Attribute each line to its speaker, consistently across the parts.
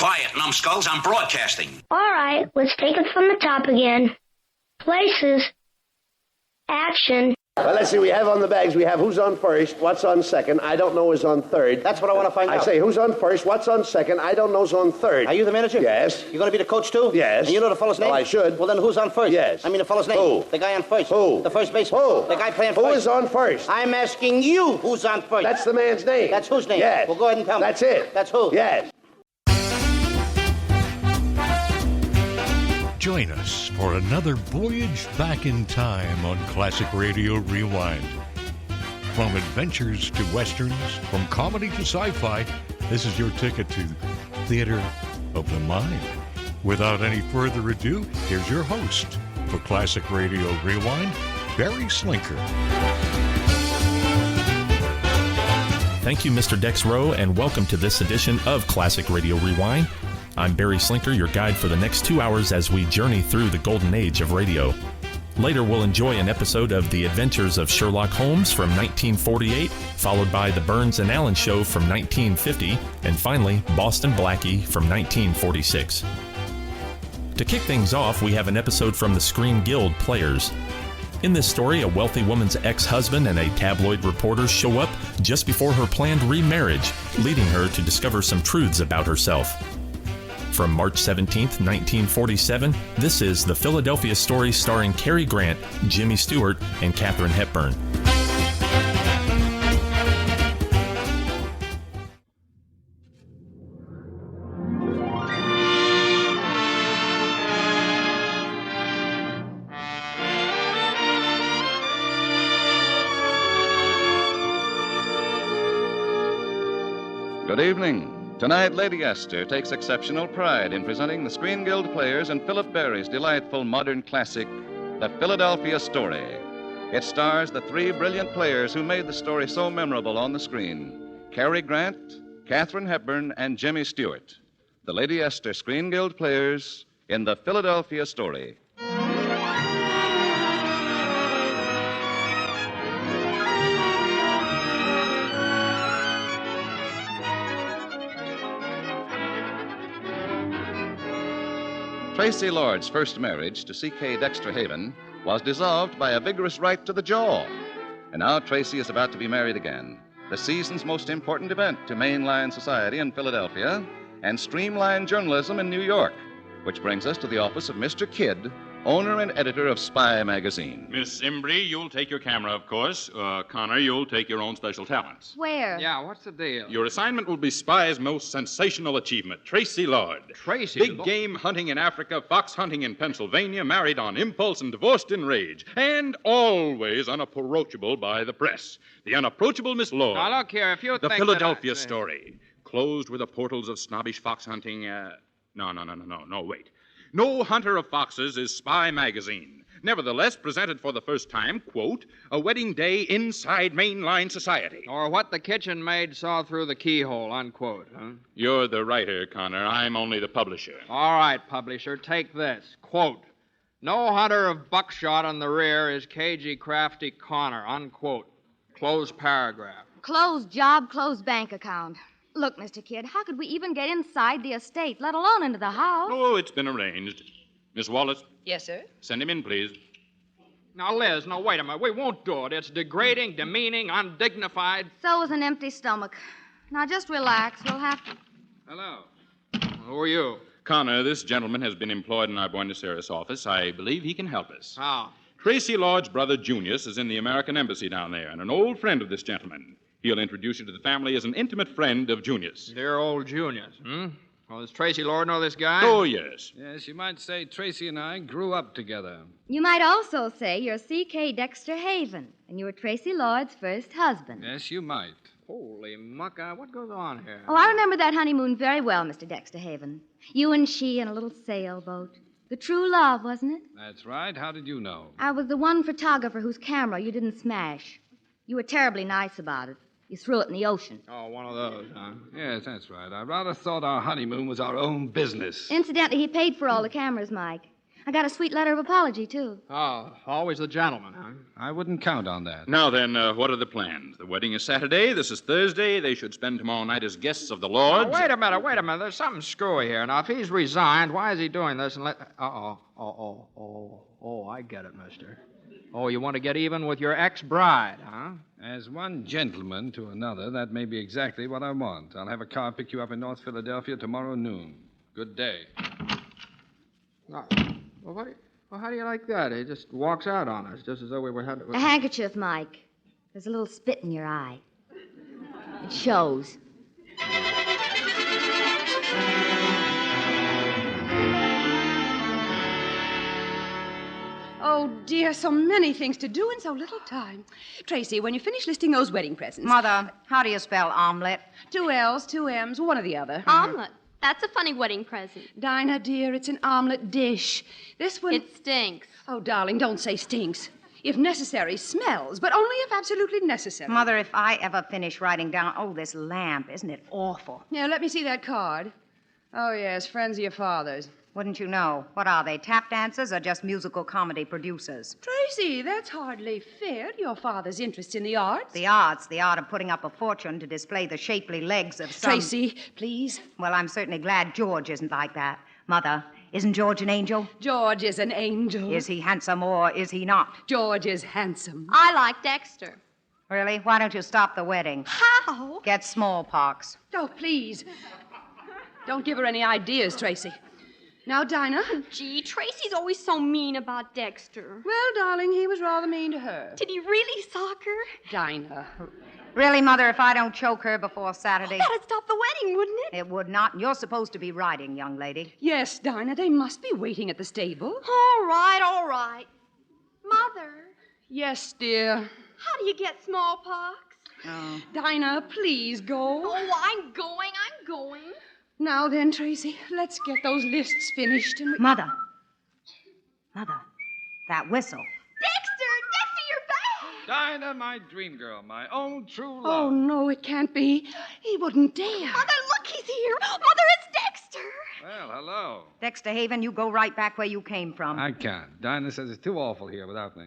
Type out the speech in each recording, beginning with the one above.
Speaker 1: Quiet, numbskulls. I'm broadcasting.
Speaker 2: All right, let's take it from the top again. Places. Action.
Speaker 3: Well, let's see. We have on the bags, we have who's on first, what's on second, I don't know is on third.
Speaker 4: That's what I want to find out.
Speaker 3: I say who's on first, what's on second, I don't know's on third.
Speaker 4: Are you the manager?
Speaker 3: Yes.
Speaker 4: You going to be the coach, too?
Speaker 3: Yes.
Speaker 4: And you know the fellow's name?
Speaker 3: Well, I should.
Speaker 4: Well, then who's on first?
Speaker 3: Yes.
Speaker 4: I mean the fellow's name.
Speaker 3: Who?
Speaker 4: The guy on first.
Speaker 3: Who?
Speaker 4: The first baseman.
Speaker 3: Who?
Speaker 4: The guy playing first.
Speaker 3: Who is on first?
Speaker 4: I'm asking you who's on first.
Speaker 3: That's the man's name.
Speaker 4: That's whose name?
Speaker 3: Yes.
Speaker 4: Well, go ahead and tell me.
Speaker 3: That's it.
Speaker 4: That's who?
Speaker 3: Yes.
Speaker 5: Join us for another voyage back in time on Classic Radio Rewind. From adventures to westerns, from comedy to sci-fi, this is your ticket to Theater of the Mind. Without any further ado, here's your host for Classic Radio Rewind, Barry Slinker.
Speaker 6: Thank you, Mr. Dex Rowe, and welcome to this edition of Classic Radio Rewind. I'm Barry Slinker, your guide for the next 2 hours as we journey through the golden age of radio. Later, we'll enjoy an episode of The Adventures of Sherlock Holmes from 1948, followed by The Burns and Allen Show from 1950, and finally, Boston Blackie from 1946. To kick things off, we have an episode from the Screen Guild Players. In this story, a wealthy woman's ex-husband and a tabloid reporter show up just before her planned remarriage, leading her to discover some truths about herself. From March 17th, 1947, this is The Philadelphia Story starring Cary Grant, Jimmy Stewart, and Katharine Hepburn.
Speaker 7: Good evening. Tonight, Lady Esther takes exceptional pride in presenting the Screen Guild Players and Philip Berry's delightful modern classic, The Philadelphia Story. It stars the three brilliant players who made the story so memorable on the screen: Cary Grant, Katharine Hepburn, and Jimmy Stewart. The Lady Esther Screen Guild Players in The Philadelphia Story. Tracy Lord's first marriage to C.K. Dexter Haven was dissolved by a vigorous right to the jaw. And now Tracy is about to be married again. The season's most important event to mainline society in Philadelphia and streamline journalism in New York, which brings us to the office of Mr. Kidd, owner and editor of Spy magazine.
Speaker 8: Miss Imbrie, you'll take your camera, of course. Connor, you'll take your own special talents.
Speaker 9: Where?
Speaker 10: Yeah, what's the deal?
Speaker 8: Your assignment will be Spy's most sensational achievement, Tracy Lord.
Speaker 10: Tracy?
Speaker 8: Big game hunting in Africa, fox hunting in Pennsylvania, married on impulse and divorced in rage, and always unapproachable by the press. The unapproachable Miss Lord.
Speaker 10: Now, look here, if you
Speaker 8: The
Speaker 10: think
Speaker 8: Philadelphia Story. Closed with the portals of snobbish fox hunting, No, wait. No hunter of foxes is Spy magazine. Nevertheless, presented for the first time, quote, a wedding day inside mainline society.
Speaker 10: Or what the kitchen maid saw through the keyhole, unquote, huh?
Speaker 8: You're the writer, Connor. I'm only the publisher.
Speaker 10: All right, publisher, take this. Quote, no hunter of buckshot on the rear is cagey, crafty Connor, unquote. Close paragraph.
Speaker 9: Closed job, closed bank account. Look, Mr. Kidd, how could we even get inside the estate, let alone into the house?
Speaker 8: Oh, it's been arranged. Miss Wallace?
Speaker 11: Yes, sir?
Speaker 8: Send him in, please.
Speaker 10: Now, Liz, no, wait a minute. We won't do it. It's degrading, demeaning, undignified.
Speaker 9: So is an empty stomach. Now, just relax. We'll have to...
Speaker 10: Hello. Who are you?
Speaker 8: Connor, this gentleman has been employed in our Buenos Aires office. I believe he can help us.
Speaker 10: How?
Speaker 8: Tracy Lord's brother, Junius, is in the American embassy down there, and an old friend of this gentleman. He'll introduce you to the family as an intimate friend of Junius.
Speaker 10: Dear old Junius, Well, does Tracy Lord know this guy?
Speaker 8: Oh, yes.
Speaker 12: Yes, you might say Tracy and I grew up together.
Speaker 9: You might also say you're C.K. Dexter Haven, and you were Tracy Lord's first husband.
Speaker 12: Yes, you might.
Speaker 10: Holy muck, what goes on here?
Speaker 9: Oh, I remember that honeymoon very well, Mr. Dexter Haven. You and she in a little sailboat. The true love, wasn't it?
Speaker 12: That's right. How did you know?
Speaker 9: I was the one photographer whose camera you didn't smash. You were terribly nice about it. You threw it in the ocean.
Speaker 10: Oh, one of those, huh?
Speaker 12: Yes, that's right. I rather thought our honeymoon was our own business.
Speaker 9: Incidentally, he paid for all the cameras, Mike. I got a sweet letter of apology, too.
Speaker 10: Oh, always the gentleman, huh?
Speaker 12: I wouldn't count on that.
Speaker 8: Now then, what are the plans? The wedding is Saturday. This is Thursday. They should spend tomorrow night as guests of the Lord.
Speaker 10: Oh, wait a minute. There's something screwy here. Now, if he's resigned, why is he doing this? And I get it, mister. Oh, you want to get even with your ex-bride, huh?
Speaker 12: As one gentleman to another, that may be exactly what I want. I'll have a car pick you up in North Philadelphia tomorrow noon. Good day.
Speaker 10: Well, how do you like that? He just walks out on us, just as though we were having...
Speaker 9: A handkerchief, Mike. There's a little spit in your eye. It shows.
Speaker 11: Oh, dear, so many things to do in so little time. Tracy, when you finish listing those wedding presents...
Speaker 13: Mother, how do you spell omelet?
Speaker 11: 2 L's, 2 M's, one or the other.
Speaker 14: Omelet. That's a funny wedding present.
Speaker 11: Dinah, dear, it's an omelet dish. This one...
Speaker 14: It stinks.
Speaker 11: Oh, darling, don't say stinks. If necessary, smells, but only if absolutely necessary.
Speaker 13: Mother, if I ever finish writing down... Oh, this lamp, isn't it awful?
Speaker 11: Yeah, let me see that card. Oh, yes, friends of your father's.
Speaker 13: Wouldn't you know? What are they, tap dancers or just musical comedy producers?
Speaker 11: Tracy, that's hardly fair to your father's interest in the arts.
Speaker 13: The arts, the art of putting up a fortune to display the shapely legs of some...
Speaker 11: Tracy, please.
Speaker 13: Well, I'm certainly glad George isn't like that. Mother, isn't George an angel?
Speaker 11: George is an angel.
Speaker 13: Is he handsome or is he not?
Speaker 11: George is handsome.
Speaker 14: I like Dexter.
Speaker 13: Really? Why don't you stop the wedding?
Speaker 14: How?
Speaker 13: Get smallpox.
Speaker 11: Oh, please. Don't give her any ideas, Tracy. Now, Dinah.
Speaker 14: Gee, Tracy's always so mean about Dexter.
Speaker 11: Well, darling, he was rather mean to her.
Speaker 14: Did he really sock her?
Speaker 11: Dinah.
Speaker 13: Really, Mother, if I don't choke her before Saturday...
Speaker 14: That'd stop the wedding, wouldn't it?
Speaker 13: It would not. You're supposed to be riding, young lady.
Speaker 11: Yes, Dinah, they must be waiting at the stable.
Speaker 14: All right. Mother.
Speaker 11: Yes, dear.
Speaker 14: How do you get smallpox?
Speaker 13: Oh.
Speaker 11: Dinah, please go.
Speaker 14: Oh, I'm going.
Speaker 11: Now then, Tracy, let's get those lists finished and...
Speaker 13: Mother, that whistle.
Speaker 14: Dexter, you're back!
Speaker 12: Dinah, my dream girl, my own true love.
Speaker 11: Oh, no, it can't be. He wouldn't dare.
Speaker 14: Mother, look, he's here. Mother, it's Dexter.
Speaker 12: Well, hello.
Speaker 13: Dexter Haven, you go right back where you came from.
Speaker 12: I can't. Dinah says it's too awful here without me.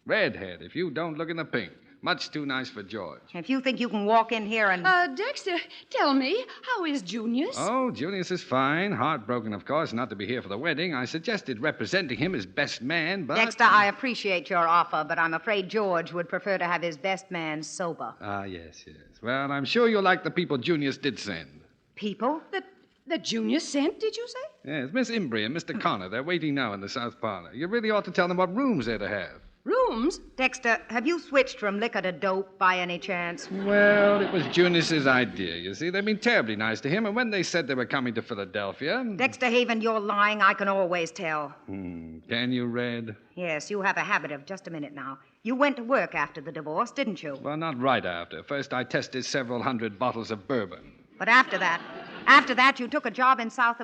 Speaker 12: Redhead, if you don't look in the pink. Much too nice for George.
Speaker 13: If you think you can walk in here and...
Speaker 11: Dexter, tell me, how is Junius?
Speaker 12: Oh, Junius is fine. Heartbroken, of course, not to be here for the wedding. I suggested representing him as best man, but...
Speaker 13: Dexter, I appreciate your offer, but I'm afraid George would prefer to have his best man sober.
Speaker 12: Ah, yes. Well, I'm sure you'll like the people Junius did send.
Speaker 13: People?
Speaker 11: That Junius sent, did you say?
Speaker 12: Yes, Miss Imbrie and Mr. Connor. They're waiting now in the south parlor. You really ought to tell them what rooms they're to have.
Speaker 11: Rooms?
Speaker 13: Dexter, have you switched from liquor to dope by any chance?
Speaker 12: Well, it was Junius's idea, you see. They've been terribly nice to him, and when they said they were coming to Philadelphia...
Speaker 13: Dexter Haven, you're lying. I can always tell.
Speaker 12: Can you, Red?
Speaker 13: Yes, you have a habit of... Just a minute now. You went to work after the divorce, didn't you?
Speaker 12: Well, not right after. First, I tested several hundred bottles of bourbon.
Speaker 13: But after that, you took a job in South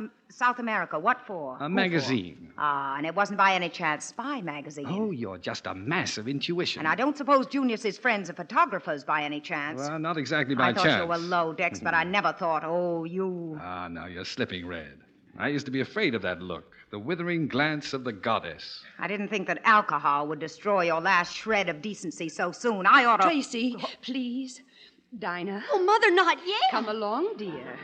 Speaker 13: America. What for?
Speaker 12: A magazine.
Speaker 13: Ah, and it wasn't by any chance Spy magazine.
Speaker 12: Oh, you're just a mass of intuition.
Speaker 13: And I don't suppose Junius's friends are photographers by any chance.
Speaker 12: Well, not exactly by chance.
Speaker 13: I thought you were low, Dex, but I never thought, you...
Speaker 12: Ah, now you're slipping, Red. I used to be afraid of that look, the withering glance of the goddess.
Speaker 13: I didn't think that alcohol would destroy your last shred of decency so soon. I ought to...
Speaker 11: Tracy, please. Dinah.
Speaker 14: Oh, Mother, not yet.
Speaker 11: Come along, dear.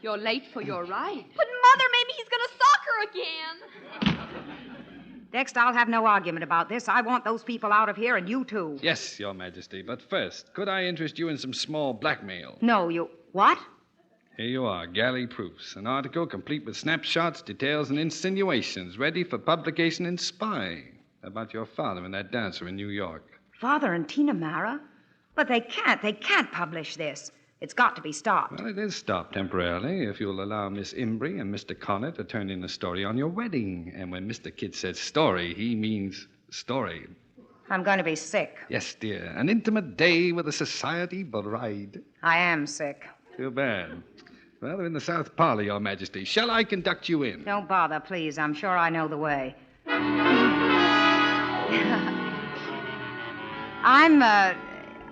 Speaker 11: You're late for your ride.
Speaker 14: But, Mother, maybe he's going to sock her again.
Speaker 13: Dexter, I'll have no argument about this. I want those people out of here, and you too.
Speaker 12: Yes, Your Majesty. But first, could I interest you in some small blackmail?
Speaker 13: No, you... What?
Speaker 12: Here you are, galley proofs. An article complete with snapshots, details, and insinuations, ready for publication in Spy. About your father and that dancer in New York.
Speaker 13: Father and Tina Mara? But they can't publish this. It's got to be stopped.
Speaker 12: Well, it is stopped temporarily if you'll allow Miss Imbrie and Mr. Connor to turn in a story on your wedding. And when Mr. Kidd says story, he means story.
Speaker 13: I'm going to be sick.
Speaker 12: Yes, dear. An intimate day with a society bride.
Speaker 13: I am sick.
Speaker 12: Too bad. Well, they're in the south parlor, Your Majesty. Shall I conduct you in?
Speaker 13: Don't bother, please. I'm sure I know the way.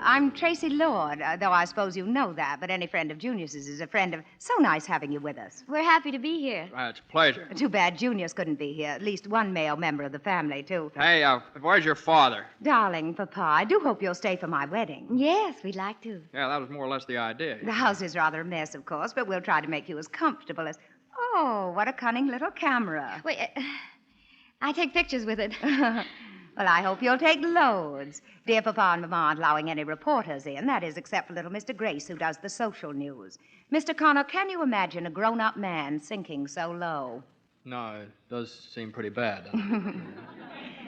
Speaker 13: I'm Tracy Lord, though I suppose you know that, but any friend of Junius's is a friend of... So nice having you with us.
Speaker 9: We're happy to be here.
Speaker 10: It's a pleasure.
Speaker 13: Too bad Junius couldn't be here. At least one male member of the family, too.
Speaker 10: Hey, where's your father?
Speaker 13: Darling, Papa, I do hope you'll stay for my wedding.
Speaker 9: Yes, we'd like to.
Speaker 10: Yeah, that was more or less the idea.
Speaker 13: The house is rather a mess, of course, but we'll try to make you as comfortable as... Oh, what a cunning little camera.
Speaker 9: Wait, I take pictures with it.
Speaker 13: Well, I hope you'll take loads. Dear Papa and Mama aren't allowing any reporters in, that is, except for little Mr. Grace, who does the social news. Mr. Connor, can you imagine a grown-up man sinking so low?
Speaker 10: No, it does seem pretty bad.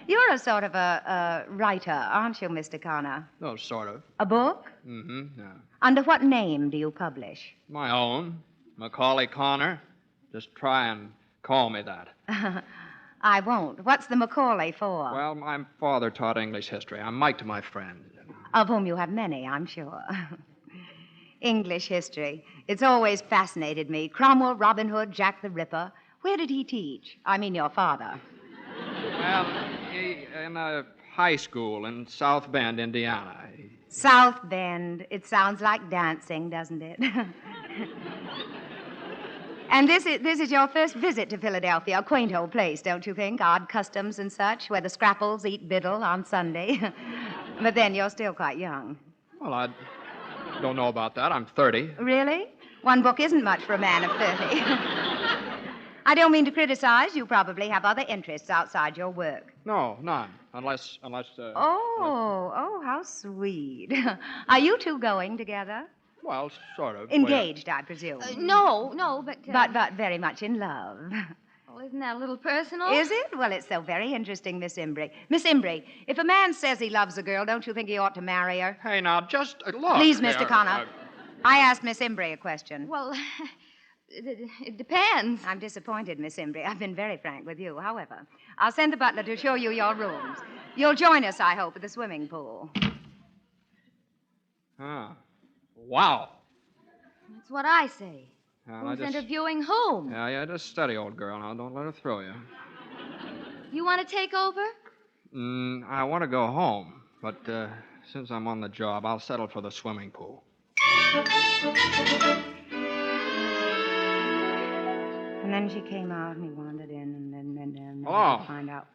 Speaker 13: You're a sort of a writer, aren't you, Mr. Connor?
Speaker 10: No, sort of.
Speaker 13: A book?
Speaker 10: Mm-hmm, yeah.
Speaker 13: Under what name do you publish?
Speaker 10: My own, Macaulay Connor. Just try and call me that.
Speaker 13: I won't. What's the Macaulay for?
Speaker 10: Well, my father taught English history. I'm Mike to my friend.
Speaker 13: Of whom you have many, I'm sure. English history. It's always fascinated me. Cromwell, Robin Hood, Jack the Ripper. Where did he teach? I mean, your father.
Speaker 10: Well, in a high school in South Bend, Indiana.
Speaker 13: South Bend. It sounds like dancing, doesn't it? And this is your first visit to Philadelphia. A quaint old place, don't you think? Odd customs and such, where the Scrapples eat biddle on Sunday. But then you're still quite young.
Speaker 10: Well, I don't know about that. I'm 30.
Speaker 13: Really? One book isn't much for a man of 30. I don't mean to criticize. You probably have other interests outside your work.
Speaker 10: No, none. Unless.
Speaker 13: Oh, how sweet. Are you two going together?
Speaker 10: Well, sort of.
Speaker 13: Engaged, I presume.
Speaker 9: No, but...
Speaker 13: But very much in love.
Speaker 9: Well, isn't that a little personal?
Speaker 13: Is it? Well, it's so very interesting, Miss Imbrie. Miss Imbrie, if a man says he loves a girl, don't you think he ought to marry her?
Speaker 10: Hey, now, just look.
Speaker 13: Please, Mr. Connor. I asked Miss Imbrie a question.
Speaker 9: Well, it depends.
Speaker 13: I'm disappointed, Miss Imbrie. I've been very frank with you. However, I'll send the butler to show you your rooms. You'll join us, I hope, at the swimming pool.
Speaker 10: Ah. Wow.
Speaker 9: That's what I say. Who's
Speaker 10: just...
Speaker 9: interviewing whom?
Speaker 10: Yeah, just steady, old girl. Now, don't let her throw you.
Speaker 9: You want to take over?
Speaker 10: I want to go home, but since I'm on the job, I'll settle for the swimming pool.
Speaker 13: And then she came out, and he wandered in, and then
Speaker 10: Hello.
Speaker 13: To find out.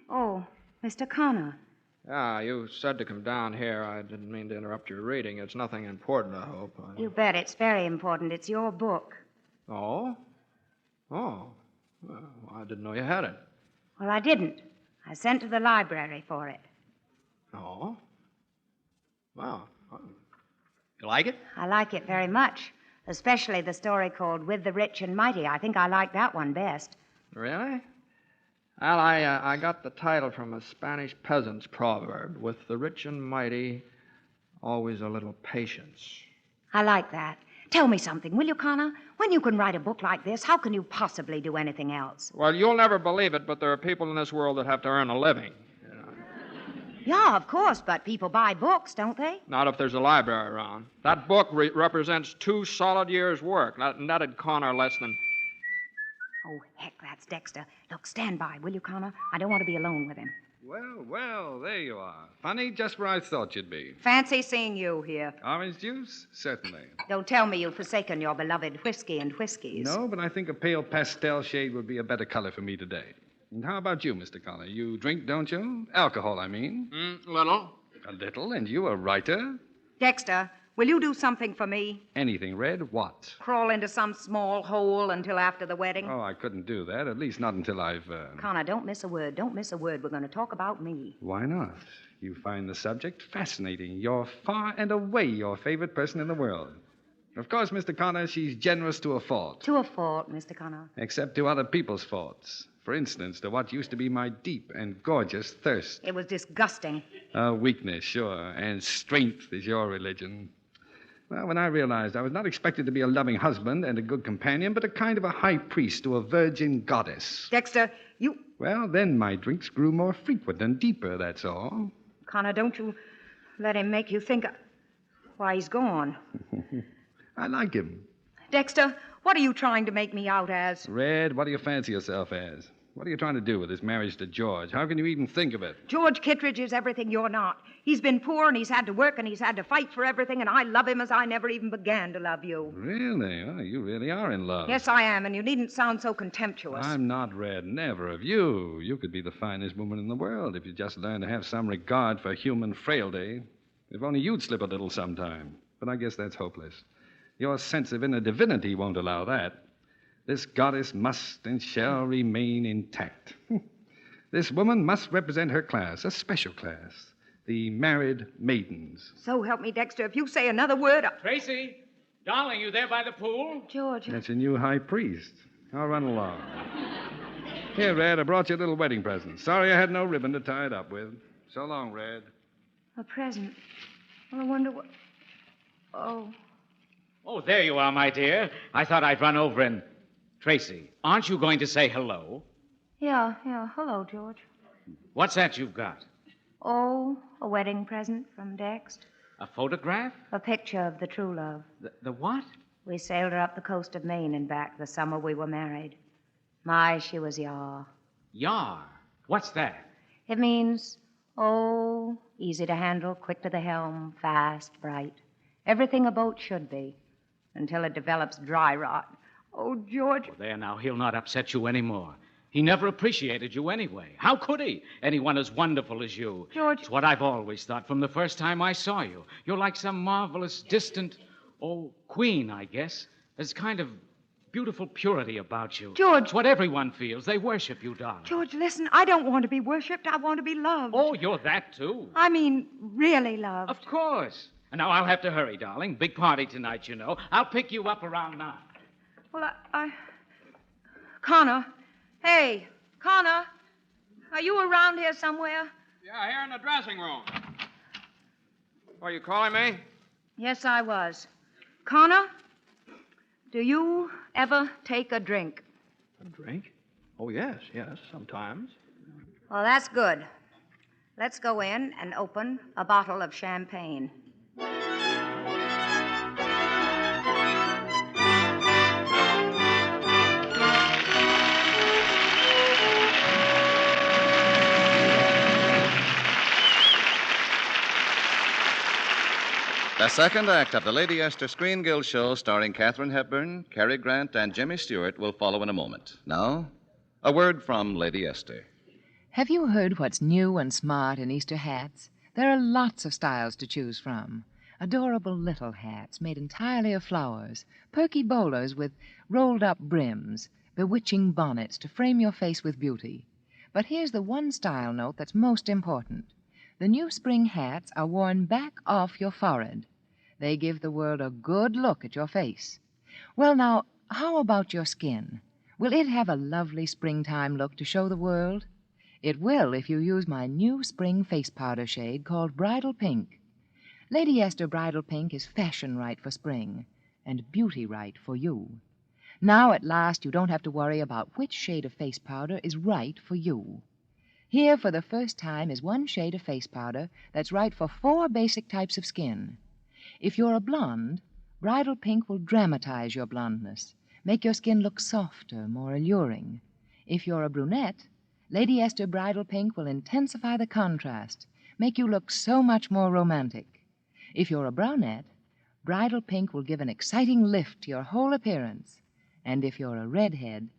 Speaker 13: Oh, Mr. Connor.
Speaker 10: Yeah, you said to come down here. I didn't mean to interrupt your reading. It's nothing important, I hope.
Speaker 13: You bet. It's very important. It's your book.
Speaker 10: Oh? Oh. Well, I didn't know you had it.
Speaker 13: Well, I didn't. I sent to the library for it.
Speaker 10: Oh? Well, you like it?
Speaker 13: I like it very much, especially the story called With the Rich and Mighty. I think I like that one best.
Speaker 10: Really? Well, I got the title from a Spanish peasant's proverb. With the rich and mighty, always a little patience.
Speaker 13: I like that. Tell me something, will you, Connor? When you can write a book like this, how can you possibly do anything else?
Speaker 10: Well, you'll never believe it, but there are people in this world that have to earn a living. You know?
Speaker 13: Yeah, of course, but people buy books, don't they?
Speaker 10: Not if there's a library around. That book represents 2 solid years' work. Netted Connor less than...
Speaker 13: Oh, heck, that's Dexter. Look, stand by, will you, Connor? I don't want to be alone with him.
Speaker 12: Well, there you are. Funny, just where I thought you'd be.
Speaker 13: Fancy seeing you here.
Speaker 12: Orange juice? Certainly.
Speaker 13: Don't tell me you've forsaken your beloved whiskey and whiskeys.
Speaker 12: No, but I think a pale pastel shade would be a better color for me today. And how about you, Mr. Connor? You drink, don't you? Alcohol, I mean.
Speaker 10: Little.
Speaker 12: A little, and you a writer?
Speaker 13: Dexter, will you do something for me?
Speaker 12: Anything, Red? What?
Speaker 13: Crawl into some small hole until after the wedding?
Speaker 12: Oh, I couldn't do that. At least not until I've...
Speaker 13: Connor, don't miss a word. Don't miss a word. We're going to talk about me.
Speaker 12: Why not? You find the subject fascinating. You're far and away your favorite person in the world. Of course, Mr. Connor, she's generous to a fault.
Speaker 13: To a fault, Mr. Connor.
Speaker 12: Except to other people's faults. For instance, to what used to be my deep and gorgeous thirst.
Speaker 13: It was disgusting.
Speaker 12: Weakness, sure. And strength is your religion. Well, when I realized I was not expected to be a loving husband and a good companion, but a kind of a high priest to a virgin goddess.
Speaker 13: Dexter, you...
Speaker 12: Well, then my drinks grew more frequent and deeper, that's all.
Speaker 13: Connor, don't you let him make you think... Why, he's gone.
Speaker 12: I like him.
Speaker 13: Dexter, what are you trying to make me out as?
Speaker 12: Red, what do you fancy yourself as? What are you trying to do with this marriage to George? How can you even think of it?
Speaker 13: George Kittredge is everything you're not. He's been poor and he's had to work and he's had to fight for everything, and I love him as I never even began to love you.
Speaker 12: Really? Oh, you really are in love.
Speaker 13: Yes, I am, and you needn't sound so contemptuous.
Speaker 12: I'm not, Red. Never of you. You could be the finest woman in the world if you just learned to have some regard for human frailty. If only you'd slip a little sometime. But I guess that's hopeless. Your sense of inner divinity won't allow that. This goddess must and shall remain intact. This woman must represent her class, a special class, the married maidens.
Speaker 13: So help me, Dexter, if you say another word...
Speaker 10: Tracy, darling, you there by the pool?
Speaker 13: George.
Speaker 12: That's a new high priest. I'll run along. Here, Red, I brought you a little wedding present. Sorry I had no ribbon to tie it up with. So long, Red.
Speaker 13: A present. Well, I wonder what... Oh.
Speaker 15: Oh, there you are, my dear. I thought I'd run over and... Tracy, aren't you going to say hello?
Speaker 13: Yeah. Hello, George.
Speaker 15: What's that you've got?
Speaker 13: Oh, a wedding present from Dex.
Speaker 15: A photograph?
Speaker 13: A picture of the true love.
Speaker 15: The what?
Speaker 13: We sailed her up the coast of Maine and back the summer we were married. My, she was yar.
Speaker 15: Yar? What's that?
Speaker 13: It means, easy to handle, quick to the helm, fast, bright. Everything a boat should be, until it develops dry rot. Oh, George.
Speaker 15: Oh, there now, he'll not upset you anymore. He never appreciated you anyway. How could he? Anyone as wonderful as you.
Speaker 13: George.
Speaker 15: It's what I've always thought from the first time I saw you. You're like some marvelous, distant, queen, I guess. There's kind of beautiful purity about you.
Speaker 13: George.
Speaker 15: It's what everyone feels. They worship you, darling.
Speaker 13: George, listen, I don't want to be worshipped. I want to be loved.
Speaker 15: Oh, you're that, too.
Speaker 13: I mean, really loved.
Speaker 15: Of course. And now I'll have to hurry, darling. Big party tonight, you know. I'll pick you up around 9.
Speaker 13: Well, Connor. Hey, Connor. Are you around here somewhere?
Speaker 10: Yeah, here in the dressing room. Are you calling me?
Speaker 13: Yes, I was. Connor, do you ever take a drink?
Speaker 16: A drink? Oh, yes, sometimes.
Speaker 13: Well, that's good. Let's go in and open a bottle of champagne.
Speaker 7: The second act of the Lady Esther Screen Guild show starring Katharine Hepburn, Cary Grant, and Jimmy Stewart will follow in a moment. Now, a word from Lady Esther.
Speaker 17: Have you heard what's new and smart in Easter hats? There are lots of styles to choose from. Adorable little hats made entirely of flowers, perky bowlers with rolled-up brims, bewitching bonnets to frame your face with beauty. But here's the one style note that's most important. The new spring hats are worn back off your forehead. They give the world a good look at your face. Well, now, how about your skin? Will it have a lovely springtime look to show the world? It will if you use my new spring face powder shade called Bridal Pink. Lady Esther Bridal Pink is fashion right for spring and beauty right for you. Now, at last, you don't have to worry about which shade of face powder is right for you. Here, for the first time, is one shade of face powder that's right for 4 basic types of skin. If you're a blonde, Bridal Pink will dramatize your blondness, make your skin look softer, more alluring. If you're a brunette, Lady Esther Bridal Pink will intensify the contrast, make you look so much more romantic. If you're a brunette, Bridal Pink will give an exciting lift to your whole appearance. And if you're a redhead,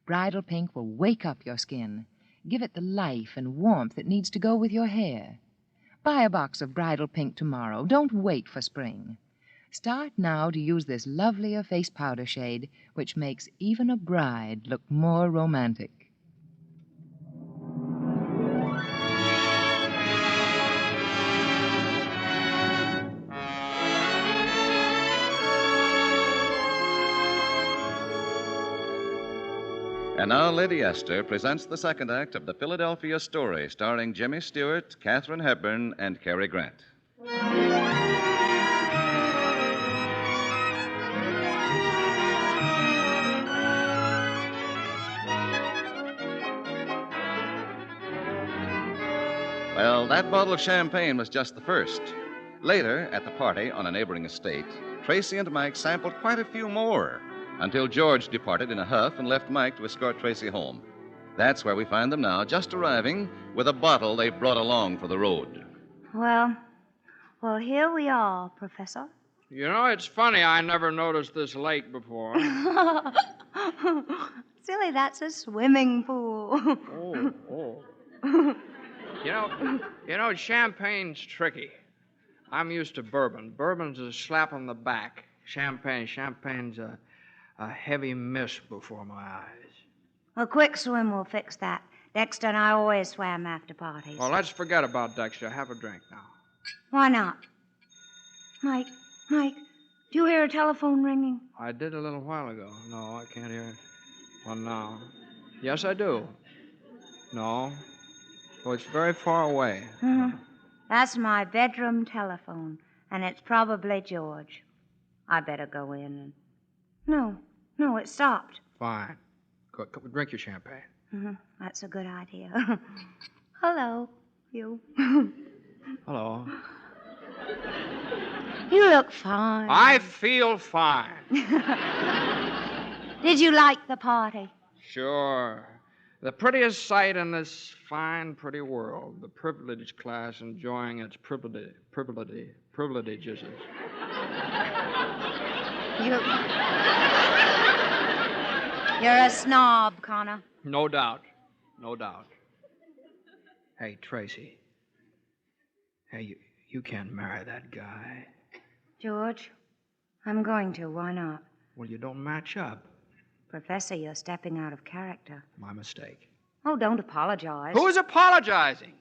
Speaker 17: Bridal Pink will wake up your skin, give it the life and warmth it needs to go with your hair. Buy a box of Bridal Pink tomorrow. Don't wait for spring. Start now to use this lovelier face powder shade, which makes even a bride look more romantic.
Speaker 7: And now, Lady Esther presents the second act of the Philadelphia story, starring Jimmy Stewart, Katharine Hepburn, and Cary Grant. Well, that bottle of champagne was just the first. Later, at the party on a neighboring estate, Tracy and Mike sampled quite a few more, until George departed in a huff and left Mike to escort Tracy home. That's where we find them now, just arriving with a bottle they brought along for the road.
Speaker 13: Well, here we are, Professor.
Speaker 10: You know, it's funny I never noticed this lake before.
Speaker 13: Silly, that's a swimming pool.
Speaker 10: You know, champagne's tricky. I'm used to bourbon. Bourbon's a slap on the back. Champagne's a heavy mist before my eyes.
Speaker 13: A quick swim will fix that. Dexter and I always swam after parties.
Speaker 10: Well, let's forget about Dexter. Have a drink now.
Speaker 13: Why not? Mike, do you hear a telephone ringing?
Speaker 10: I did a little while ago. No, I can't hear it. Well, now. Yes, I do. No. Oh, it's very far away.
Speaker 13: Mm-hmm. That's my bedroom telephone, and it's probably George. I better go in and... No, it stopped.
Speaker 10: Fine. Go, drink your champagne.
Speaker 13: Mm-hmm. That's a good idea. Hello, you.
Speaker 10: Hello.
Speaker 13: You look fine.
Speaker 10: I feel fine.
Speaker 13: Did you like the party?
Speaker 10: Sure. The prettiest sight in this fine, pretty world. The privileged class enjoying its privileges.
Speaker 13: You're a snob, Connor.
Speaker 10: No doubt. Hey, Tracy. Hey, you can't marry that guy.
Speaker 13: George, I'm going to. Why not?
Speaker 10: Well, you don't match up.
Speaker 13: Professor, you're stepping out of character.
Speaker 10: My mistake.
Speaker 13: Oh, don't apologize.
Speaker 10: Who's apologizing?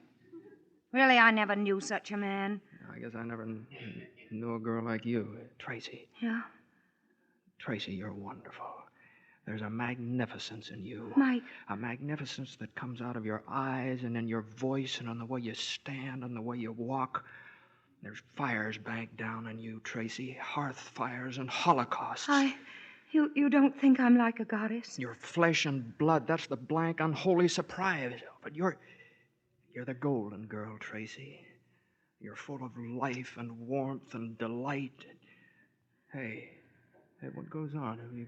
Speaker 13: Really, I never knew such a man.
Speaker 10: I guess I never knew a girl like you, Tracy.
Speaker 13: Yeah?
Speaker 10: Tracy, you're wonderful. There's a magnificence in you.
Speaker 13: Mike.
Speaker 10: A magnificence that comes out of your eyes and in your voice and on the way you stand and the way you walk. There's fires banked down in you, Tracy. Hearth fires and holocausts.
Speaker 13: You don't think I'm like a goddess?
Speaker 10: Your flesh and blood, that's the blank, unholy surprise. But you're the golden girl, Tracy. You're full of life and warmth and delight. Hey, what goes on? Have you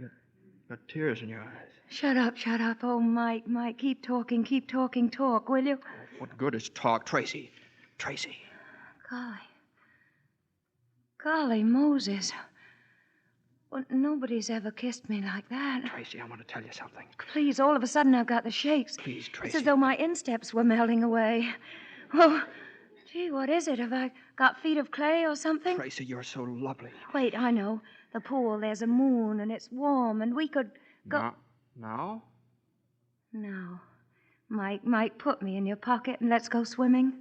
Speaker 10: got tears in your eyes?
Speaker 13: Shut up. Oh, Mike, keep talking, talk, will you?
Speaker 10: Oh, what good is talk, Tracy?
Speaker 13: Golly, Moses. Well, nobody's ever kissed me like that.
Speaker 10: Tracy, I want to tell you something.
Speaker 13: Please, all of a sudden I've got the shakes.
Speaker 10: Please, Tracy.
Speaker 13: It's as though my insteps were melting away. Oh, gee, what is it? Have I got feet of clay or something?
Speaker 10: Tracy, you're so lovely.
Speaker 13: Wait, I know. The pool, there's a moon, and it's warm, and we could go...
Speaker 10: Now?
Speaker 13: No. Mike, put me in your pocket and let's go swimming.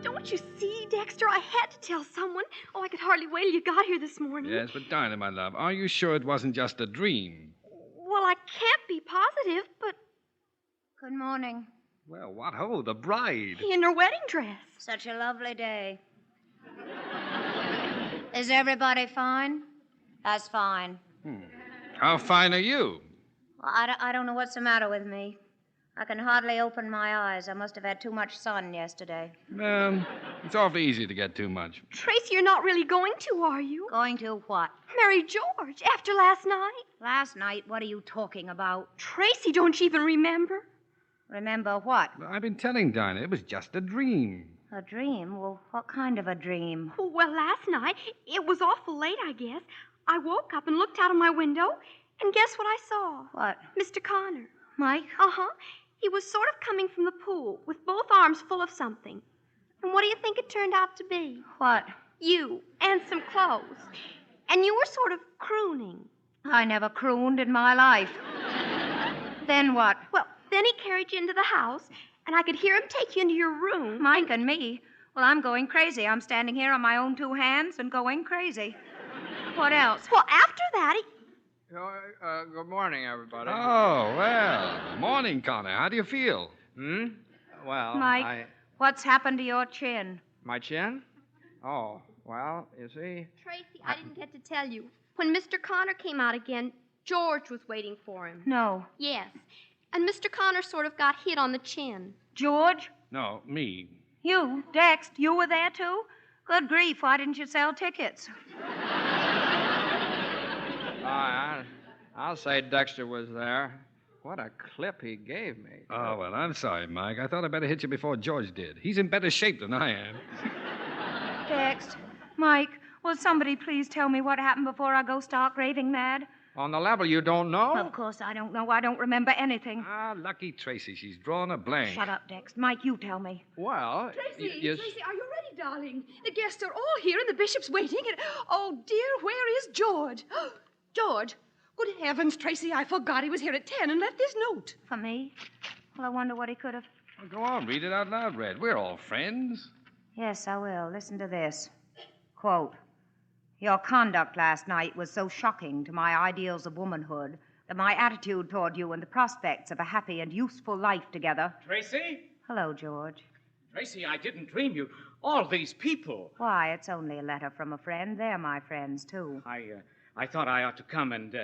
Speaker 14: Don't you see, Dexter? I had to tell someone. Oh, I could hardly wait till you got here this morning.
Speaker 12: Yes, but Dinah, my love, are you sure it wasn't just a dream?
Speaker 14: Well, I can't be positive, but...
Speaker 13: Good morning.
Speaker 12: Well, what ho, the bride.
Speaker 14: In her wedding dress.
Speaker 13: Such a lovely day. Is everybody fine? That's fine.
Speaker 12: How fine are you?
Speaker 13: Well, I don't know what's the matter with me. I can hardly open my eyes. I must have had too much sun yesterday.
Speaker 12: It's awfully easy to get too much.
Speaker 14: Tracy, you're not really going to, are you?
Speaker 13: Going to what?
Speaker 14: Marry George after last night.
Speaker 13: Last night? What are you talking about?
Speaker 14: Tracy, don't you even remember?
Speaker 13: Remember what?
Speaker 12: I've been telling Dinah it was just a dream.
Speaker 13: A dream? Well, what kind of a dream?
Speaker 14: Well, last night, it was awful late, I guess. I woke up and looked out of my window, and guess what I saw?
Speaker 13: What?
Speaker 14: Mr. Connor.
Speaker 13: Mike?
Speaker 14: Uh-huh. He was sort of coming from the pool with both arms full of something. And what do you think it turned out to be?
Speaker 13: What?
Speaker 14: You, and some clothes. And you were sort of crooning.
Speaker 13: I never crooned in my life. Then what?
Speaker 14: Well, then he carried you into the house, and I could hear him take you into your room.
Speaker 13: Mike and me? Well, I'm going crazy. I'm standing here on my own two hands and going crazy. What else?
Speaker 14: Well, after that, he...
Speaker 10: Good morning, everybody.
Speaker 12: Oh, well. Morning, Connor. How do you feel?
Speaker 10: Well,
Speaker 13: Mike, what's happened to your chin?
Speaker 10: My chin? Oh, well, you see...
Speaker 14: Tracy, I didn't get to tell you. When Mr. Connor came out again, George was waiting for him.
Speaker 13: No.
Speaker 14: Yes. And Mr. Connor sort of got hit on the chin.
Speaker 13: George?
Speaker 12: No, me.
Speaker 13: You, Dex, you were there too? Good grief, why didn't you sell tickets?
Speaker 10: I'll say Dexter was there. What a clip he gave me.
Speaker 12: Oh, well, I'm sorry, Mike. I thought I'd better hit you before George did. He's in better shape than I am.
Speaker 13: Dex, Mike, will somebody please tell me what happened before I go stark raving mad?
Speaker 10: On the level you don't know?
Speaker 13: Of course I don't know. I don't remember anything.
Speaker 12: Ah, lucky Tracy. She's drawn a blank.
Speaker 13: Shut up, Dex. Mike, you tell me.
Speaker 10: Well,
Speaker 11: Tracy, Tracy, are you ready, darling? The guests are all here and the bishop's waiting. And oh, dear, where is George? George. Good heavens, Tracy, I forgot he was here at 10 and left this note.
Speaker 13: For me? Well, I wonder what he could have...
Speaker 12: Well, go on, read it out loud, Red. We're all friends.
Speaker 13: Yes, I will. Listen to this. Quote, your conduct last night was so shocking to my ideals of womanhood that my attitude toward you and the prospects of a happy and useful life together...
Speaker 15: Tracy?
Speaker 13: Hello, George.
Speaker 15: Tracy, I didn't dream you. All these people.
Speaker 13: Why, it's only a letter from a friend. They're my friends, too.
Speaker 15: I thought I ought to come and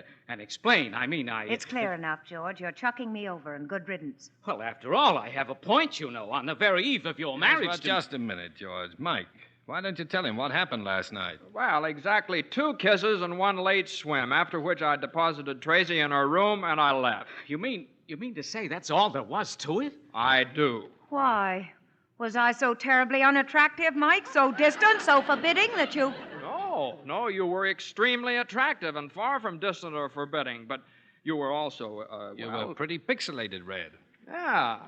Speaker 15: explain.
Speaker 13: It's clear enough, George. You're chucking me over, and good riddance.
Speaker 15: Well, after all, I have a point, you know, on the very eve of your marriage.
Speaker 12: Well, just a minute, George. Mike, why don't you tell him what happened last night?
Speaker 10: Well, exactly 2 kisses and 1 late swim, after which I deposited Tracy in her room and I left.
Speaker 15: You mean to say that's all there was to it?
Speaker 10: I do.
Speaker 13: Why? Was I so terribly unattractive, Mike? So distant, so forbidding that you...
Speaker 10: No, you were extremely attractive and far from distant or forbidding, but you were also,
Speaker 12: You were pretty pixelated, Red.
Speaker 10: Yeah,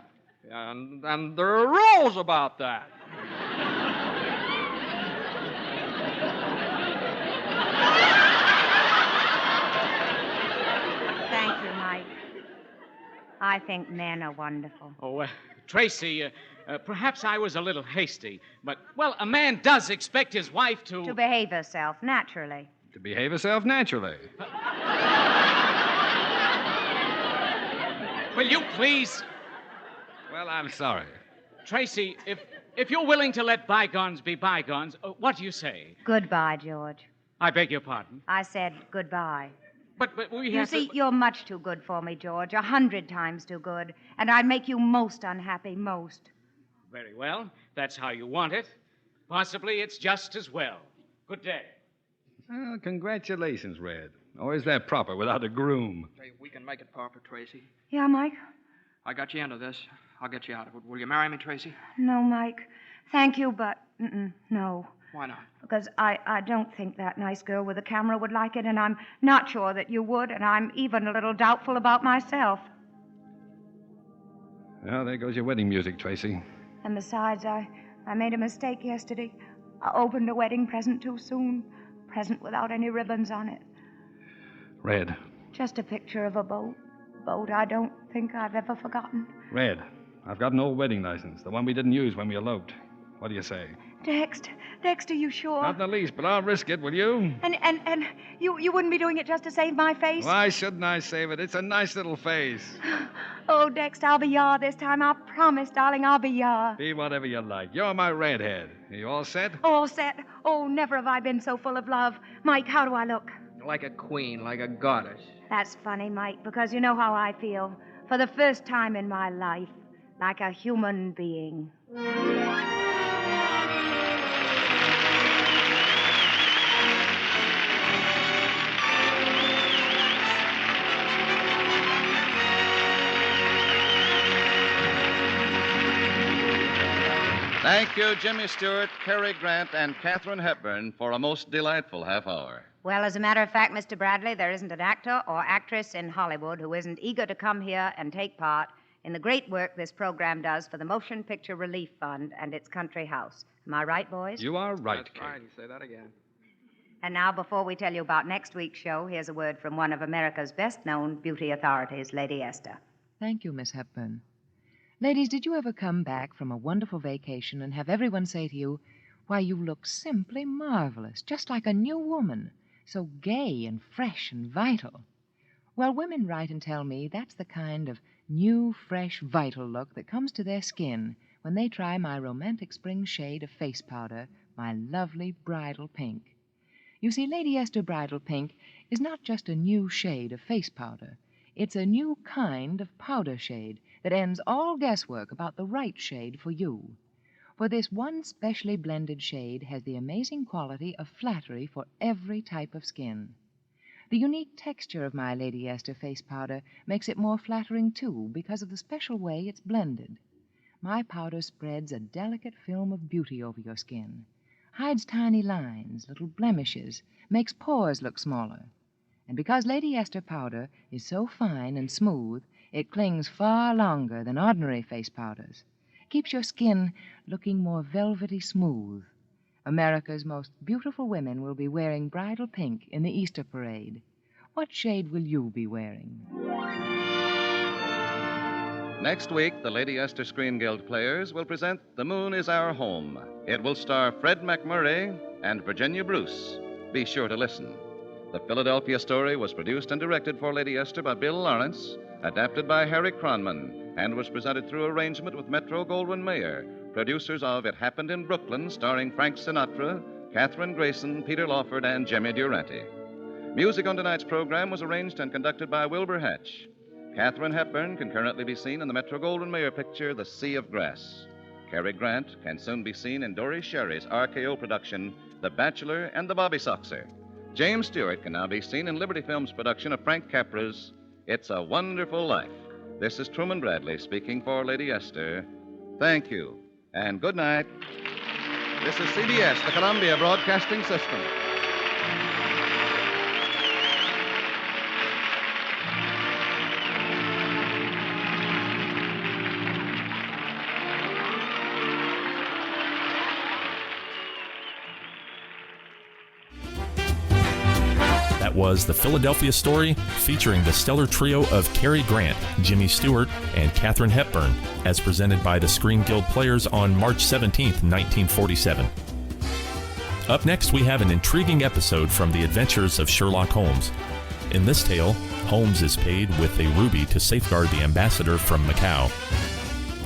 Speaker 10: and there are rules about that.
Speaker 13: Thank you, Mike. I think men are wonderful.
Speaker 15: Oh, Tracy, perhaps I was a little hasty, but, well, a man does expect his wife to...
Speaker 13: To behave herself, naturally.
Speaker 12: To behave herself naturally.
Speaker 15: Will you please?
Speaker 12: Well, I'm sorry.
Speaker 15: Tracy, if you're willing to let bygones be bygones, what do you say?
Speaker 13: Goodbye, George.
Speaker 15: I beg your pardon?
Speaker 13: I said goodbye.
Speaker 15: But we
Speaker 13: You
Speaker 15: have
Speaker 13: see,
Speaker 15: to...
Speaker 13: you're much too good for me, George. 100 times too good. And I'd make you most unhappy, most.
Speaker 15: Very well. That's how you want it. Possibly it's just as well. Good day.
Speaker 12: Well, congratulations, Red. Or is that proper without a groom?
Speaker 10: Hey, we can make it proper, Tracy.
Speaker 13: Yeah, Mike?
Speaker 10: I got you into this. I'll get you out of it. Will you marry me, Tracy?
Speaker 13: No, Mike. Thank you, but no.
Speaker 10: Why not?
Speaker 13: Because I don't think that nice girl with the camera would like it, and I'm not sure that you would, and I'm even a little doubtful about myself.
Speaker 12: Well, there goes your wedding music, Tracy.
Speaker 13: And besides, I made a mistake yesterday. I opened a wedding present too soon. Present without any ribbons on it.
Speaker 12: Red.
Speaker 13: Just a picture of a boat. Boat I don't think I've ever forgotten.
Speaker 12: Red, I've got an old wedding license, the one we didn't use when we eloped. What do you say?
Speaker 13: Dexter, you sure?
Speaker 12: Not in the least, but I'll risk it, will you?
Speaker 13: And you wouldn't be doing it just to save my face?
Speaker 12: Why shouldn't I save it? It's a nice little face.
Speaker 13: Oh, Dexter, I'll be yar this time. I promise, darling, I'll be yar.
Speaker 12: Be whatever you like. You're my redhead. Are you all set?
Speaker 13: All set. Oh, never have I been so full of love. Mike, how do I look?
Speaker 10: Like a queen, like a goddess.
Speaker 13: That's funny, Mike, because you know how I feel. For the first time in my life, like a human being.
Speaker 7: Thank you, Jimmy Stewart, Cary Grant, and Katharine Hepburn for a most delightful half hour.
Speaker 13: Well, as a matter of fact, Mr. Bradley, there isn't an actor or actress in Hollywood who isn't eager to come here and take part in the great work this program does for the Motion Picture Relief Fund and its country house. Am I right, boys?
Speaker 12: You are right,
Speaker 10: That's
Speaker 12: Kate.
Speaker 10: right. You say that again.
Speaker 13: And now, before we tell you about next week's show, here's a word from one of America's best-known beauty authorities, Lady Esther.
Speaker 17: Thank you, Miss Hepburn. Ladies, did you ever come back from a wonderful vacation and have everyone say to you, "Why, you look simply marvelous, just like a new woman, so gay and fresh and vital"? Well, women write and tell me that's the kind of new, fresh, vital look that comes to their skin when they try my romantic spring shade of face powder, my lovely bridal pink. You see, Lady Esther Bridal Pink is not just a new shade of face powder. It's a new kind of powder shade that ends all guesswork about the right shade for you. For this one specially blended shade has the amazing quality of flattery for every type of skin. The unique texture of my Lady Esther face powder makes it more flattering, too, because of the special way it's blended. My powder spreads a delicate film of beauty over your skin, hides tiny lines, little blemishes, makes pores look smaller. And because Lady Esther powder is so fine and smooth, it clings far longer than ordinary face powders. Keeps your skin looking more velvety smooth. America's most beautiful women will be wearing bridal pink in the Easter parade. What shade will you be wearing?
Speaker 7: Next week, the Lady Esther Screen Guild players will present The Moon is Our Home. It will star Fred McMurray and Virginia Bruce. Be sure to listen. The Philadelphia story was produced and directed for Lady Esther by Bill Lawrence, adapted by Harry Cronman, and was presented through arrangement with Metro-Goldwyn-Mayer, producers of It Happened in Brooklyn, starring Frank Sinatra, Katherine Grayson, Peter Lawford, and Jimmy Durante. Music on tonight's program was arranged and conducted by Wilbur Hatch. Katharine Hepburn can currently be seen in the Metro-Goldwyn-Mayer picture, The Sea of Grass. Cary Grant can soon be seen in Dory Sherry's RKO production, The Bachelor and the Bobby Soxer. James Stewart can now be seen in Liberty Films' production of Frank Capra's It's a Wonderful Life. This is Truman Bradley speaking for Lady Esther. Thank you, and good night. This is CBS, the Columbia Broadcasting System.
Speaker 6: Was the Philadelphia Story, featuring the stellar trio of Cary Grant, Jimmy Stewart, and Katharine Hepburn, as presented by the Screen Guild players on March 17, 1947. Up next, we have an intriguing episode from The Adventures of Sherlock Holmes. In this tale, Holmes is paid with a ruby to safeguard the ambassador from Macau.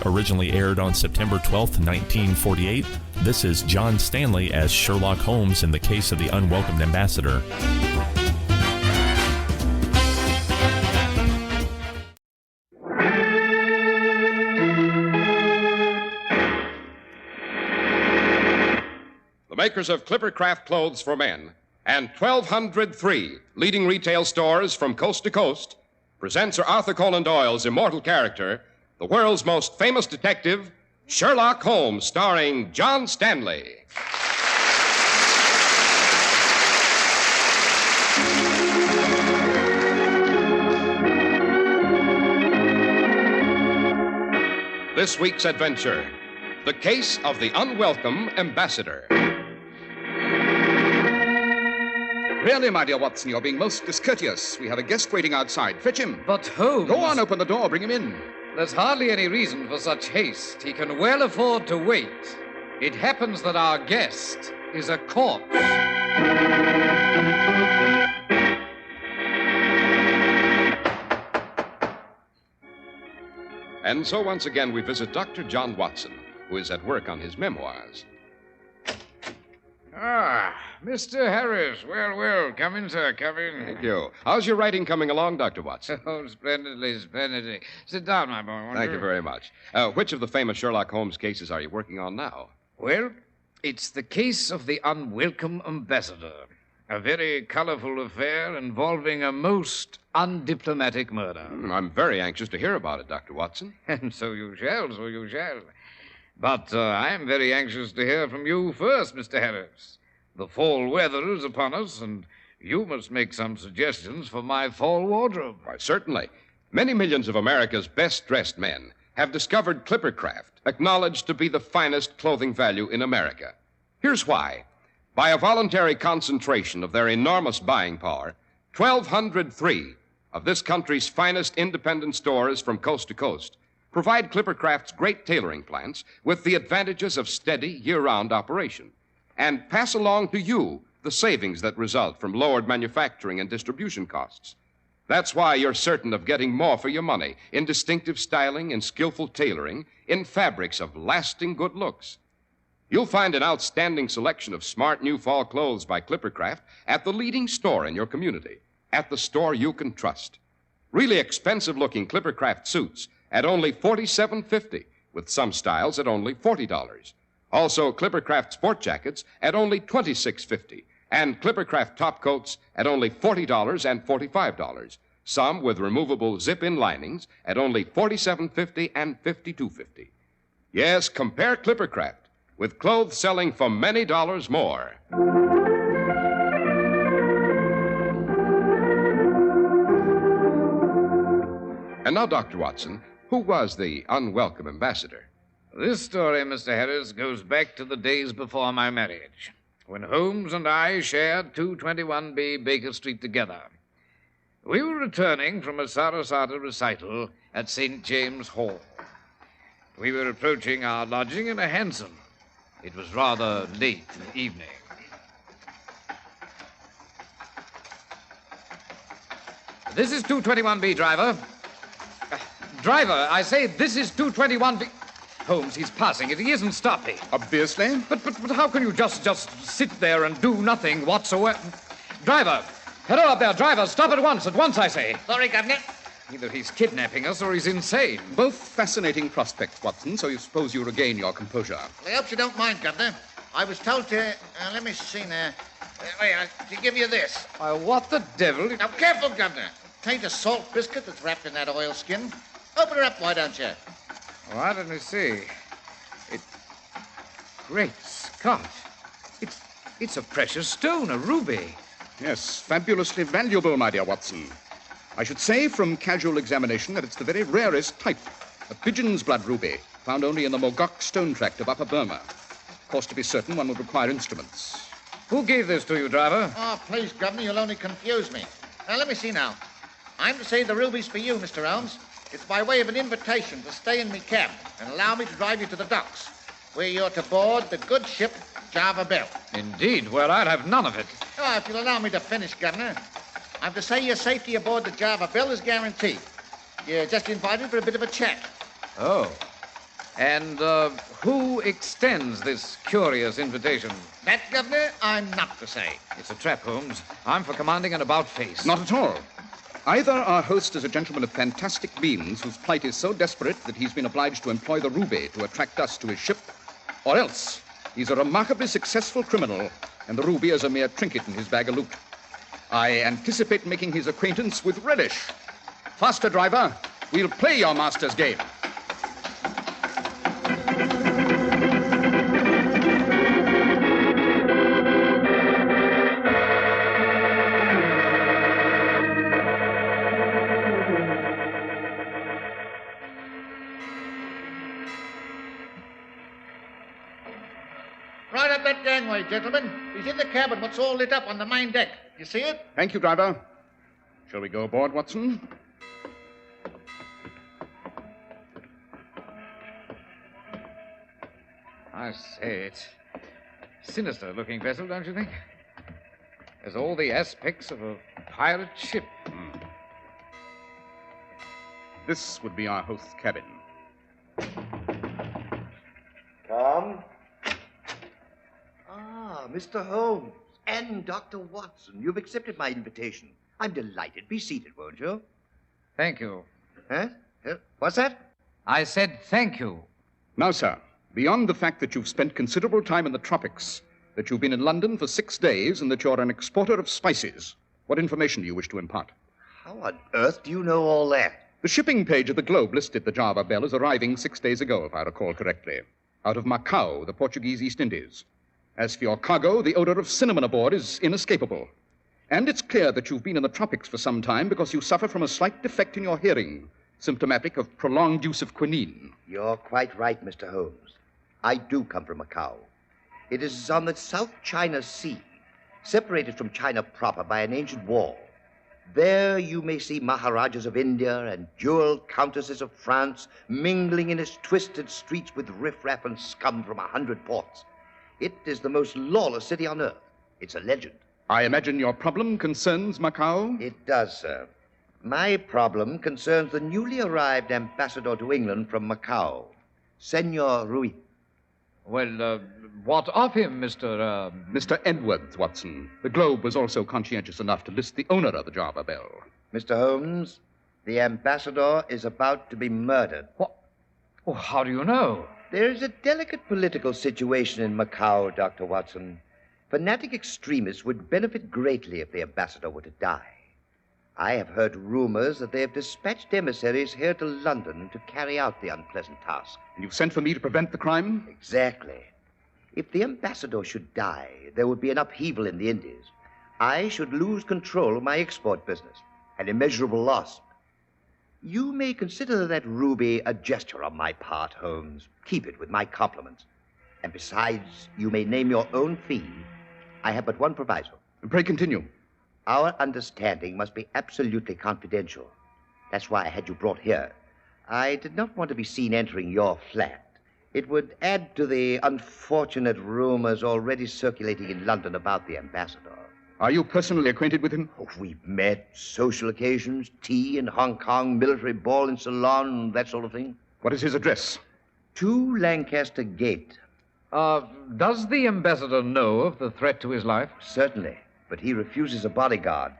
Speaker 6: Originally aired on September 12, 1948, this is John Stanley as Sherlock Holmes in the case of the unwelcomed ambassador.
Speaker 18: Makers of Clippercraft clothes for men and 1,203 leading retail stores from coast to coast present Sir Arthur Conan Doyle's immortal character, the world's most famous detective, Sherlock Holmes, starring John Stanley. This week's adventure, the case of the unwelcome ambassador.
Speaker 19: Really, my dear Watson, you're being most discourteous. We have a guest waiting outside. Fetch him.
Speaker 20: But Holmes...
Speaker 19: Go on, open the door. Bring him in.
Speaker 20: There's hardly any reason for such haste. He can well afford to wait. It happens that our guest is a corpse.
Speaker 18: And so once again we visit Dr. John Watson, who is at work on his memoirs.
Speaker 21: Ah, Mr. Harris. Well, come in, sir, come in.
Speaker 18: Thank you. How's your writing coming along, Dr. Watson?
Speaker 21: Oh, splendidly. Sit down, my boy, won't
Speaker 18: Thank you very much. Which of the famous Sherlock Holmes cases are you working on now?
Speaker 21: Well, it's the case of the unwelcome ambassador. A very colorful affair involving a most undiplomatic murder.
Speaker 18: I'm very anxious to hear about it, Dr. Watson.
Speaker 21: And so you shall. But I am very anxious to hear from you first, Mr. Harris. The fall weather is upon us, and you must make some suggestions for my fall wardrobe.
Speaker 18: Why, certainly. Many millions of America's best-dressed men have discovered Clippercraft, acknowledged to be the finest clothing value in America. Here's why. By a voluntary concentration of their enormous buying power, 1,203 of this country's finest independent stores from coast to coast provide Clippercraft's great tailoring plants with the advantages of steady, year-round operation, and pass along to you the savings that result from lowered manufacturing and distribution costs. That's why you're certain of getting more for your money in distinctive styling and skillful tailoring in fabrics of lasting good looks. You'll find an outstanding selection of smart new fall clothes by Clippercraft at the leading store in your community, at the store you can trust. Really expensive-looking Clippercraft suits at only $47.50, with some styles at only $40. Also, Clippercraft sport jackets at only $26.50, and Clippercraft top coats at only $40 and $45. Some with removable zip-in linings at only $47.50 and $52.50. Yes, compare Clippercraft with clothes selling for many dollars more. And now, Dr. Watson, who was the unwelcome ambassador?
Speaker 21: This story, Mr. Harris, goes back to the days before my marriage, when Holmes and I shared 221B Baker Street together. We were returning from a Sarasota recital at St. James Hall. We were approaching our lodging in a hansom. It was rather late in the evening. This is 221B, driver. Driver, I say this is 221B. Holmes, he's passing it. He isn't stopping.
Speaker 8: Obviously.
Speaker 21: But how can you just sit there and do nothing whatsoever? Driver! Hello up there, driver. Stop at once, I say.
Speaker 4: Sorry, Governor.
Speaker 21: Either he's kidnapping us or he's insane.
Speaker 8: Both fascinating prospects, Watson, so you suppose you regain your composure.
Speaker 4: I hope you don't mind, Governor. I was told to... let me see now. To give you this.
Speaker 21: Why, what the devil?
Speaker 4: Now, careful, Governor. Tain't a salt biscuit that's wrapped in that oilskin. Open her up, why don't you?
Speaker 21: All right, let me see. Great Scott. It's a precious stone, a ruby.
Speaker 8: Yes, fabulously valuable, my dear Watson. I should say from casual examination that it's the very rarest type. A pigeon's blood ruby, found only in the Mogok stone tract of Upper Burma. Of course, to be certain, one would require instruments.
Speaker 21: Who gave this to you, driver?
Speaker 4: Oh, please, Governor, you'll only confuse me. Now, let me see now. I'm to say the ruby's for you, Mr. Holmes. It's by way of an invitation to stay in me cab and allow me to drive you to the docks, where you're to board the good ship Java Belle.
Speaker 21: Indeed. Well, I'd have none of it.
Speaker 4: Oh, if you'll allow me to finish, Governor. I'm to say your safety aboard the Java Belle is guaranteed. You're just invited for a bit of a chat.
Speaker 21: Oh. And who extends this curious invitation?
Speaker 4: That, Governor, I'm not to say.
Speaker 21: It's a trap, Holmes. I'm for commanding an about-face.
Speaker 8: Not at all. Either our host is a gentleman of fantastic means whose plight is so desperate that he's been obliged to employ the ruby to attract us to his ship, or else he's a remarkably successful criminal, and the ruby is a mere trinket in his bag of loot. I anticipate making his acquaintance with relish. Faster, driver. We'll play your master's game.
Speaker 4: Right up that gangway, gentlemen. He's in the cabin, what's all lit up on the main deck. You see it?
Speaker 8: Thank you, driver. Shall we go aboard, Watson?
Speaker 21: I say, it's a sinister-looking vessel, don't you think? There's all the aspects of a pirate ship.
Speaker 8: This would be our host's cabin.
Speaker 1: Come. Mr. Holmes and Dr. Watson, you've accepted my invitation. I'm delighted. Be seated, won't you?
Speaker 21: Thank you.
Speaker 1: Huh? What's that?
Speaker 21: I said thank you.
Speaker 8: Now, sir, beyond the fact that you've spent considerable time in the tropics, that you've been in London for 6 days, and that you're an exporter of spices, what information do you wish to impart?
Speaker 1: How on earth do you know all that?
Speaker 8: The shipping page of the Globe listed the Java Belle as arriving 6 days ago, if I recall correctly, out of Macau, the Portuguese East Indies. As for your cargo, the odor of cinnamon aboard is inescapable. And it's clear that you've been in the tropics for some time because you suffer from a slight defect in your hearing, symptomatic of prolonged use of quinine.
Speaker 1: You're quite right, Mr. Holmes. I do come from Macau. It is on the South China Sea, separated from China proper by an ancient wall. There you may see Maharajas of India and jeweled countesses of France mingling in its twisted streets with riffraff and scum from 100 ports. It is the most lawless city on earth. It's a legend.
Speaker 8: I imagine your problem concerns Macau?
Speaker 1: It does, sir. My problem concerns the newly arrived ambassador to England from Macau, Senor Ruiz.
Speaker 21: Well, what of him, Mr.
Speaker 8: Mr. Edwards, Watson. The Globe was also conscientious enough to list the owner of the Java Belle.
Speaker 1: Mr. Holmes, the ambassador is about to be murdered.
Speaker 21: What? Oh, how do you know?
Speaker 1: There's a delicate political situation in Macau, Dr. Watson. Fanatic extremists would benefit greatly if the ambassador were to die. I have heard rumors that they have dispatched emissaries here to London to carry out the unpleasant task.
Speaker 2: And you've sent for me to prevent the crime?
Speaker 1: Exactly. If the ambassador should die, there would be an upheaval in the Indies. I should lose control of my export business, an immeasurable loss. You may consider that ruby a gesture on my part, Holmes. Keep it with my compliments. And besides, you may name your own fee. I have but one proviso.
Speaker 2: Pray continue.
Speaker 1: Our understanding must be absolutely confidential. That's why I had you brought here. I did not want to be seen entering your flat. It would add to the unfortunate rumors already circulating in London about the ambassador.
Speaker 2: Are you personally acquainted with him?
Speaker 1: Oh, we've met, social occasions, tea in Hong Kong, military ball in Ceylon, that sort of thing.
Speaker 2: What is his address?
Speaker 1: 2 Lancaster Gate.
Speaker 20: Does the ambassador know of the threat to his life?
Speaker 1: Certainly, but he refuses a bodyguard.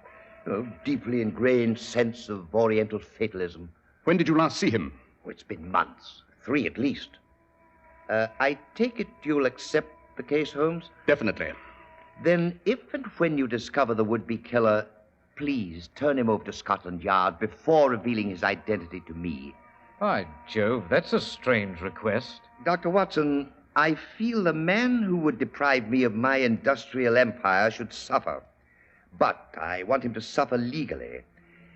Speaker 1: Deeply ingrained sense of Oriental fatalism.
Speaker 2: When did you last see him?
Speaker 1: Oh, it's been months. 3 at least. I take it you'll accept the case, Holmes?
Speaker 2: Definitely.
Speaker 1: Then, if and when you discover the would-be killer, please turn him over to Scotland Yard before revealing his identity to me.
Speaker 20: By Jove, that's a strange request.
Speaker 1: Dr. Watson, I feel the man who would deprive me of my industrial empire should suffer. But I want him to suffer legally.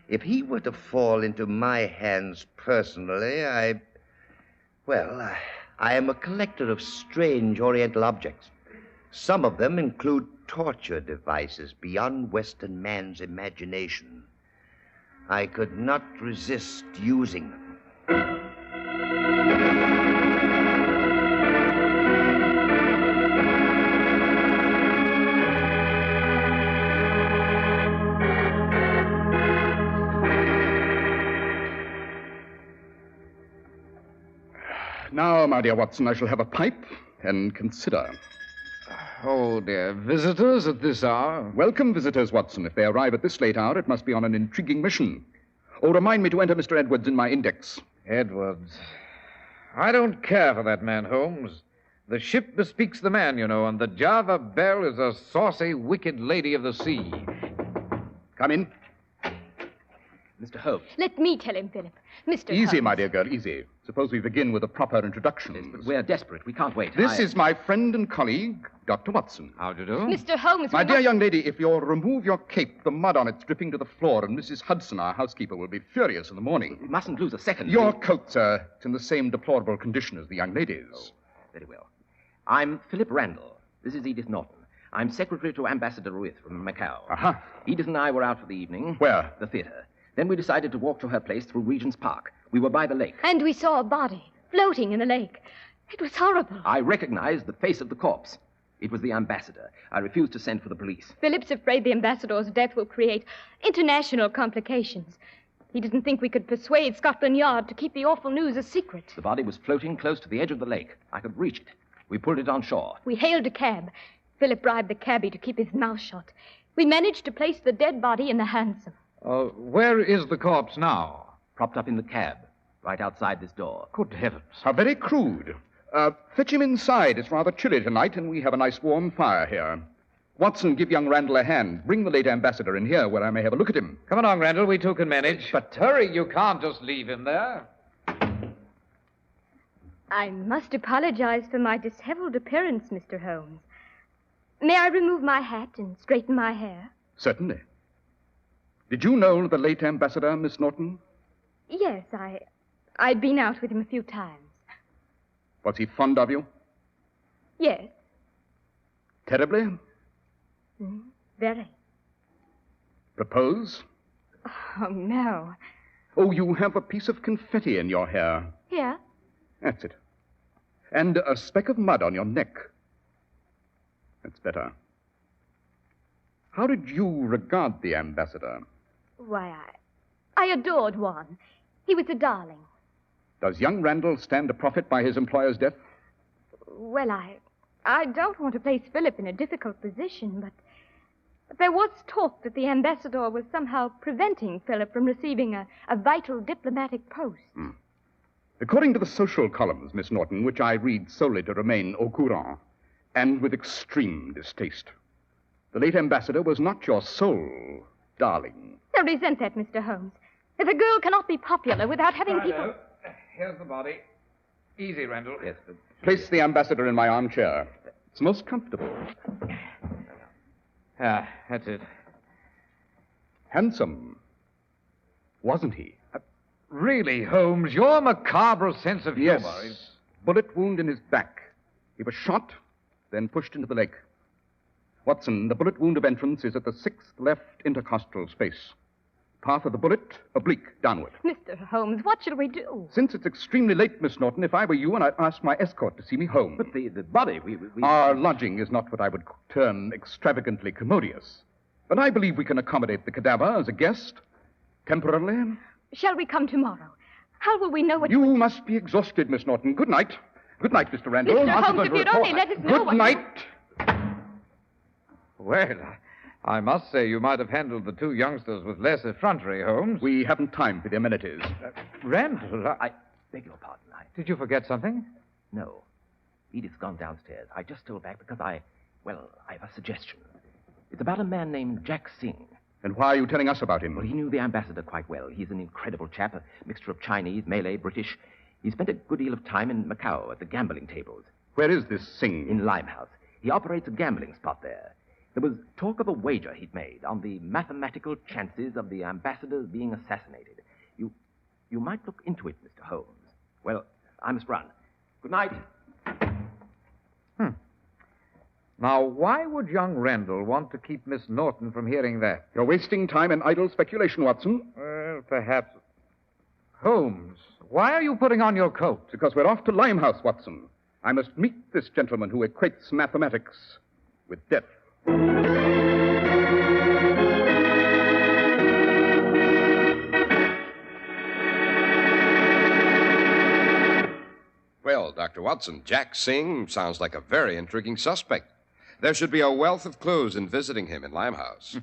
Speaker 1: If he were to fall into my hands personally, I am a collector of strange Oriental objects. Some of them include torture devices beyond Western man's imagination. I could not resist using them.
Speaker 2: Now, my dear Watson, I shall have a pipe and consider.
Speaker 20: Oh, dear. Visitors at this hour?
Speaker 2: Welcome visitors, Watson. If they arrive at this late hour, it must be on an intriguing mission. Oh, remind me to enter Mr. Edwards in my index.
Speaker 20: Edwards. I don't care for that man, Holmes. The ship bespeaks the man, you know, and the Java Belle is a saucy, wicked lady of the sea.
Speaker 2: Come in.
Speaker 22: Mr. Holmes.
Speaker 23: Let me tell him, Philip. Mr.
Speaker 2: Easy,
Speaker 23: Holmes.
Speaker 2: my dear girl, easy. Suppose we begin with a proper introduction.
Speaker 22: Yes, but we're desperate. We can't wait.
Speaker 2: This is my friend and colleague, Dr. Watson.
Speaker 20: How do you do?
Speaker 23: Mr. Holmes,
Speaker 2: My dear young lady, if you'll remove your cape, the mud on it's dripping to the floor, and Mrs. Hudson, our housekeeper, will be furious in the morning.
Speaker 22: We mustn't lose a second.
Speaker 2: Your coat, sir, it's in the same deplorable condition as the young lady's.
Speaker 22: Oh, very well. I'm Philip Randall. This is Edith Norton. I'm secretary to Ambassador Ruiz from Macau.
Speaker 2: Aha.
Speaker 22: Edith and I were out for the evening.
Speaker 2: Where?
Speaker 22: The theater. Then we decided to walk to her place through Regent's Park. We were by the lake.
Speaker 23: And we saw a body floating in the lake. It was horrible.
Speaker 22: I recognized the face of the corpse. It was the ambassador. I refused to send for the police.
Speaker 23: Philip's afraid the ambassador's death will create international complications. He didn't think we could persuade Scotland Yard to keep the awful news a secret.
Speaker 22: The body was floating close to the edge of the lake. I could reach it. We pulled it on shore.
Speaker 23: We hailed a cab. Philip bribed the cabbie to keep his mouth shut. We managed to place the dead body in the hansom.
Speaker 20: Where is the corpse now?
Speaker 22: Propped up in the cab, right outside this door.
Speaker 20: Good heavens.
Speaker 2: How very crude. Fetch him inside. It's rather chilly tonight, and we have a nice warm fire here. Watson, give young Randall a hand. Bring the late ambassador in here where I may have a look at him.
Speaker 20: Come along, Randall. We two can manage. But hurry, you can't just leave him there.
Speaker 23: I must apologize for my disheveled appearance, Mr. Holmes. May I remove my hat and straighten my hair?
Speaker 2: Certainly. Did you know the late ambassador, Miss Norton?
Speaker 23: Yes, I'd been out with him a few times.
Speaker 2: Was he fond of you?
Speaker 23: Yes.
Speaker 2: Terribly?
Speaker 23: Very.
Speaker 2: Propose?
Speaker 23: Oh, no.
Speaker 2: Oh, you have a piece of confetti in your hair.
Speaker 23: Here?
Speaker 2: That's it. And a speck of mud on your neck. That's better. How did you regard the ambassador?
Speaker 23: Why, I adored Juan. He was a darling.
Speaker 2: Does young Randall stand to profit by his employer's death?
Speaker 23: Well, I don't want to place Philip in a difficult position, but there was talk that the ambassador was somehow preventing Philip from receiving a vital diplomatic post.
Speaker 2: According to the social columns, Miss Norton, which I read solely to remain au courant, and with extreme distaste, the late ambassador was not your sole darling.
Speaker 23: They'll resent that, Mr. Holmes. If a girl cannot be popular without having people...
Speaker 20: Here's the body. Easy, Randall.
Speaker 22: Yes, but...
Speaker 2: Place the ambassador in my armchair. It's most comfortable.
Speaker 20: Ah, that's it.
Speaker 2: Handsome, wasn't he?
Speaker 20: Really, Holmes, your macabre sense of humor
Speaker 2: Yes.
Speaker 20: is...
Speaker 2: Bullet wound in his back. He was shot, then pushed into the lake. Watson, the bullet wound of entrance is at the 6th left intercostal space. Path of the bullet, oblique, downward.
Speaker 23: Mr. Holmes, what shall we do?
Speaker 2: Since it's extremely late, Miss Norton, if I were you, and I'd ask my escort to see me home.
Speaker 22: But the body, we...
Speaker 2: Our lodging is not what I would term extravagantly commodious. But I believe we can accommodate the cadaver as a guest, temporarily.
Speaker 23: Shall we come tomorrow? How will we know what...
Speaker 2: You must be exhausted, Miss Norton. Good night. Good night, Mr. Randall.
Speaker 23: Mr. Holmes, if you'd only let us know
Speaker 2: Good night.
Speaker 20: Well, I must say you might have handled the two youngsters with less effrontery, Holmes.
Speaker 2: We haven't time for the amenities.
Speaker 20: Randall,
Speaker 22: I beg your pardon.
Speaker 20: Did you forget something?
Speaker 22: No. Edith's gone downstairs. I just stole back because I have a suggestion. It's about a man named Jack Singh.
Speaker 2: And why are you telling us about him?
Speaker 22: Well, he knew the ambassador quite well. He's an incredible chap, a mixture of Chinese, Malay, British. He spent a good deal of time in Macau at the gambling tables.
Speaker 2: Where is this Singh?
Speaker 22: In Limehouse. He operates a gambling spot there. There was talk of a wager he'd made on the mathematical chances of the ambassador's being assassinated. You might look into it, Mr. Holmes. Well, I must run. Good night.
Speaker 20: Now, why would young Randall want to keep Miss Norton from hearing that?
Speaker 2: You're wasting time in idle speculation, Watson.
Speaker 20: Well, perhaps. Holmes, why are you putting on your coat?
Speaker 2: Because we're off to Limehouse, Watson. I must meet this gentleman who equates mathematics with death.
Speaker 18: Well, Dr. Watson, Jack Singh sounds like a very intriguing suspect. There should be a wealth of clues in visiting him in Limehouse.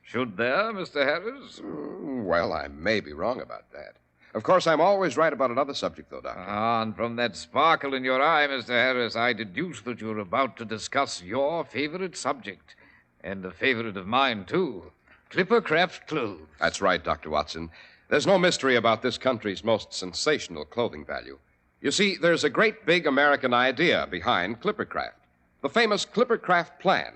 Speaker 21: Should there, Mr. Harris?
Speaker 18: Well, I may be wrong about that. Of course, I'm always right about another subject, though, Doctor.
Speaker 21: And from that sparkle in your eye, Mr. Harris, I deduce that you're about to discuss your favorite subject. And a favorite of mine, too. Clippercraft clothes.
Speaker 18: That's right, Dr. Watson. There's no mystery about this country's most sensational clothing value. You see, there's a great big American idea behind Clippercraft. The famous Clippercraft plan.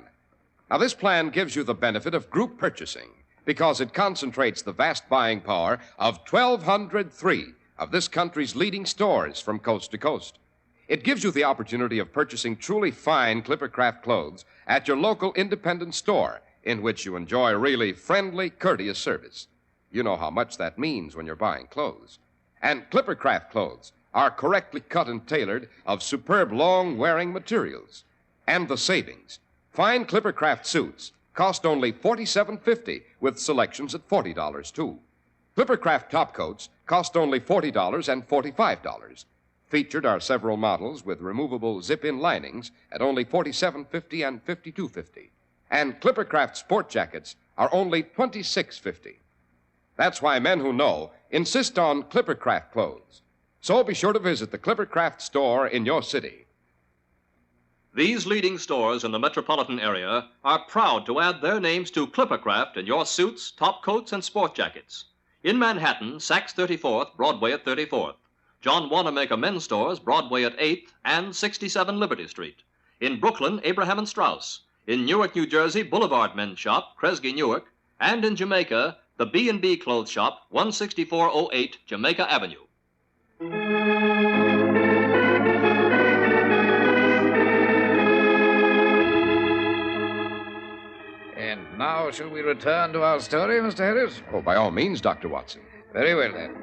Speaker 18: Now, this plan gives you the benefit of group purchasing because it concentrates the vast buying power of 1,203 of this country's leading stores from coast to coast. It gives you the opportunity of purchasing truly fine Clippercraft clothes at your local independent store in which you enjoy really friendly, courteous service. You know how much that means when you're buying clothes. And Clippercraft clothes are correctly cut and tailored of superb long-wearing materials. And the savings. Fine Clippercraft suits cost only $47.50 with selections at $40, too. Clippercraft topcoats cost only $40 and $45. Featured are several models with removable zip-in linings at only $47.50 and $52.50. And Clippercraft sport jackets are only $26.50. That's why men who know insist on Clippercraft clothes. So be sure to visit the Clippercraft store in your city.
Speaker 3: These leading stores in the metropolitan area are proud to add their names to Clippercraft in your suits, topcoats, and sport jackets. In Manhattan, Saks 34th, Broadway at 34th. John Wanamaker Men's Stores, Broadway at 8th and 67 Liberty Street. In Brooklyn, Abraham and Strauss. In Newark, New Jersey, Boulevard Men's Shop, Kresge, Newark. And in Jamaica, the B&B Clothes Shop, 16408 Jamaica Avenue.
Speaker 21: And now, shall we return to our story, Mr. Harris?
Speaker 18: Oh, by all means, Dr. Watson.
Speaker 21: Very well, then.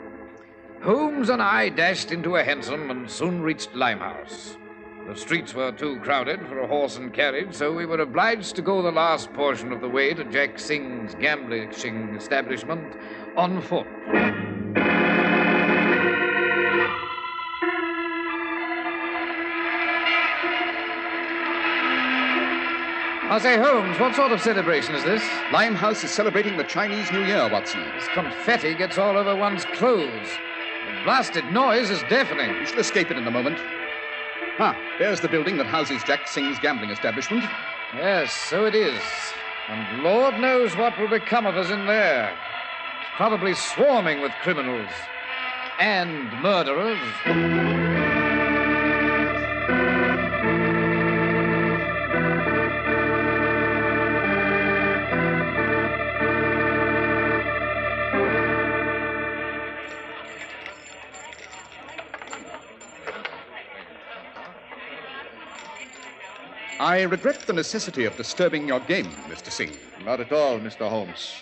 Speaker 21: Holmes and I dashed into a hansom and soon reached Limehouse. The streets were too crowded for a horse and carriage, so we were obliged to go the last portion of the way to Jack Singh's gambling establishment on foot. I say, Holmes, what sort of celebration is this?
Speaker 19: Limehouse is celebrating the Chinese New Year, Watson.
Speaker 21: This confetti gets all over one's clothes. The blasted noise is deafening.
Speaker 19: We shall escape it in a moment. There's the building that houses Jack Singh's gambling establishment.
Speaker 21: Yes, so it is. And Lord knows what will become of us in there. It's probably swarming with criminals and murderers.
Speaker 19: I regret the necessity of disturbing your game, Mr. Singh.
Speaker 4: Not at all, Mr. Holmes.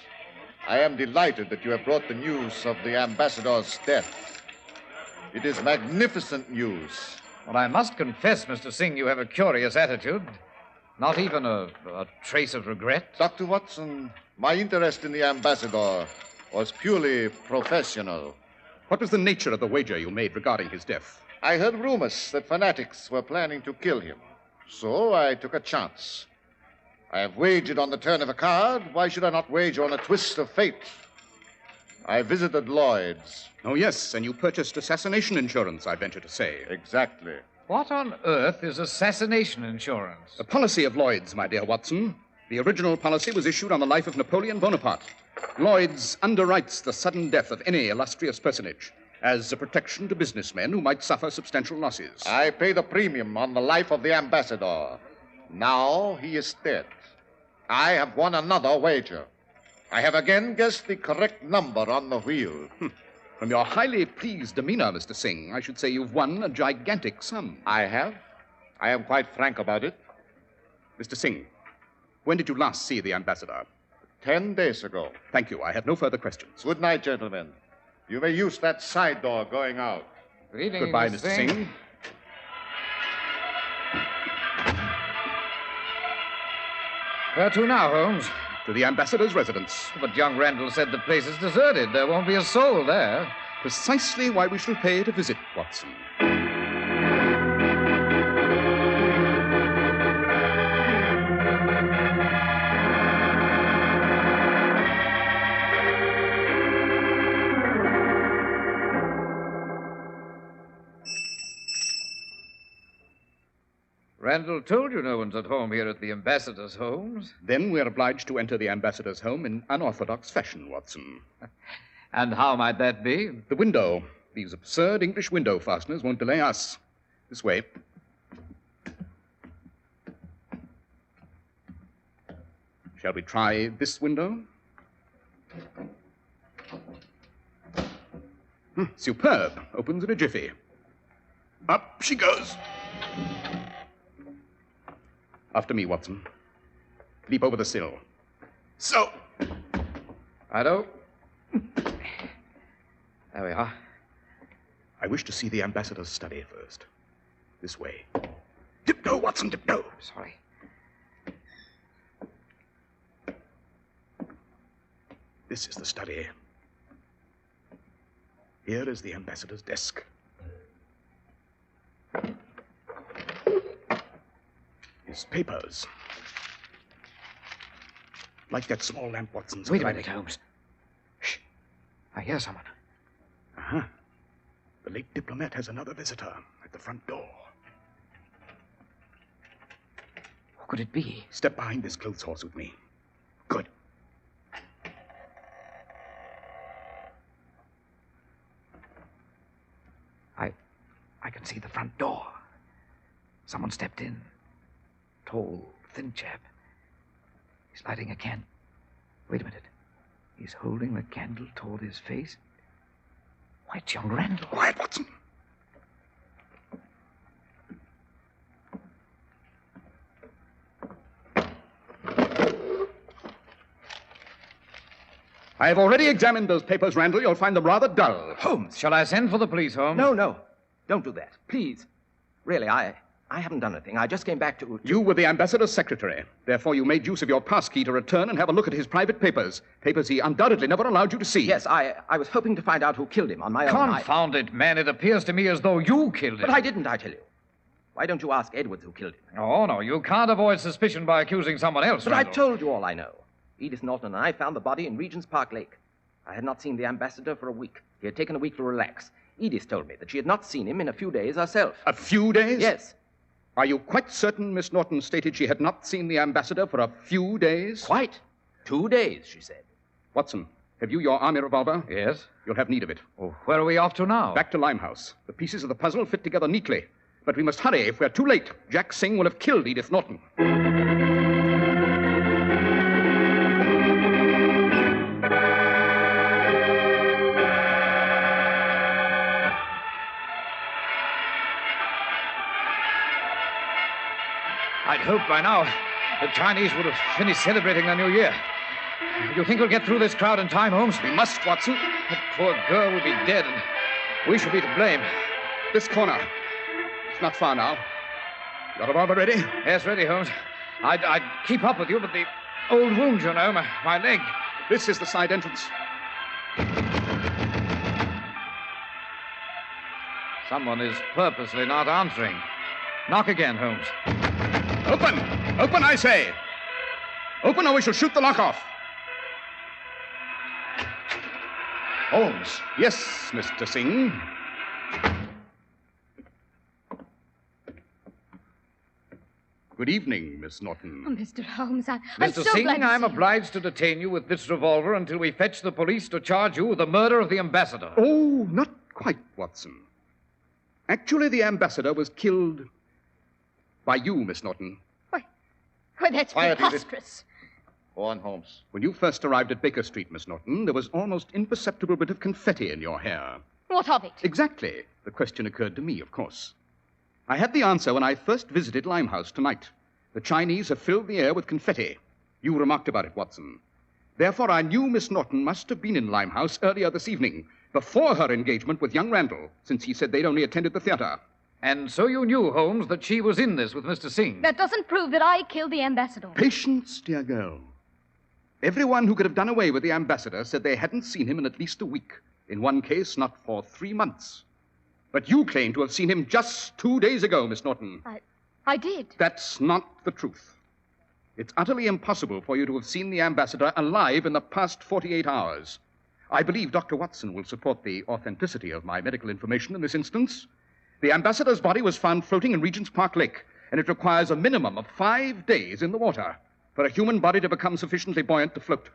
Speaker 4: I am delighted that you have brought the news of the ambassador's death. It is magnificent news.
Speaker 21: Well, I must confess, Mr. Singh, you have a curious attitude. Not even a trace of regret.
Speaker 4: Dr. Watson, my interest in the ambassador was purely professional.
Speaker 19: What was the nature of the wager you made regarding his death?
Speaker 4: I heard rumors that fanatics were planning to kill him. So I took a chance. I have wagered on the turn of a card. Why should I not wager on a twist of fate? I visited Lloyd's.
Speaker 19: Oh, yes, and you purchased assassination insurance, I venture to say.
Speaker 4: Exactly.
Speaker 21: What on earth is assassination insurance?
Speaker 19: A policy of Lloyd's, my dear Watson. The original policy was issued on the life of Napoleon Bonaparte. Lloyd's underwrites the sudden death of any illustrious personage as a protection to businessmen who might suffer substantial losses.
Speaker 4: I paid a premium on the life of the ambassador. Now he is dead. I have won another wager. I have again guessed the correct number on the wheel.
Speaker 19: From your highly pleased demeanor, Mr. Singh, I should say you've won a gigantic sum.
Speaker 4: I have. I am quite frank about it.
Speaker 19: Mr. Singh, when did you last see the ambassador?
Speaker 4: 10 days ago.
Speaker 19: Thank you. I have no further questions.
Speaker 4: Good night, gentlemen. You may use that side door going out.
Speaker 21: Good evening,
Speaker 19: Goodbye, Mr. Singh.
Speaker 21: Where to now, Holmes?
Speaker 19: To the ambassador's residence.
Speaker 21: But young Randall said the place is deserted. There won't be a soul there.
Speaker 19: Precisely why we shall pay it a visit, Watson.
Speaker 21: Randall told you no one's at home here at the ambassador's, Holmes.
Speaker 19: Then we're obliged to enter the ambassador's home in unorthodox fashion, Watson.
Speaker 21: And how might that be?
Speaker 19: The window. These absurd English window fasteners won't delay us. This way. Shall we try this window? Superb. Opens in a jiffy. Up she goes. After me, Watson. Leap over the sill. So.
Speaker 21: Righto. There we are.
Speaker 19: I wish to see the ambassador's study first. This way. Tiptoe, Watson, tiptoe.
Speaker 21: Sorry.
Speaker 19: This is the study. Here is the ambassador's desk. His papers. Like that small lamp, Watson.
Speaker 21: Wait a minute, Holmes. Shh. I hear someone.
Speaker 19: Uh-huh. The late diplomat has another visitor at the front door.
Speaker 21: Who could it be?
Speaker 19: Step behind this clothes horse with me. Good.
Speaker 21: I can see the front door. Someone stepped in. Tall, thin chap. He's lighting a candle. Wait a minute. He's holding the candle toward his face. Why, it's young Randall.
Speaker 19: Quiet, Watson. I have already examined those papers, Randall. You'll find them rather dull.
Speaker 21: Holmes, shall I send for the police, Holmes?
Speaker 22: No. Don't do that. Please. Really, I haven't done anything. I just came back to...
Speaker 19: You were the ambassador's secretary. Therefore, you made use of your pass key to return and have a look at his private papers. Papers he undoubtedly never allowed you to see.
Speaker 22: Yes, I was hoping to find out who killed him on my own.
Speaker 21: Confound it, man. It appears to me as though you killed him.
Speaker 22: But I didn't, I tell you. Why don't you ask Edwards who killed him?
Speaker 21: Oh, no. You can't avoid suspicion by accusing someone else,
Speaker 22: But
Speaker 21: Randall.
Speaker 22: I've told you all I know. Edith Norton and I found the body in Regent's Park Lake. I had not seen the ambassador for a week. He had taken a week to relax. Edith told me that she had not seen him in a few days herself.
Speaker 19: A few days?
Speaker 22: Yes.
Speaker 19: Are you quite certain Miss Norton stated she had not seen the ambassador for a few days?
Speaker 22: Quite. 2 days, she said.
Speaker 19: Watson, have you your army revolver?
Speaker 20: Yes.
Speaker 19: You'll have need of it.
Speaker 20: Oh, where are we off to now?
Speaker 19: Back to Limehouse. The pieces of the puzzle fit together neatly. But we must hurry. If we're too late, Jack Singh will have killed Edith Norton.
Speaker 20: I'd hoped by now the Chinese would have finished celebrating their New Year. You think we'll get through this crowd in time, Holmes?
Speaker 19: We must, Watson.
Speaker 20: That poor girl will be dead, and we shall be to blame.
Speaker 19: This corner. It's not far now. Your revolver ready?
Speaker 20: Yes, ready, Holmes. I'd keep up with you, but the old wound, you know, my leg.
Speaker 19: This is the side entrance.
Speaker 20: Someone is purposely not answering. Knock again, Holmes.
Speaker 19: Open! Open, I say! Open or we shall shoot the lock off. Holmes. Yes, Mr. Singh. Good evening, Miss Norton.
Speaker 23: Oh, Mr. Holmes, I'm
Speaker 20: Mr.
Speaker 23: so
Speaker 20: Singh,
Speaker 23: glad to
Speaker 20: I'm
Speaker 23: see you.
Speaker 20: obliged to detain you with this revolver until we fetch the police to charge you with the murder of the ambassador.
Speaker 19: Oh, not quite, Watson. Actually, the ambassador was killed by you, Miss Norton.
Speaker 23: Why, that's
Speaker 19: Quiet,
Speaker 23: preposterous.
Speaker 19: Go on, Holmes. When you first arrived at Baker Street, Miss Norton, there was almost imperceptible bit of confetti in your hair.
Speaker 23: What of it?
Speaker 19: Exactly. The question occurred to me, of course. I had the answer when I first visited Limehouse tonight. The Chinese have filled the air with confetti. You remarked about it, Watson. Therefore, I knew Miss Norton must have been in Limehouse earlier this evening, before her engagement with young Randall, since he said they'd only attended the theater.
Speaker 20: And so you knew, Holmes, that she was in this with Mr. Singh.
Speaker 23: That doesn't prove that I killed the ambassador.
Speaker 19: Patience, dear girl. Everyone who could have done away with the ambassador said they hadn't seen him in at least a week. In one case, not for 3 months. But you claim to have seen him just 2 days ago, Miss Norton.
Speaker 23: I did.
Speaker 19: That's not the truth. It's utterly impossible for you to have seen the ambassador alive in the past 48 hours. I believe Dr. Watson will support the authenticity of my medical information in this instance. The ambassador's body was found floating in Regent's Park Lake, and it requires a minimum of 5 days in the water for a human body to become sufficiently buoyant to float.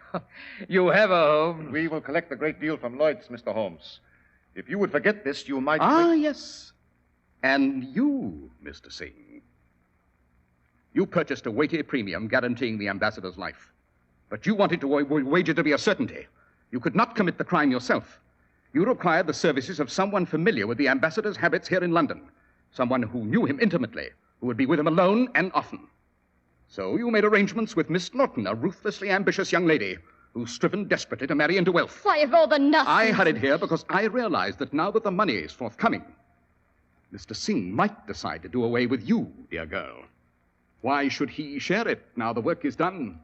Speaker 20: You have a Holmes.
Speaker 4: We will collect a great deal from Lloyd's, Mr. Holmes. If you would forget this, you might...
Speaker 19: Yes. And you, Mr. Singh. You purchased a weighty premium guaranteeing the ambassador's life. But you wanted to wager to be a certainty. You could not commit the crime yourself. You required the services of someone familiar with the ambassador's habits here in London. Someone who knew him intimately, who would be with him alone and often. So you made arrangements with Miss Norton, a ruthlessly ambitious young lady who's striven desperately to marry into wealth.
Speaker 23: Why, of all the nothing...
Speaker 19: I hurried here because I realized that now that the money is forthcoming, Mr. Singh might decide to do away with you, dear girl. Why should he share it now the work is done?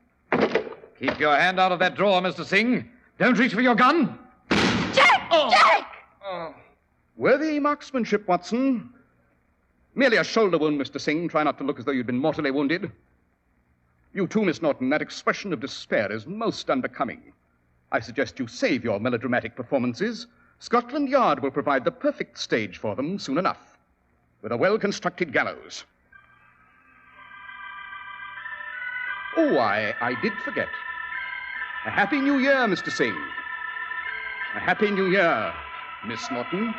Speaker 20: Keep your hand out of that drawer, Mr. Singh. Don't reach for your gun.
Speaker 23: Jack!
Speaker 19: Oh.
Speaker 23: Jack!
Speaker 19: Oh. Worthy marksmanship, Watson. Merely a shoulder wound, Mr. Singh. Try not to look as though you'd been mortally wounded. You too, Miss Norton. That expression of despair is most unbecoming. I suggest you save your melodramatic performances. Scotland Yard will provide the perfect stage for them soon enough, with a well-constructed gallows. Oh, I did forget. A Happy New Year, Mr. Singh. A Happy New Year, Miss Norton.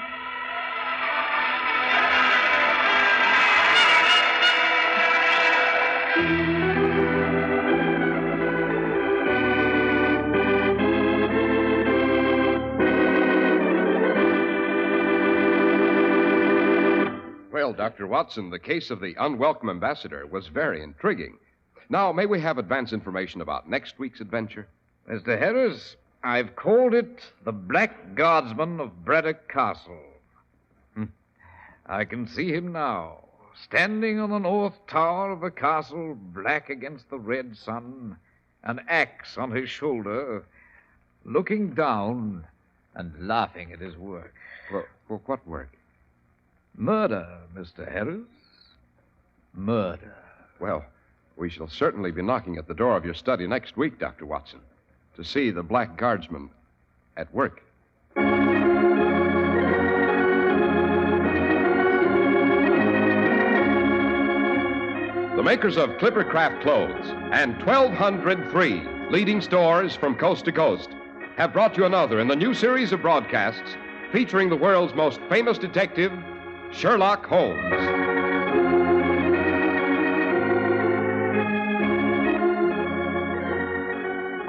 Speaker 18: Well, Dr. Watson, the case of the unwelcome ambassador was very intriguing. Now, may we have advance information about next week's adventure?
Speaker 20: Mr. Harris, I've called it The Black Guardsman of Braddock Castle. I can see him now, standing on the north tower of the castle, black against the red sun, an axe on his shoulder, looking down and laughing at his work.
Speaker 18: For what work?
Speaker 20: Murder, Mr. Harris. Murder.
Speaker 18: Well, we shall certainly be knocking at the door of your study next week, Dr. Watson, to see the Black Guardsman at work. the makers of Clippercraft clothes, and 1,203 leading stores from coast to coast, have brought you another in the new series of broadcasts featuring the world's most famous detective, Sherlock Holmes.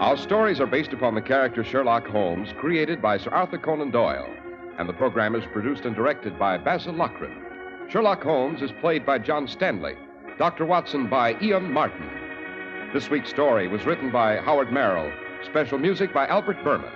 Speaker 18: Our stories are based upon the character Sherlock Holmes, created by Sir Arthur Conan Doyle, and the program is produced and directed by Basil Loughrane. Sherlock Holmes is played by John Stanley, Dr. Watson by Ian Martin. This week's story was written by Howard Merrill, special music by Albert Berman.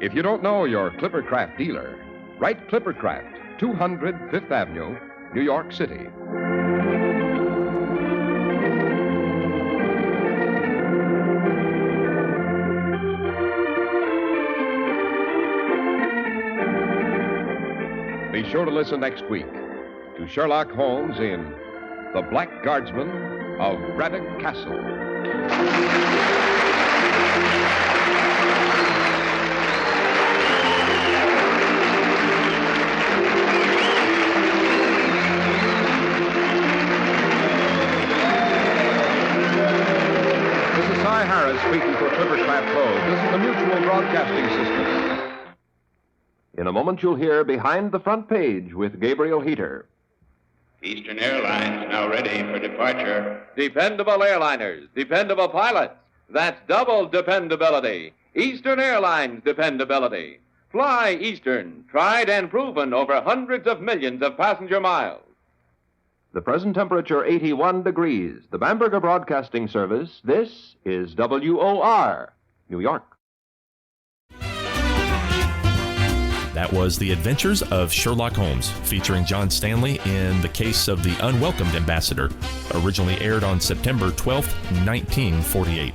Speaker 18: If you don't know your Clippercraft dealer, write Clippercraft, 200 Fifth Avenue, New York City. Be sure to listen next week to Sherlock Holmes in The Black Guardsman of Braddock Castle. This is Cy Harris speaking for Clippercraft Clothes. This is the Mutual Broadcasting System. In a moment, you'll hear Behind the Front Page with Gabriel Heater.
Speaker 5: Eastern Airlines now ready for departure.
Speaker 9: Dependable airliners, dependable pilots. That's double dependability. Eastern Airlines dependability. Fly Eastern, tried and proven over hundreds of millions of passenger miles.
Speaker 18: The present temperature 81 degrees. The Bamberger Broadcasting Service. This is WOR, New York.
Speaker 6: That was The Adventures of Sherlock Holmes, featuring John Stanley in The Case of the Unwelcomed Ambassador, originally aired on September 12th, 1948.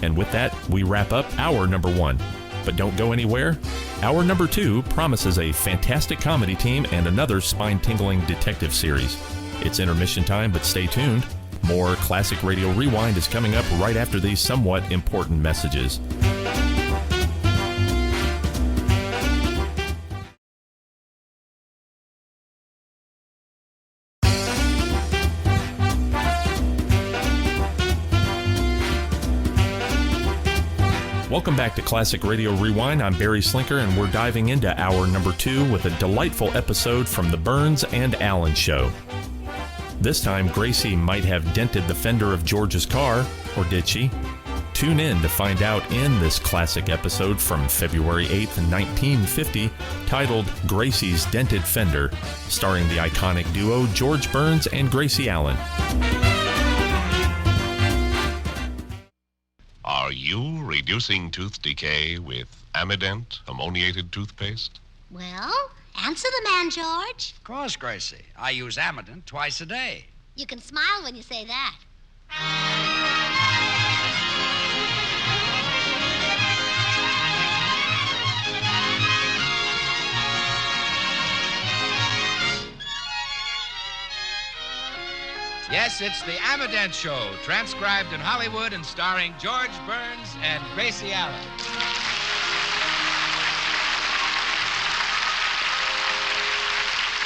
Speaker 6: And with that, we wrap up hour number 1. But don't go anywhere. Hour number 2 promises a fantastic comedy team and another spine-tingling detective series. It's intermission time, but stay tuned. More Classic Radio Rewind is coming up right after these somewhat important messages. Welcome back to Classic Radio Rewind. I'm Barry Slinker, and we're diving into hour number 2 with a delightful episode from the Burns and Allen Show. This time, Gracie might have dented the fender of George's car, or did she? Tune in to find out in this classic episode from February 8th, 1950, titled Gracie's Dented Fender, starring the iconic duo George Burns and Gracie Allen.
Speaker 16: Are you reducing tooth decay with Amident ammoniated toothpaste?
Speaker 24: Well, answer the man, George.
Speaker 25: Of course, Gracie. I use Amident twice a day.
Speaker 24: You can smile when you say that.
Speaker 25: Yes, it's the Amident Show, transcribed in Hollywood and starring George Burns and Gracie Allen.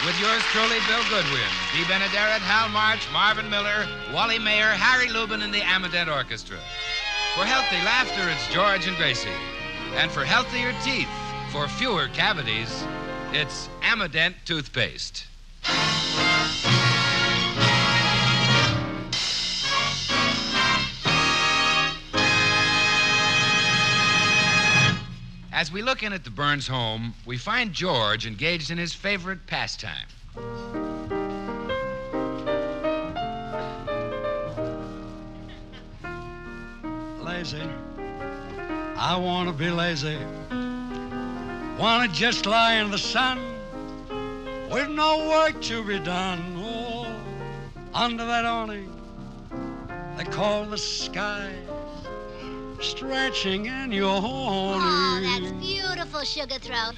Speaker 25: With yours truly, Bill Goodwin, Dee Benaderet, Hal March, Marvin Miller, Wally Mayer, Harry Lubin, and the Amident Orchestra. For healthy laughter, it's George and Gracie. And for healthier teeth, for fewer cavities, it's Amident toothpaste. As we look in at the Burns home, we find George engaged in his favorite pastime.
Speaker 26: Lazy. I want to be lazy. Want to just lie in the sun with no work to be done. Oh, under that awning they call the sky, stretching and yawning.
Speaker 24: Oh, that's beautiful, Sugar Throat.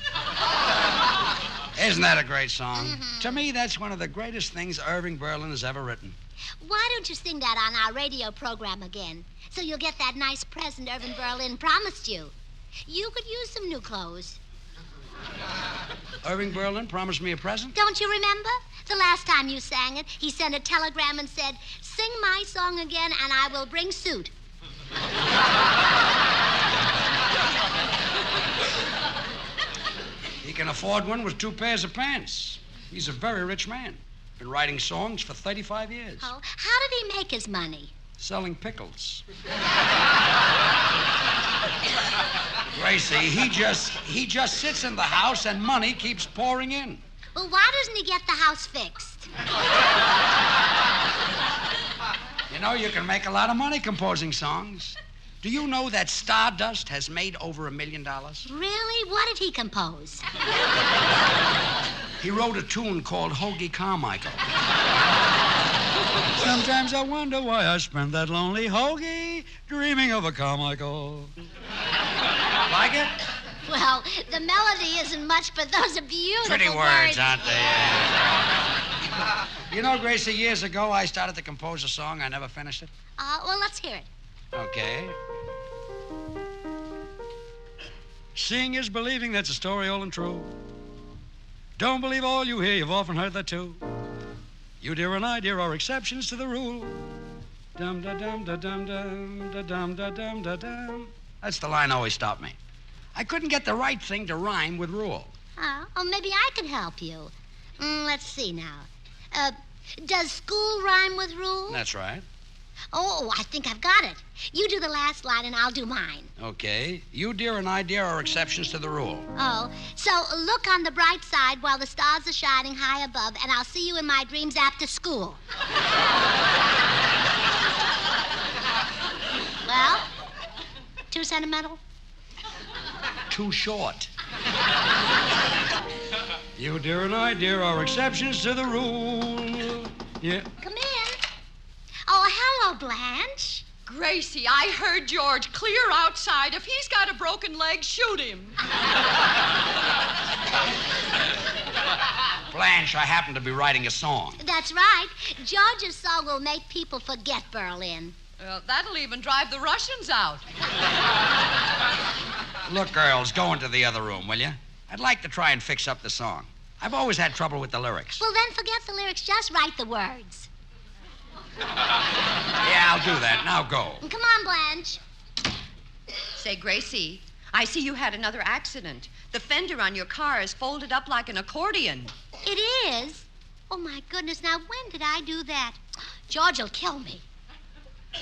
Speaker 26: Isn't that a great song? Mm-hmm. To me, that's one of the greatest things Irving Berlin has ever written.
Speaker 24: Why don't you sing that on our radio program again? So you'll get that nice present Irvin Berlin promised you. You could use some new clothes.
Speaker 26: Irving Berlin promised me a present?
Speaker 24: Don't you remember? The last time you sang it, he sent a telegram and said, "Sing my song again and I will bring suit."
Speaker 26: He can afford one with 2 pairs of pants. He's a very rich man. Been writing songs for 35 years.
Speaker 24: Oh, how did he make his money?
Speaker 26: Selling pickles. Gracie, he just sits in the house and money keeps pouring in.
Speaker 24: Well, why doesn't he get the house fixed?
Speaker 26: You know, you can make a lot of money composing songs. Do you know that Stardust has made over $1 million?
Speaker 24: Really? What did he compose?
Speaker 26: He wrote a tune called Hoagie Carmichael. Sometimes I wonder why I spend that lonely hoagie dreaming of a Carmichael. Like it?
Speaker 24: Well, the melody isn't much, but those are beautiful
Speaker 26: Pretty words, aren't they? You know, Gracie, years ago I started to compose a song. I never finished it.
Speaker 24: Well, let's hear it.
Speaker 26: Okay. Seeing is believing, that's a story old and true. Don't believe all you hear, you've often heard that too. You, dear, and I, dear, are exceptions to the rule. Dum-da-dum-da-dum-da-dum-da-dum-da-dum. That's the line always stopped me. I couldn't get the right thing to rhyme with rule.
Speaker 24: Oh, maybe I can help you. Let's see now. Does school rhyme with rule?
Speaker 26: That's right.
Speaker 24: Oh, I think I've got it. You do the last line and I'll do mine.
Speaker 26: Okay. You, dear, and I, dear, are exceptions to the rule.
Speaker 24: Oh, so look on the bright side while the stars are shining high above, and I'll see you in my dreams after school. Well, too sentimental?
Speaker 26: Too short. You, dear, and I, dear, are exceptions to the rule. Yeah.
Speaker 24: Come in. Oh, hello, Blanche.
Speaker 10: Gracie, I heard George clear outside. If he's got a broken leg, shoot him.
Speaker 26: Blanche, I happen to be writing a song.
Speaker 24: That's right. George's song will make people forget Berlin.
Speaker 10: Well, that'll even drive the Russians out.
Speaker 26: Look, girls, go into the other room, will you? I'd like to try and fix up the song. I've always had trouble with the lyrics.
Speaker 24: Well, then forget the lyrics. Just write the words.
Speaker 26: Yeah, I'll do that. Now go.
Speaker 24: Come on, Blanche.
Speaker 10: Say, Gracie, I see you had another accident. The fender on your car is folded up like an accordion.
Speaker 24: It is? Oh, my goodness. Now, when did I do that? George will kill me.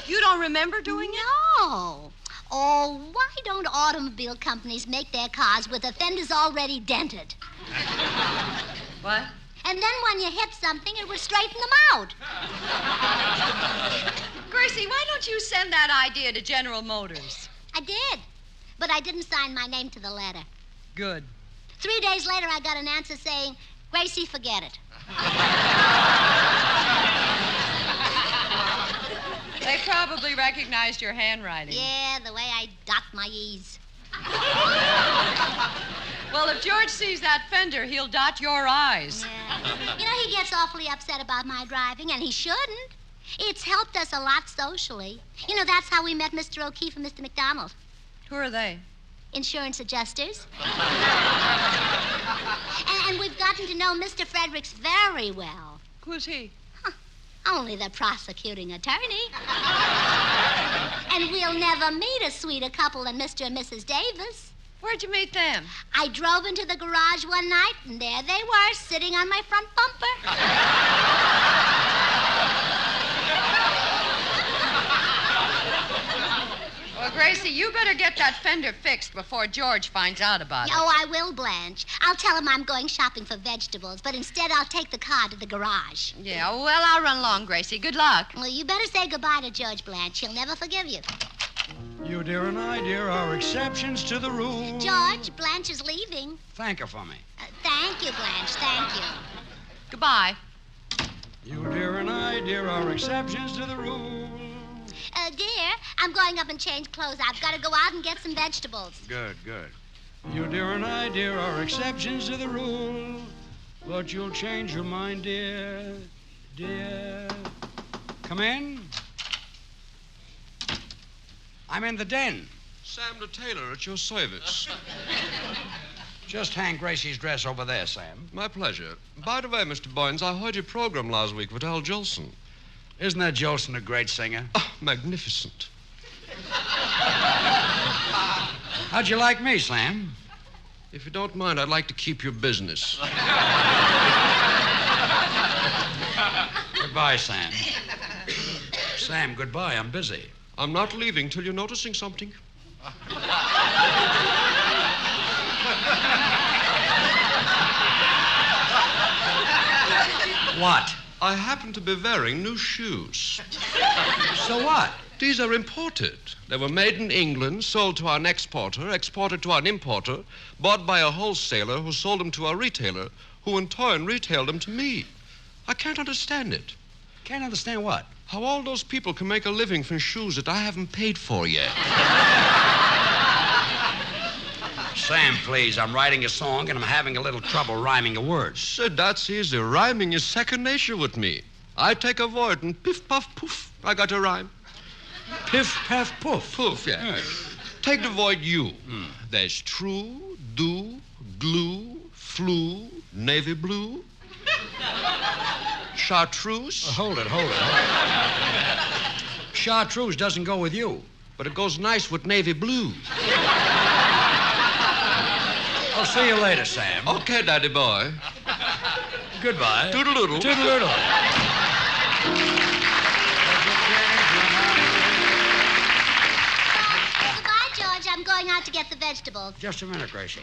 Speaker 10: You don't remember doing it?
Speaker 24: No. Oh, why don't automobile companies make their cars with the fenders already dented?
Speaker 10: What?
Speaker 24: And then when you hit something, it would straighten them out.
Speaker 10: Gracie, why don't you send that idea to General Motors?
Speaker 24: I did, but I didn't sign my name to the letter.
Speaker 10: Good.
Speaker 24: 3 days later, I got an answer saying, "Gracie, forget it."
Speaker 10: They probably recognized your handwriting.
Speaker 24: Yeah, the way I dot my E's.
Speaker 10: Well, if George sees that fender, he'll dot your I's.
Speaker 24: Yeah. You know, he gets awfully upset about my driving, and he shouldn't. It's helped us a lot socially. You know, that's how we met Mr. O'Keefe and Mr. McDonald.
Speaker 10: Who are they?
Speaker 24: Insurance adjusters. and we've gotten to know Mr. Fredericks very well.
Speaker 10: Who's he?
Speaker 24: Only the prosecuting attorney. And we'll never meet a sweeter couple than Mr. and Mrs. Davis.
Speaker 10: Where'd you meet them?
Speaker 24: I drove into the garage one night, and there they were, sitting on my front bumper.
Speaker 10: Well, Gracie, you better get that fender fixed before George finds out about it.
Speaker 24: Oh, I will, Blanche. I'll tell him I'm going shopping for vegetables, but instead I'll take the car to the garage.
Speaker 10: Yeah, well, I'll run along, Gracie. Good luck.
Speaker 24: Well, you better say goodbye to George, Blanche. He'll never forgive you.
Speaker 26: You, dear, and I, dear, are exceptions to the rule.
Speaker 24: George, Blanche is leaving.
Speaker 26: Thank her for me.
Speaker 24: Thank you, Blanche. Thank you.
Speaker 10: Goodbye.
Speaker 26: You, dear, and I, dear, are exceptions to the rule.
Speaker 24: Dear, I'm going up and change clothes. I've got to go out and get some vegetables.
Speaker 26: Good, good. You, dear, and I, dear, are exceptions to the rule. But you'll change your mind, dear, dear. Come in. I'm in the den.
Speaker 11: Sam the tailor at your service.
Speaker 26: Just hang Gracie's dress over there, Sam.
Speaker 11: My pleasure. By the way, Mr. Boynes, I heard your program last week with Al Jolson.
Speaker 26: Isn't that Jolson a great singer?
Speaker 11: Oh, magnificent.
Speaker 26: How'd you like me, Sam?
Speaker 11: If you don't mind, I'd like to keep your business.
Speaker 26: Goodbye, Sam. Sam, goodbye. I'm busy.
Speaker 11: I'm not leaving till you're noticing something.
Speaker 26: What?
Speaker 11: I happen to be wearing new shoes.
Speaker 26: So what?
Speaker 11: These are imported. They were made in England, sold to an exporter, exported to an importer, bought by a wholesaler who sold them to a retailer, who in turn retailed them to me. I can't understand it.
Speaker 26: Can't understand what?
Speaker 11: How all those people can make a living from shoes that I haven't paid for yet.
Speaker 26: Sam, please, I'm writing a song and I'm having a little trouble rhyming the words.
Speaker 11: Sir, that's easy. Rhyming is second nature with me. I take a word and piff, puff, poof, I got a rhyme.
Speaker 26: Piff, paff, poof.
Speaker 11: Poof, yeah. Take the word you. There's true, do, glue, flu, navy blue. Chartreuse.
Speaker 26: Hold it. Chartreuse doesn't go with you.
Speaker 11: But it goes nice with navy blue.
Speaker 26: I'll see you later, Sam.
Speaker 11: Okay, Daddy boy.
Speaker 26: Goodbye.
Speaker 11: Toodle-doodle.
Speaker 26: Toodle-doodle.
Speaker 24: Goodbye, George. I'm going out to get the vegetables.
Speaker 26: Just a minute, Gracie.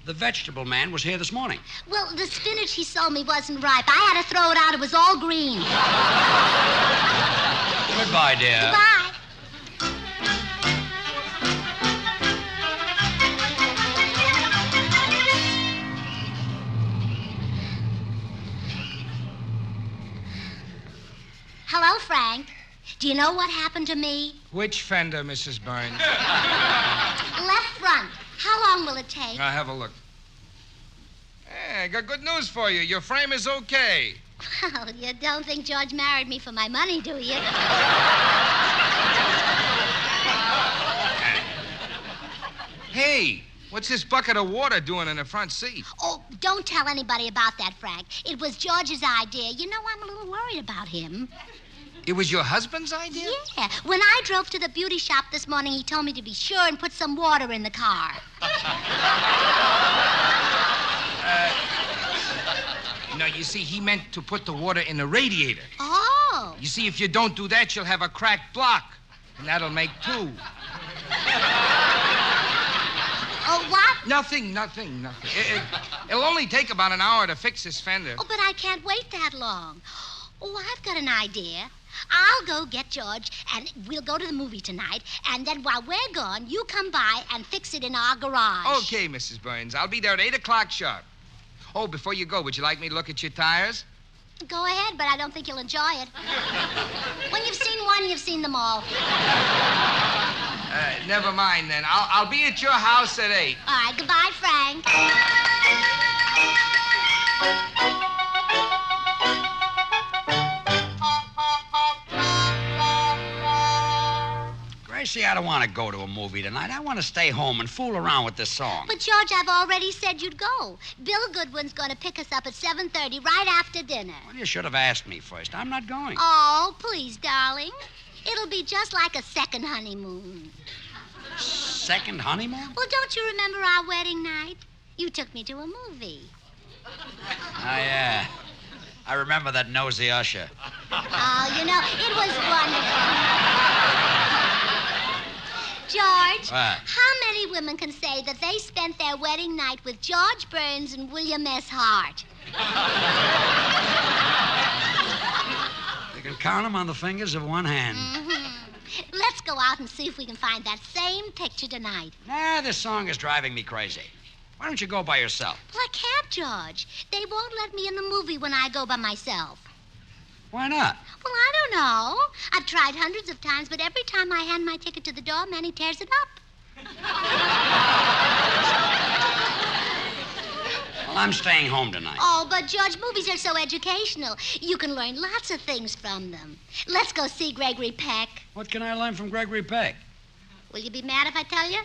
Speaker 26: The vegetable man was here this morning.
Speaker 24: Well, the spinach he sold me wasn't ripe. I had to throw it out. It was all green.
Speaker 26: Goodbye, dear.
Speaker 24: Goodbye. Hello, Frank. Do you know what happened to me?
Speaker 20: Which fender, Mrs. Burns?
Speaker 24: Left front. How long will it take?
Speaker 20: I'll have a look. Hey, I got good news for you. Your frame is okay.
Speaker 24: Well, you don't think George married me for my money, do you?
Speaker 20: Hey, what's this bucket of water doing in the front seat?
Speaker 24: Oh, don't tell anybody about that, Frank. It was George's idea. You know, I'm a little worried about him.
Speaker 20: It was your husband's idea?
Speaker 24: Yeah. When I drove to the beauty shop this morning, he told me to be sure and put some water in the car.
Speaker 20: No, you see, he meant to put the water in the radiator.
Speaker 24: Oh.
Speaker 20: You see, if you don't do that, you'll have a cracked block. And that'll make two.
Speaker 24: Oh, what?
Speaker 20: Nothing. It'll only take about an hour to fix this fender.
Speaker 24: Oh, but I can't wait that long. Oh, I've got an idea. I'll go get George, and we'll go to the movie tonight, and then while we're gone, you come by and fix it in our garage.
Speaker 20: Okay, Mrs. Burns. I'll be there at 8 o'clock sharp. Oh, before you go, would you like me to look at your tires?
Speaker 24: Go ahead, but I don't think you'll enjoy it. When you've seen one, you've seen them all.
Speaker 20: Never mind, then. I'll be at your house at 8.
Speaker 24: All right, goodbye, Frank.
Speaker 26: Gracie, I don't want to go to a movie tonight. I want to stay home and fool around with this song.
Speaker 24: But, George, I've already said you'd go. Bill Goodwin's going to pick us up at 7:30 right after dinner.
Speaker 26: Well, you should have asked me first. I'm not going.
Speaker 24: Oh, please, darling. It'll be just like a second honeymoon.
Speaker 26: Second honeymoon?
Speaker 24: Well, don't you remember our wedding night? You took me to a movie.
Speaker 26: I remember that nosy usher.
Speaker 24: Oh, you know, it was wonderful. George,
Speaker 26: What?
Speaker 24: how many women can say that they spent their wedding night with George Burns and William S. Hart?
Speaker 26: You can count them on the fingers of one hand.
Speaker 24: Mm-hmm. Let's go out and see if we can find that same picture tonight.
Speaker 26: Nah, this song is driving me crazy. Why don't you go by yourself?
Speaker 24: Well, I can't, George. They won't let me in the movie when I go by myself.
Speaker 26: Why not?
Speaker 24: Well, I don't know. I've tried hundreds of times, but every time I hand my ticket to the doorman, he tears it up.
Speaker 26: Well, I'm staying home tonight.
Speaker 24: Oh, but, George, movies are so educational. You can learn lots of things from them. Let's go see Gregory Peck.
Speaker 26: What can I learn from Gregory Peck?
Speaker 24: Will you be mad if I tell you?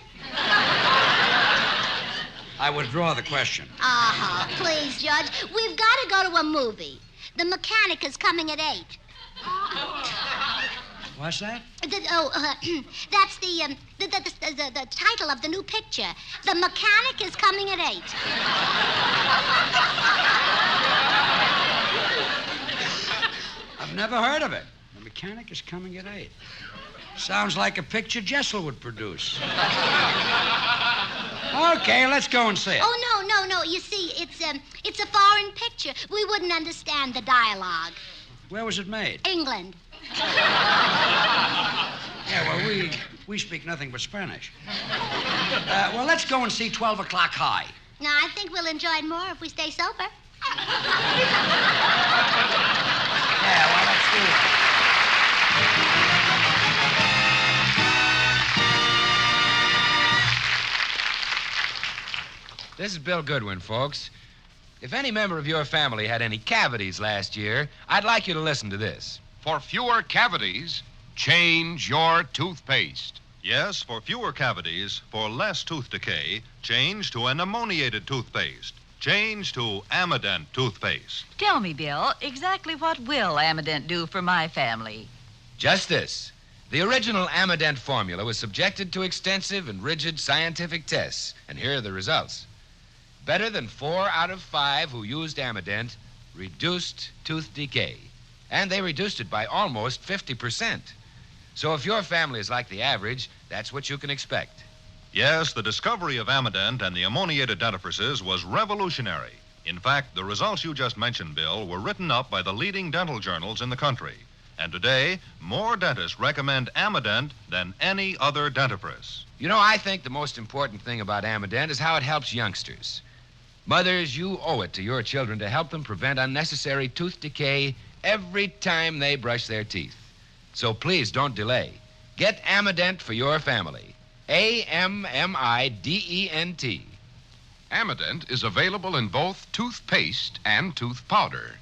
Speaker 26: I withdraw the question.
Speaker 24: Oh, please, George. We've got to go to a movie. The Mechanic is coming at 8.
Speaker 26: What's that?
Speaker 24: That's the title of the new picture. The Mechanic is coming at 8.
Speaker 26: I've never heard of it. The Mechanic is coming at 8. Sounds like a picture Jessel would produce. Okay, let's go and see it.
Speaker 24: Oh, no. You see, it's a foreign picture. We wouldn't understand the dialogue.
Speaker 26: Where was it made?
Speaker 24: England.
Speaker 26: Yeah, well, we speak nothing but Spanish. Well, let's go and see 12 O'Clock High.
Speaker 24: Now, I think we'll enjoy it more if we stay sober.
Speaker 26: Yeah, well, let's do it.
Speaker 25: This is Bill Goodwin, folks. If any member of your family had any cavities last year, I'd like you to listen to this.
Speaker 16: For fewer cavities, change your toothpaste.
Speaker 7: Yes, for fewer cavities, for less tooth decay, change to an ammoniated toothpaste. Change to Amident toothpaste.
Speaker 12: Tell me, Bill, exactly what will Amident do for my family?
Speaker 25: Just this. The original Amident formula was subjected to extensive and rigid scientific tests, and here are the results. Better than 4 out of 5 who used Amident reduced tooth decay. And they reduced it by almost 50%. So if your family is like the average, that's what you can expect.
Speaker 7: Yes, the discovery of Amident and the ammoniated dentifrices was revolutionary. In fact, the results you just mentioned, Bill, were written up by the leading dental journals in the country. And today, more dentists recommend Amident than any other dentifrice.
Speaker 25: You know, I think the most important thing about Amident is how it helps youngsters. Mothers, you owe it to your children to help them prevent unnecessary tooth decay every time they brush their teeth. So please don't delay. Get Amident for your family. A-M-M-I-D-E-N-T.
Speaker 16: Amident is available in both toothpaste and tooth powder.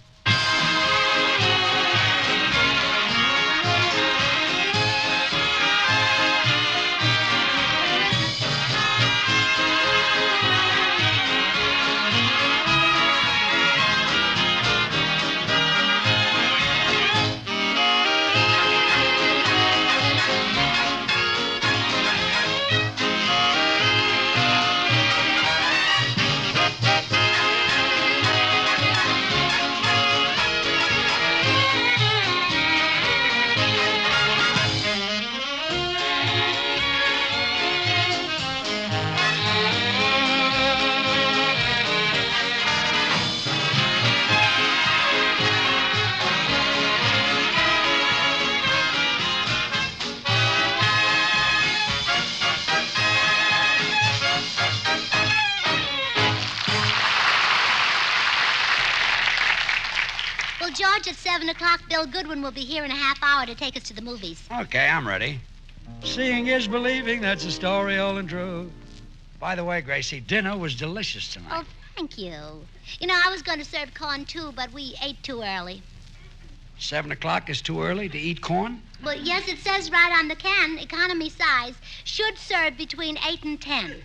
Speaker 24: George, at 7 o'clock, Bill Goodwin will be here in a half hour to take us to the movies.
Speaker 26: Okay, I'm ready. Seeing is believing, that's a story all and true. By the way, Gracie, dinner was delicious tonight.
Speaker 24: Oh, thank you. You know, I was going to serve corn, too, but we ate too early.
Speaker 26: 7 o'clock is too early to eat corn?
Speaker 24: Well, yes, it says right on the can, economy size, should serve between 8 and 10.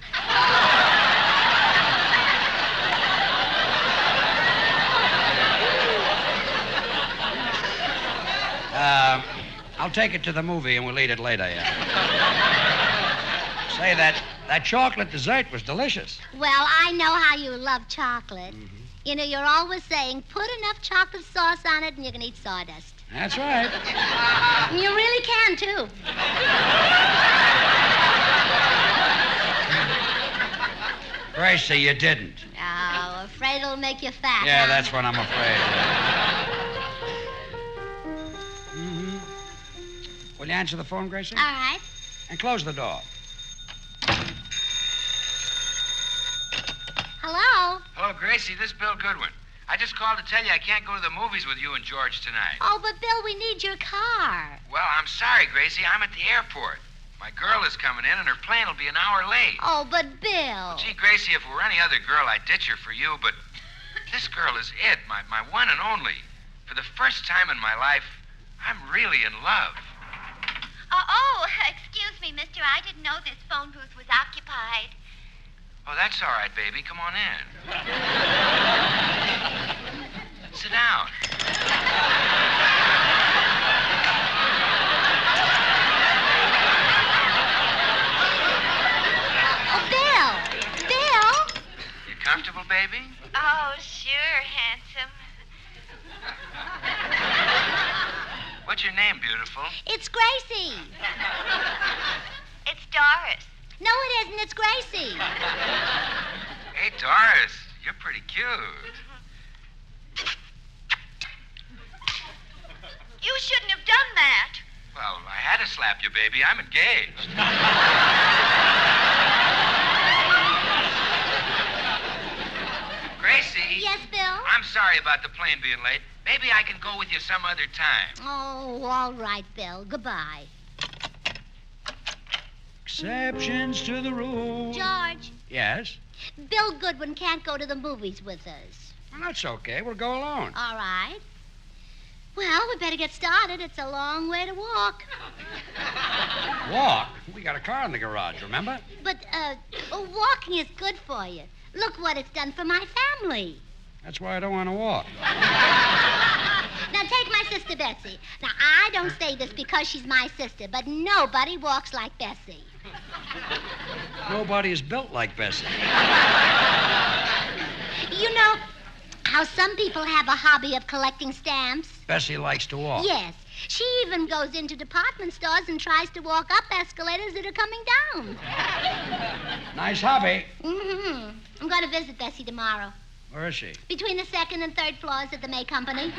Speaker 26: I'll take it to the movie and we'll eat it later, yeah. Say, that chocolate dessert was delicious.
Speaker 24: Well, I know how you love chocolate. Mm-hmm. You know, you're always saying, put enough chocolate sauce on it and you can eat sawdust.
Speaker 26: That's right.
Speaker 24: And you really can, too.
Speaker 26: Gracie, you didn't.
Speaker 24: Oh, afraid it'll make you fat.
Speaker 26: Yeah,
Speaker 24: huh?
Speaker 26: that's what I'm afraid of. Will you answer the phone, Gracie?
Speaker 24: All right.
Speaker 26: And close the door.
Speaker 24: Hello?
Speaker 13: Hello, Gracie. This is Bill Goodwin. I just called to tell you I can't go to the movies with you and George tonight.
Speaker 24: Oh, but Bill, we need your car.
Speaker 13: Well, I'm sorry, Gracie. I'm at the airport. My girl is coming in, and her plane will be an hour late.
Speaker 24: Oh, but Bill.
Speaker 13: Gee, Gracie, if it were any other girl, I'd ditch her for you, but this girl is it, my one and only. For the first time in my life, I'm really in love.
Speaker 24: Excuse me, mister. I didn't know this phone booth was occupied.
Speaker 13: Oh, that's all right, baby. Come on in. Sit down.
Speaker 24: Oh, Bill! Bill!
Speaker 13: You comfortable, baby?
Speaker 24: Oh, sure, handsome.
Speaker 13: What's your name, beautiful?
Speaker 24: It's Gracie. It's Doris. No, it isn't. It's Gracie.
Speaker 13: Hey, Doris, you're pretty cute.
Speaker 24: You shouldn't have done that.
Speaker 13: Well, I had to slap you, baby. I'm engaged. Gracie.
Speaker 24: Yes, Bill?
Speaker 13: I'm sorry about the plane being late. Maybe I can go with you some other time.
Speaker 24: Oh, all right, Bill. Goodbye.
Speaker 26: Exceptions to the rule.
Speaker 24: George,
Speaker 26: Yes?
Speaker 24: Bill Goodwin can't go to the movies with us.
Speaker 26: Well, that's okay. We'll go alone.
Speaker 24: All right. Well, we better get started. It's a long way to walk.
Speaker 26: Walk? We got a car in the garage, remember?
Speaker 24: But, walking is good for you. Look what it's done for my family.
Speaker 26: That's why I don't want to walk.
Speaker 24: Now, take my sister Bessie. Now, I don't say this because she's my sister, but nobody walks like Bessie.
Speaker 26: Nobody is built like Bessie.
Speaker 24: You know how some people have a hobby of collecting stamps?
Speaker 26: Bessie likes to walk.
Speaker 24: Yes. She even goes into department stores and tries to walk up escalators that are coming down.
Speaker 26: Nice hobby.
Speaker 24: Mm-hmm. I'm going to visit Bessie tomorrow.
Speaker 26: Where is she?
Speaker 24: Between the second and third floors of the May Company.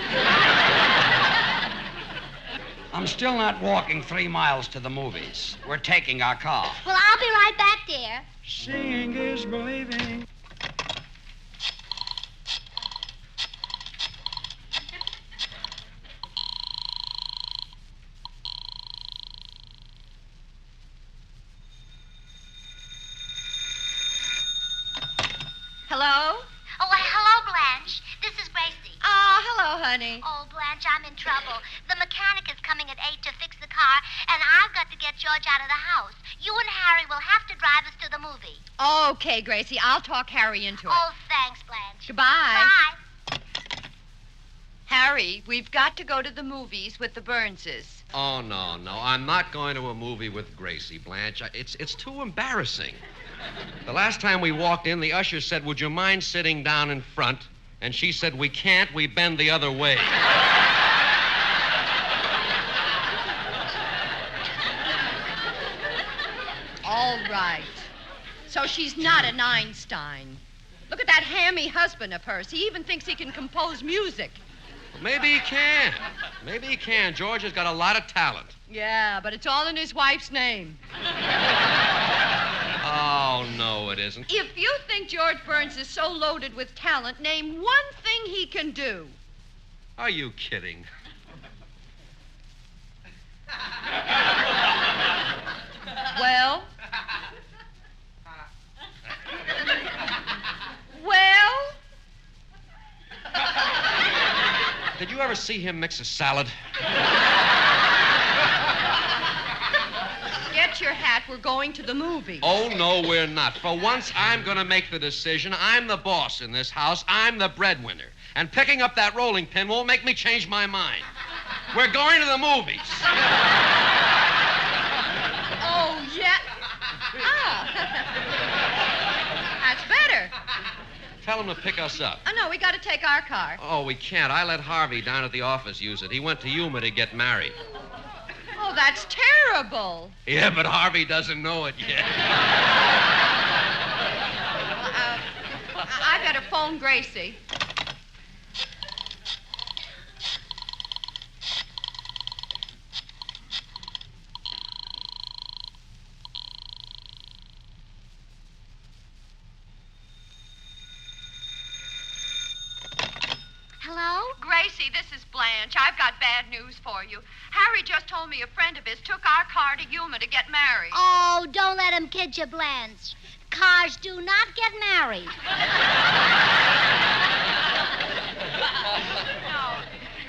Speaker 26: I'm still not walking 3 miles to the movies. We're taking our car.
Speaker 24: Well, I'll be right back, dear.
Speaker 26: Seeing is believing.
Speaker 24: Hello? Oh, hello, Blanche. This is Gracie.
Speaker 10: Oh, hello, honey.
Speaker 24: Oh, Blanche, I'm in trouble. The mechanic is coming at 8 to fix the car, and I've got to get George out of the house. You and Harry will have to drive us to the movie.
Speaker 10: Okay, Gracie, I'll talk Harry into it.
Speaker 24: Oh, thanks, Blanche.
Speaker 10: Goodbye.
Speaker 24: Bye.
Speaker 10: Harry, we've got to go to the movies with the Burnses.
Speaker 11: Oh, no. I'm not going to a movie with Gracie, Blanche. It's too embarrassing. The last time we walked in, the usher said, "Would you mind sitting down in front?" And she said, "We can't. We bend the other way."
Speaker 10: All right. So she's not an Einstein. Look at that hammy husband of hers. He even thinks he can compose music.
Speaker 11: Maybe he can. Maybe he can. George has got a lot of talent.
Speaker 10: Yeah, but it's all in his wife's name.
Speaker 11: Oh, no, it isn't.
Speaker 10: If you think George Burns is so loaded with talent, name one thing he can do.
Speaker 11: Are you kidding?
Speaker 10: Well? Well?
Speaker 11: Did you ever see him mix a salad?
Speaker 10: Get your hat. We're going to the movies.
Speaker 11: Oh, no, we're not. For once, I'm going to make the decision. I'm the boss in this house. I'm the breadwinner. And picking up that rolling pin won't make me change my mind. We're going to the movies.
Speaker 10: Oh, yeah. Ah. That's better.
Speaker 11: Tell him to pick us up.
Speaker 10: Oh, no, we got to take our car.
Speaker 11: Oh, we can't. I let Harvey down at the office use it. He went to Yuma to get married.
Speaker 10: Oh, that's terrible.
Speaker 11: Yeah, but Harvey doesn't know it yet.
Speaker 10: I better phone Gracie.
Speaker 24: Hello?
Speaker 10: Gracie, this is Blanche. I've got bad news for you. Harry just told me a friend of his took our car to Yuma to get married.
Speaker 24: Oh, don't let him kid you, Blanche. Cars do not get married.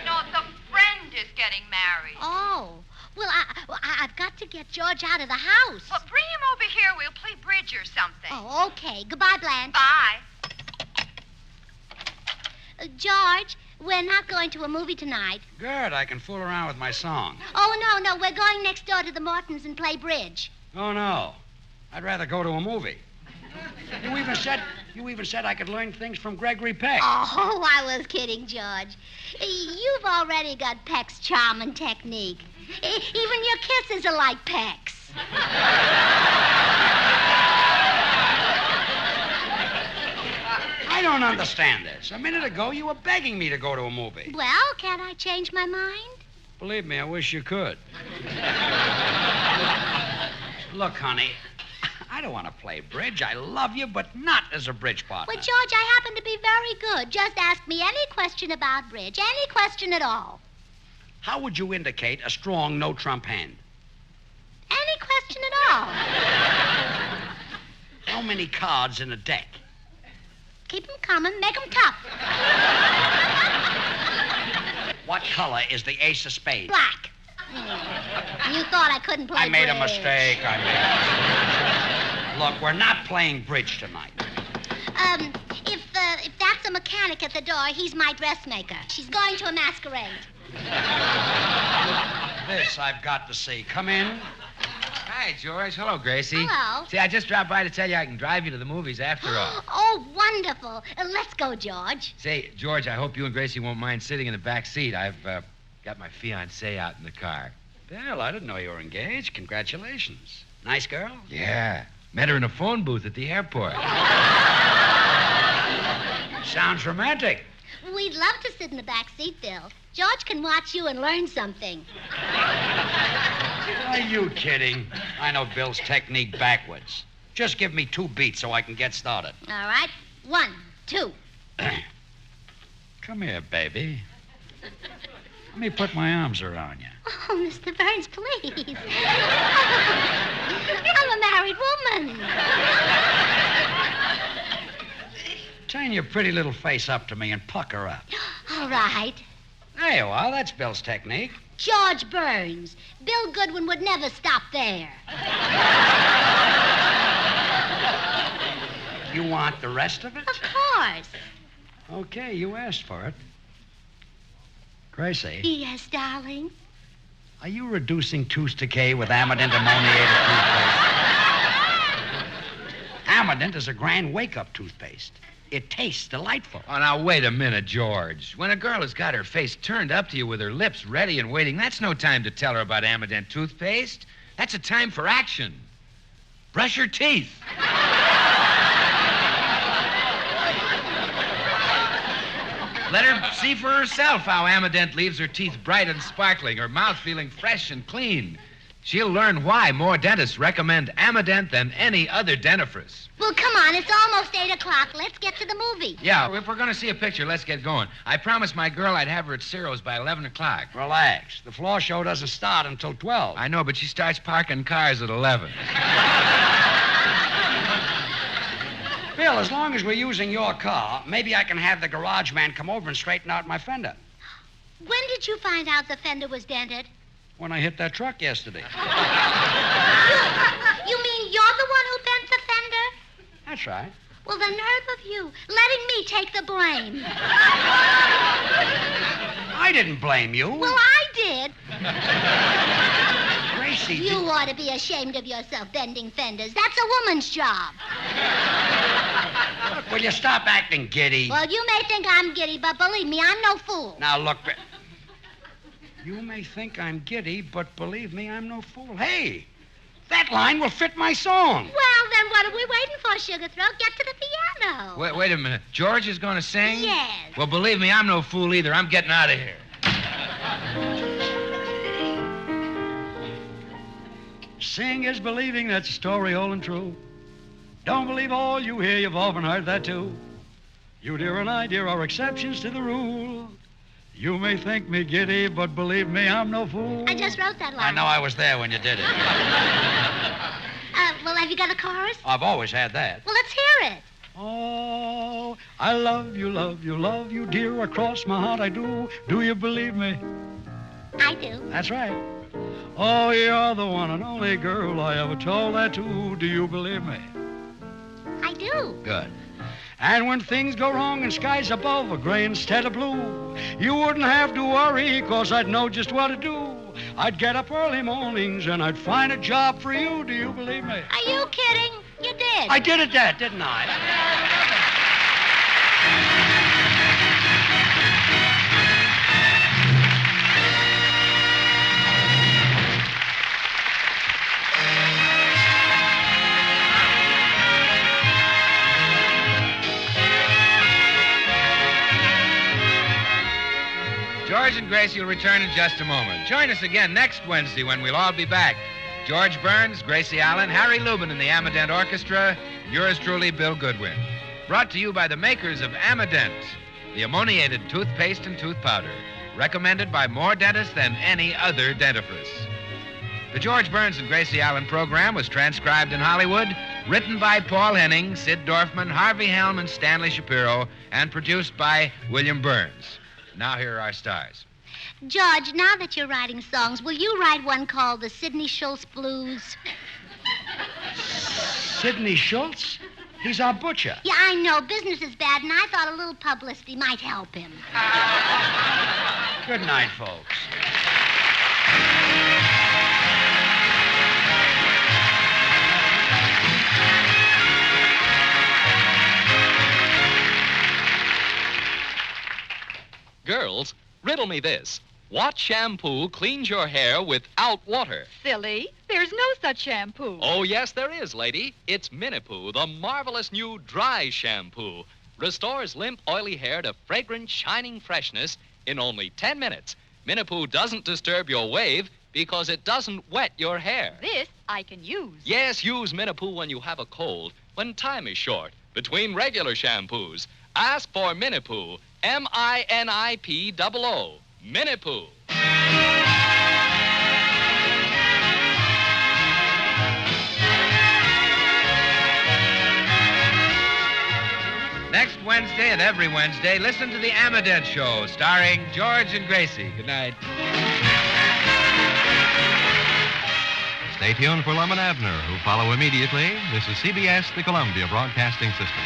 Speaker 10: No, the friend is getting married.
Speaker 24: Oh, Well, I've got to get George out of the house.
Speaker 10: Well, bring him over here. We'll play bridge or something.
Speaker 24: Oh, okay. Goodbye, Blanche.
Speaker 10: Bye.
Speaker 24: George, we're not going to a movie tonight.
Speaker 26: Good, I can fool around with my song.
Speaker 24: Oh, no. We're going next door to the Mortons and play bridge.
Speaker 26: Oh, no. I'd rather go to a movie. You even said I could learn things from Gregory Peck.
Speaker 24: Oh, I was kidding, George. You've already got Peck's charm and technique. Even your kisses are like Peck's.
Speaker 26: I don't understand this. A minute ago, you were begging me to go to a movie.
Speaker 24: Well, can't I change my mind?
Speaker 26: Believe me, I wish you could. Look, honey, I don't want to play bridge. I love you, but not as a bridge partner.
Speaker 24: Well, George, I happen to be very good. Just ask me any question about bridge, any question at all.
Speaker 26: How would you indicate a strong no-trump hand?
Speaker 24: Any question at all.
Speaker 26: How many cards in a deck?
Speaker 24: Keep them coming, make them tough.
Speaker 26: What color is the ace of spades?
Speaker 24: Black. You thought I couldn't play
Speaker 26: I made
Speaker 24: bridge.
Speaker 26: a mistake. Look, we're not playing bridge tonight.
Speaker 24: If that's a mechanic at the door, he's my dressmaker. She's going to a masquerade.
Speaker 26: This I've got to see. Come in.
Speaker 13: Hi, George. Hello, Gracie.
Speaker 24: Hello.
Speaker 13: See, I just dropped by to tell you I can drive you to the movies after all.
Speaker 24: Oh, wonderful. Let's go, George.
Speaker 13: Say, George, I hope you and Gracie won't mind sitting in the back seat. I've got my fiancée out in the car.
Speaker 26: Bill, I didn't know you were engaged. Congratulations. Nice girl?
Speaker 13: Yeah. Met her in a phone booth at the airport.
Speaker 26: Sounds romantic.
Speaker 24: We'd love to sit in the back seat, Bill. George can watch you and learn something.
Speaker 26: Are you kidding? I know Bill's technique backwards. Just give me 2 beats so I can get started.
Speaker 24: All right. 1, 2.
Speaker 26: Come here, baby. Let me put my arms around you.
Speaker 24: Oh, Mr. Burns, please. I'm a married woman.
Speaker 26: Turn your pretty little face up to me and pucker up.
Speaker 24: All right.
Speaker 26: There you are. That's Bill's technique.
Speaker 24: George Burns. Bill Goodwin would never stop there.
Speaker 26: You want the rest of it?
Speaker 24: Of course.
Speaker 26: Okay, you asked for it. Gracie,
Speaker 24: Yes, darling.
Speaker 26: are you reducing tooth decay with Amident ammoniated toothpaste? Amident is a grand wake-up toothpaste. It tastes delightful.
Speaker 13: Oh, now, wait a minute, George. When a girl has got her face turned up to you with her lips ready and waiting, that's no time to tell her about Amident toothpaste. That's a time for action. Brush your teeth. Let her see for herself how Amident leaves her teeth bright and sparkling, her mouth feeling fresh and clean. She'll learn why more dentists recommend Amident than any other dentifrice.
Speaker 24: Well, come on. It's almost 8 o'clock. Let's get to the movie.
Speaker 13: Yeah, if we're going to see a picture, let's get going. I promised my girl I'd have her at Ciro's by 11 o'clock.
Speaker 26: Relax. The floor show doesn't start until 12.
Speaker 13: I know, but she starts parking cars at 11.
Speaker 26: Bill, as long as we're using your car, maybe I can have the garage man come over and straighten out my fender.
Speaker 24: When did you find out the fender was dented?
Speaker 26: When I hit that truck yesterday.
Speaker 24: You mean you're the one who bent the fender?
Speaker 26: That's right.
Speaker 24: Well, the nerve of you, letting me take the blame.
Speaker 26: I didn't blame you.
Speaker 24: Well, I did.
Speaker 26: Gracie,
Speaker 24: You ought to be ashamed of yourself bending fenders. That's a woman's job.
Speaker 26: Look, will you stop acting giddy?
Speaker 24: Well, you may think I'm giddy, but believe me, I'm no fool.
Speaker 26: Now, look, you may think I'm giddy, but believe me, I'm no fool. Hey, that line will fit my song.
Speaker 24: Well, then what are we waiting for, Sugar Throat? Get to the piano.
Speaker 13: Wait a minute. George is going to sing?
Speaker 24: Yes.
Speaker 13: Well, believe me, I'm no fool either. I'm getting out of here.
Speaker 26: Sing is believing, that's a story old and true. Don't believe all you hear, you've often heard that too. You, dear, and I, dear, are exceptions to the rule. You may think me giddy, but believe me, I'm no fool.
Speaker 24: I just wrote that line.
Speaker 26: I know I was there when you did it.
Speaker 24: Well, have you got a chorus?
Speaker 26: I've always had that.
Speaker 24: Well, let's hear it.
Speaker 26: Oh, I love you, dear, across my heart I do. Do you believe me?
Speaker 24: I do.
Speaker 26: That's right. Oh, you're the one and only girl I ever told that to. Do you believe me?
Speaker 24: I do.
Speaker 26: Good. And when things go wrong and skies above are gray instead of blue, you wouldn't have to worry, 'cause I'd know just what to do. I'd get up early mornings and I'd find a job for you. Do you believe me?
Speaker 24: Are you kidding? You did.
Speaker 26: I did it, Dad, didn't I?
Speaker 13: George and Gracie will return in just a moment. Join us again next Wednesday when we'll all be back. George Burns, Gracie Allen, Harry Lubin in the Amadent Orchestra, and yours truly, Bill Goodwin. Brought to you by the makers of Amadent, the ammoniated toothpaste and tooth powder, recommended by more dentists than any other dentifrice. The George Burns and Gracie Allen program was transcribed in Hollywood, written by Paul Henning, Sid Dorfman, Harvey Helm, and Stanley Shapiro, and produced by William Burns. Now here are our stars.
Speaker 24: George, now that you're writing songs, will you write one called the Sidney Schultz Blues?
Speaker 26: Sidney Schultz? He's our butcher.
Speaker 24: Yeah, I know. Business is bad, and I thought a little publicity might help him.
Speaker 26: Good night, folks.
Speaker 1: Girls, riddle me this. What shampoo cleans your hair without water?
Speaker 12: Silly. There's no such shampoo.
Speaker 1: Oh, yes, there is, lady. It's Minipoo, the marvelous new dry shampoo. Restores limp, oily hair to fragrant, shining freshness in only 10 minutes. Minipoo doesn't disturb your wave because it doesn't wet your hair.
Speaker 12: This I can use.
Speaker 1: Yes, use Minipoo when you have a cold, when time is short, between regular shampoos. Ask for Minipoo. M-I-N-I-P-O-O. Minipoo.
Speaker 13: Next Wednesday and every Wednesday, listen to the Amadent Show, starring George and Gracie. Good night.
Speaker 7: Stay tuned for Lum and Abner, who follow immediately. This is CBS, the Columbia Broadcasting System.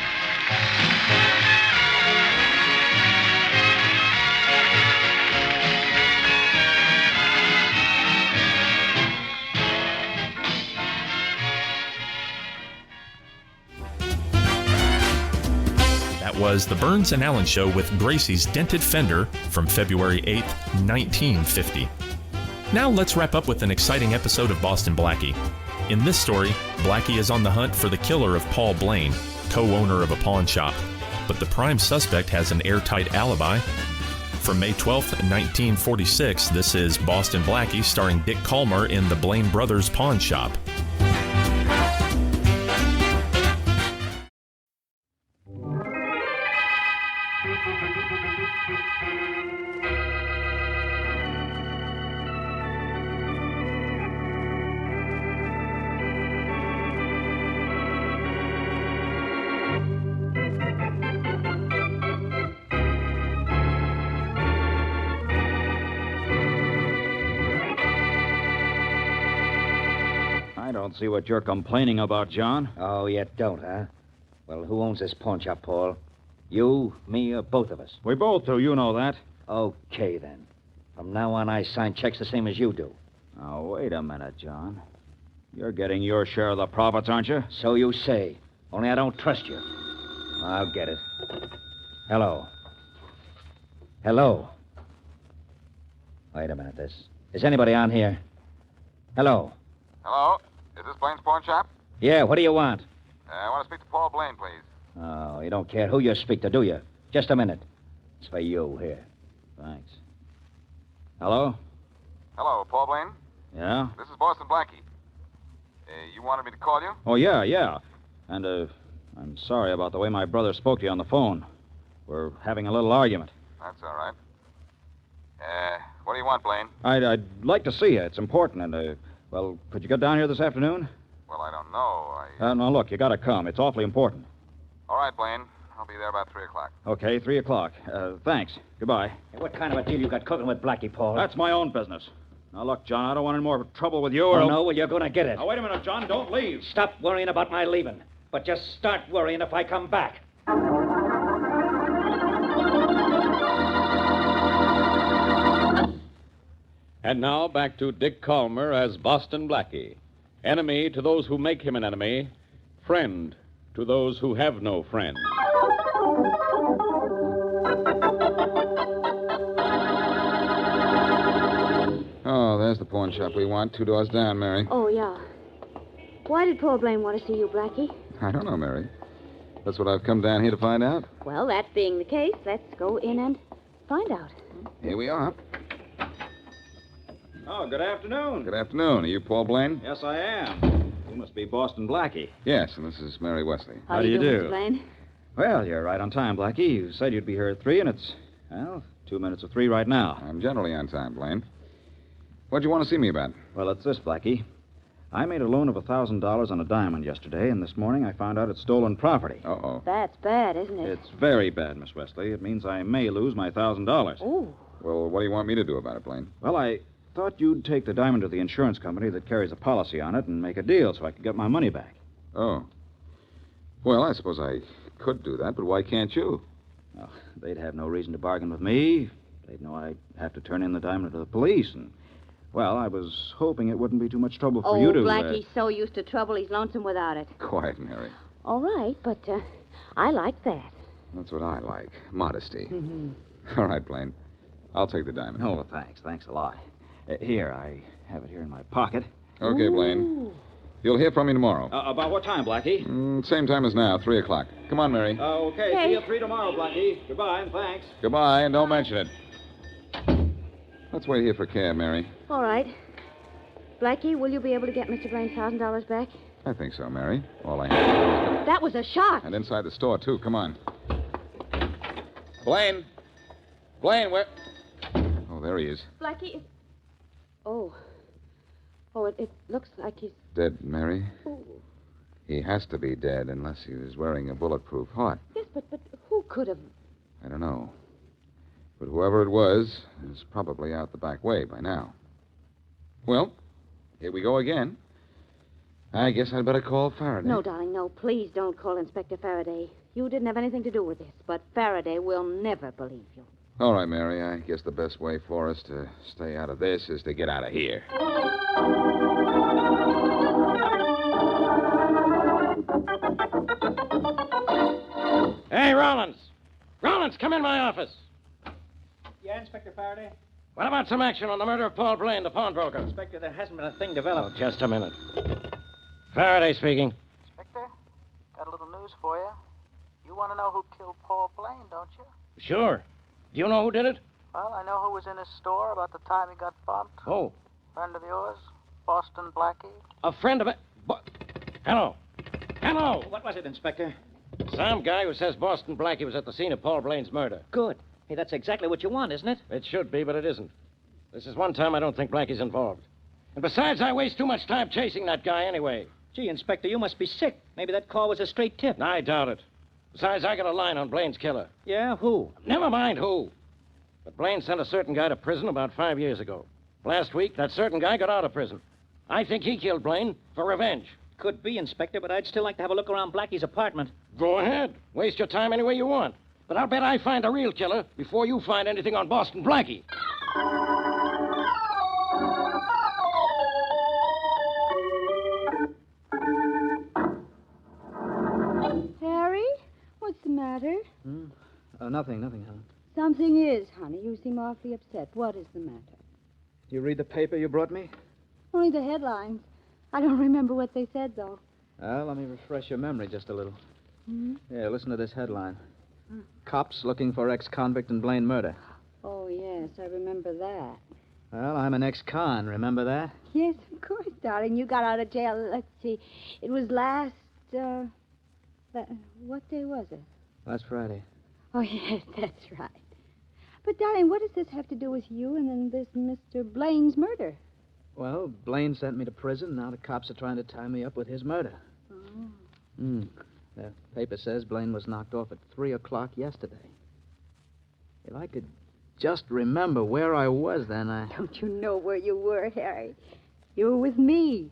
Speaker 6: That was the Burns and Allen Show with Gracie's Dented Fender from February 8th, 1950. Now let's wrap up with an exciting episode of Boston Blackie. In this story, Blackie is on the hunt for the killer of Paul Blaine, co-owner of a pawn shop, but the prime suspect has an airtight alibi. From May 12th, 1946, this is Boston Blackie starring Dick Calmer in the Blaine Brothers Pawn Shop.
Speaker 2: I don't see what you're complaining about, John.
Speaker 8: Oh, you don't, huh? Well, who owns this pawn shop, Paul? You, me, or both of us?
Speaker 2: We both do, you know that.
Speaker 8: Okay, then. From now on, I sign checks the same as you do.
Speaker 2: Now, wait a minute, John. You're getting your share of the profits, aren't you?
Speaker 8: So you say. Only I don't trust you. I'll get it. Hello. Hello. Wait a minute, Is anybody on here? Hello.
Speaker 14: Hello? Is this Blaine's pawn shop?
Speaker 8: Yeah, what do you want?
Speaker 14: I want to speak to Paul Blaine, please.
Speaker 8: Oh, you don't care who you speak to, do you? Just a minute. It's for you, here.
Speaker 2: Thanks. Hello?
Speaker 14: Hello, Paul Blaine?
Speaker 2: Yeah?
Speaker 14: This is Boston Blackie. You wanted me to call you?
Speaker 2: Oh, yeah. And, I'm sorry about the way my brother spoke to you on the phone. We're having a little argument.
Speaker 14: That's all right. What do you want, Blaine?
Speaker 2: I'd like to see you. It's important, and, well, could you get down here this afternoon?
Speaker 14: Well, I don't know.
Speaker 2: No, look, you gotta come. It's awfully important.
Speaker 14: All right, Blaine. I'll be there about 3 o'clock.
Speaker 2: Okay, 3 o'clock. Thanks. Goodbye.
Speaker 8: Hey, what kind of a deal you got cooking with Blackie, Paul?
Speaker 2: That's my own business. Now, look, John, I don't want any more trouble with you
Speaker 8: Oh, no, well, you're going to get it.
Speaker 2: Now, wait a minute, John. Don't leave.
Speaker 8: Stop worrying about my leaving. But just start worrying if I come back.
Speaker 3: And now back to Dick Calmer as Boston Blackie. Enemy to those who make him an enemy. Friend to those who have no friend.
Speaker 4: Oh, there's the pawn shop we want. 2 doors down, Mary.
Speaker 23: Oh, yeah. Why did Paul Blaine want to see you, Blackie?
Speaker 4: I don't know, Mary. That's what I've come down here to find out.
Speaker 23: Well, that being the case, let's go in and find out.
Speaker 4: Here we are.
Speaker 2: Oh, good afternoon.
Speaker 4: Good afternoon. Are you Paul Blaine?
Speaker 2: Yes, I am. You must be Boston Blackie.
Speaker 4: Yes, and this is Mary Wesley.
Speaker 23: How do you do, Mr. Blaine?
Speaker 2: Well, you're right on time, Blackie. You said you'd be here at 3, and it's, 2 minutes of 3 right now.
Speaker 4: I'm generally on time, Blaine. What'd you want to see me about?
Speaker 2: Well, it's this, Blackie. I made a loan of $1,000 on a diamond yesterday, and this morning I found out it's stolen property.
Speaker 4: Uh-oh.
Speaker 23: That's bad, isn't it?
Speaker 2: It's very bad, Miss Wesley. It means I may lose my $1,000.
Speaker 23: Oh.
Speaker 4: Well, what do you want me to do about it, Blaine?
Speaker 2: Well, I thought you'd take the diamond to the insurance company that carries a policy on it and make a deal so I could get my money back.
Speaker 4: Oh. Well, I suppose I could do that, but why can't you?
Speaker 2: Well, they'd have no reason to bargain with me. They'd know I'd have to turn in the diamond to the police, and... Well, I was hoping it wouldn't be too much trouble for you to...
Speaker 23: Blackie's so used to trouble, he's lonesome without it.
Speaker 4: Quiet, Mary.
Speaker 23: All right, but I like that.
Speaker 4: That's what I like. Modesty.
Speaker 23: Mm-hmm.
Speaker 4: All right, Blaine. I'll take the diamond.
Speaker 2: Oh, thanks. Thanks a lot. Here, I have it here in my pocket.
Speaker 4: Okay, Blaine. You'll hear from me tomorrow.
Speaker 2: About what time, Blackie?
Speaker 4: Same time as now, 3 o'clock. Come on, Mary.
Speaker 2: Okay. See you at 3 tomorrow, Blackie. Goodbye, and thanks.
Speaker 4: Goodbye, and don't mention it. Let's wait here for cab, Mary.
Speaker 23: All right. Blackie, will you be able to get Mr. Blaine's $1,000 back?
Speaker 4: I think so, Mary. All I have to do is...
Speaker 23: That was a shot.
Speaker 4: And inside the store, too. Come on. Blaine! Blaine, where... Oh, there he is.
Speaker 23: Blackie, it... Oh, it looks like he's...
Speaker 4: Dead, Mary.
Speaker 23: Ooh.
Speaker 4: He has to be dead unless he was wearing a bulletproof heart.
Speaker 23: Yes, but who could have...
Speaker 4: I don't know. But whoever it was is probably out the back way by now. Well, here we go again. I guess I'd better call Faraday.
Speaker 23: No, darling, no. Please don't call Inspector Faraday. You didn't have anything to do with this, but Faraday will never believe you.
Speaker 4: All right, Mary. I guess the best way for us to stay out of this is to get out of here.
Speaker 8: Hey, Rollins! Rollins, come in my office.
Speaker 15: Yeah, Inspector Faraday?
Speaker 8: What about some action on the murder of Paul Blaine, the pawnbroker?
Speaker 15: Inspector, there hasn't been a thing developed.
Speaker 8: Oh, just a minute. Faraday speaking.
Speaker 17: Inspector, got a little news for you. You want to know who killed Paul Blaine, don't you?
Speaker 8: Sure. Do you know who did it?
Speaker 17: Well, I know who was in his store about the time he got bumped.
Speaker 8: Oh.
Speaker 17: Friend of yours, Boston Blackie.
Speaker 8: A friend of it. Hello. Hello.
Speaker 15: What was it, Inspector?
Speaker 8: Some guy who says Boston Blackie was at the scene of Paul Blaine's murder.
Speaker 15: Good. Hey, that's exactly what you want, isn't it?
Speaker 8: It should be, but it isn't. This is one time I don't think Blackie's involved. And besides, I waste too much time chasing that guy anyway.
Speaker 15: Gee, Inspector, you must be sick. Maybe that call was a straight tip.
Speaker 8: I doubt it. Besides, I got a line on Blaine's killer.
Speaker 15: Yeah, who?
Speaker 8: Never mind who. But Blaine sent a certain guy to prison about 5 years ago. Last week, that certain guy got out of prison. I think he killed Blaine for revenge.
Speaker 15: Could be, Inspector, but I'd still like to have a look around Blackie's apartment.
Speaker 8: Go ahead. Waste your time any way you want. But I'll bet I find a real killer before you find anything on Boston Blackie.
Speaker 23: Harry, what's the matter?
Speaker 15: Nothing, Helen.
Speaker 23: Something is, honey. You seem awfully upset. What is the matter?
Speaker 15: You read the paper you brought me?
Speaker 23: Only the headlines. I don't remember what they said, though.
Speaker 15: Well, let me refresh your memory just a little.
Speaker 23: Hmm?
Speaker 15: Yeah, listen to this headline. Cops looking for ex-convict in Blaine murder.
Speaker 23: Oh, yes, I remember that.
Speaker 15: Well, I'm an ex-con. Remember that?
Speaker 23: Yes, of course, darling. You got out of jail, let's see. It was last, what day was it?
Speaker 15: Last Friday.
Speaker 23: Oh, yes, that's right. But, darling, what does this have to do with you and then this Mr. Blaine's murder?
Speaker 15: Well, Blaine sent me to prison. Now the cops are trying to tie me up with his murder.
Speaker 23: Oh.
Speaker 15: The paper says Blaine was knocked off at 3 o'clock yesterday. If I could just remember where I was then,
Speaker 5: Don't you know where you were, Harry? You were with me.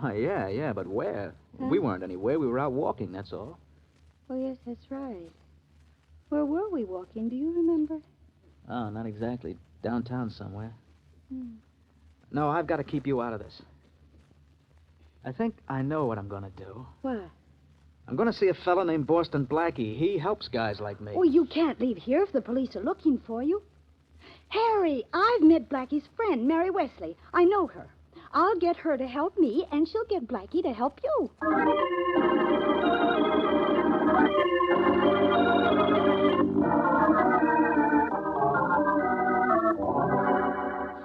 Speaker 15: Oh, yeah, but where?
Speaker 5: Huh?
Speaker 15: We weren't anywhere. We were out walking, that's all.
Speaker 5: Oh, yes, that's right. Where were we walking? Do you remember?
Speaker 15: Oh, not exactly. Downtown somewhere.
Speaker 5: Hmm.
Speaker 15: No, I've got to keep you out of this. I think I know what I'm going to do.
Speaker 5: What?
Speaker 15: I'm going to see a fellow named Boston Blackie. He helps guys like me.
Speaker 5: Oh, you can't leave here if the police are looking for you. Harry, I've met Blackie's friend, Mary Wesley. I know her. I'll get her to help me, and she'll get Blackie to help you.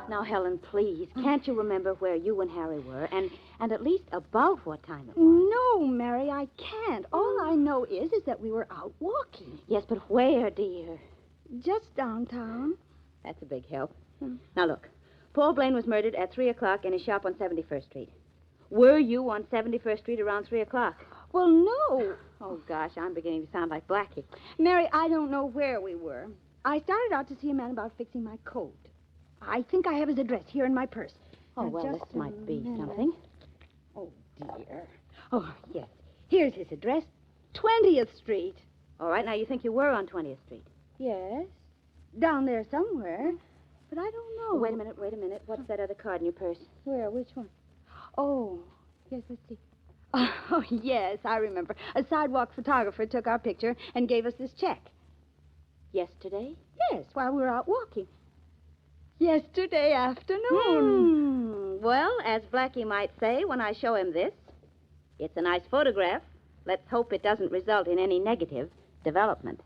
Speaker 5: Now, Helen, please, can't you remember where you and Harry were, and at least about what time it was? No, Mary, I can't. All I know is that we were out walking. Yes, but where, dear? Just downtown. That's a big help. Now, look. Paul Blaine was murdered at 3 o'clock in his shop on 71st Street. Were you on 71st Street around 3 o'clock? Well, no. Oh, gosh, I'm beginning to sound like Blackie. Mary, I don't know where we were. I started out to see a man about fixing my coat. I think I have his address here in my purse. Oh, well, this might be something. Oh, dear. Oh, yes. Here's his address. 20th Street. All right, now you think you were on 20th Street? Yes. Down there somewhere. But I don't know. Oh, wait a minute. What's that other card in your purse? Where? Which one? Oh, yes, let's see. Oh, yes, I remember. A sidewalk photographer took our picture and gave us this check. Yesterday? Yes, while we were out walking. Yesterday afternoon. Well, as Blackie might say when I show him this, it's a nice photograph. Let's hope it doesn't result in any negative development.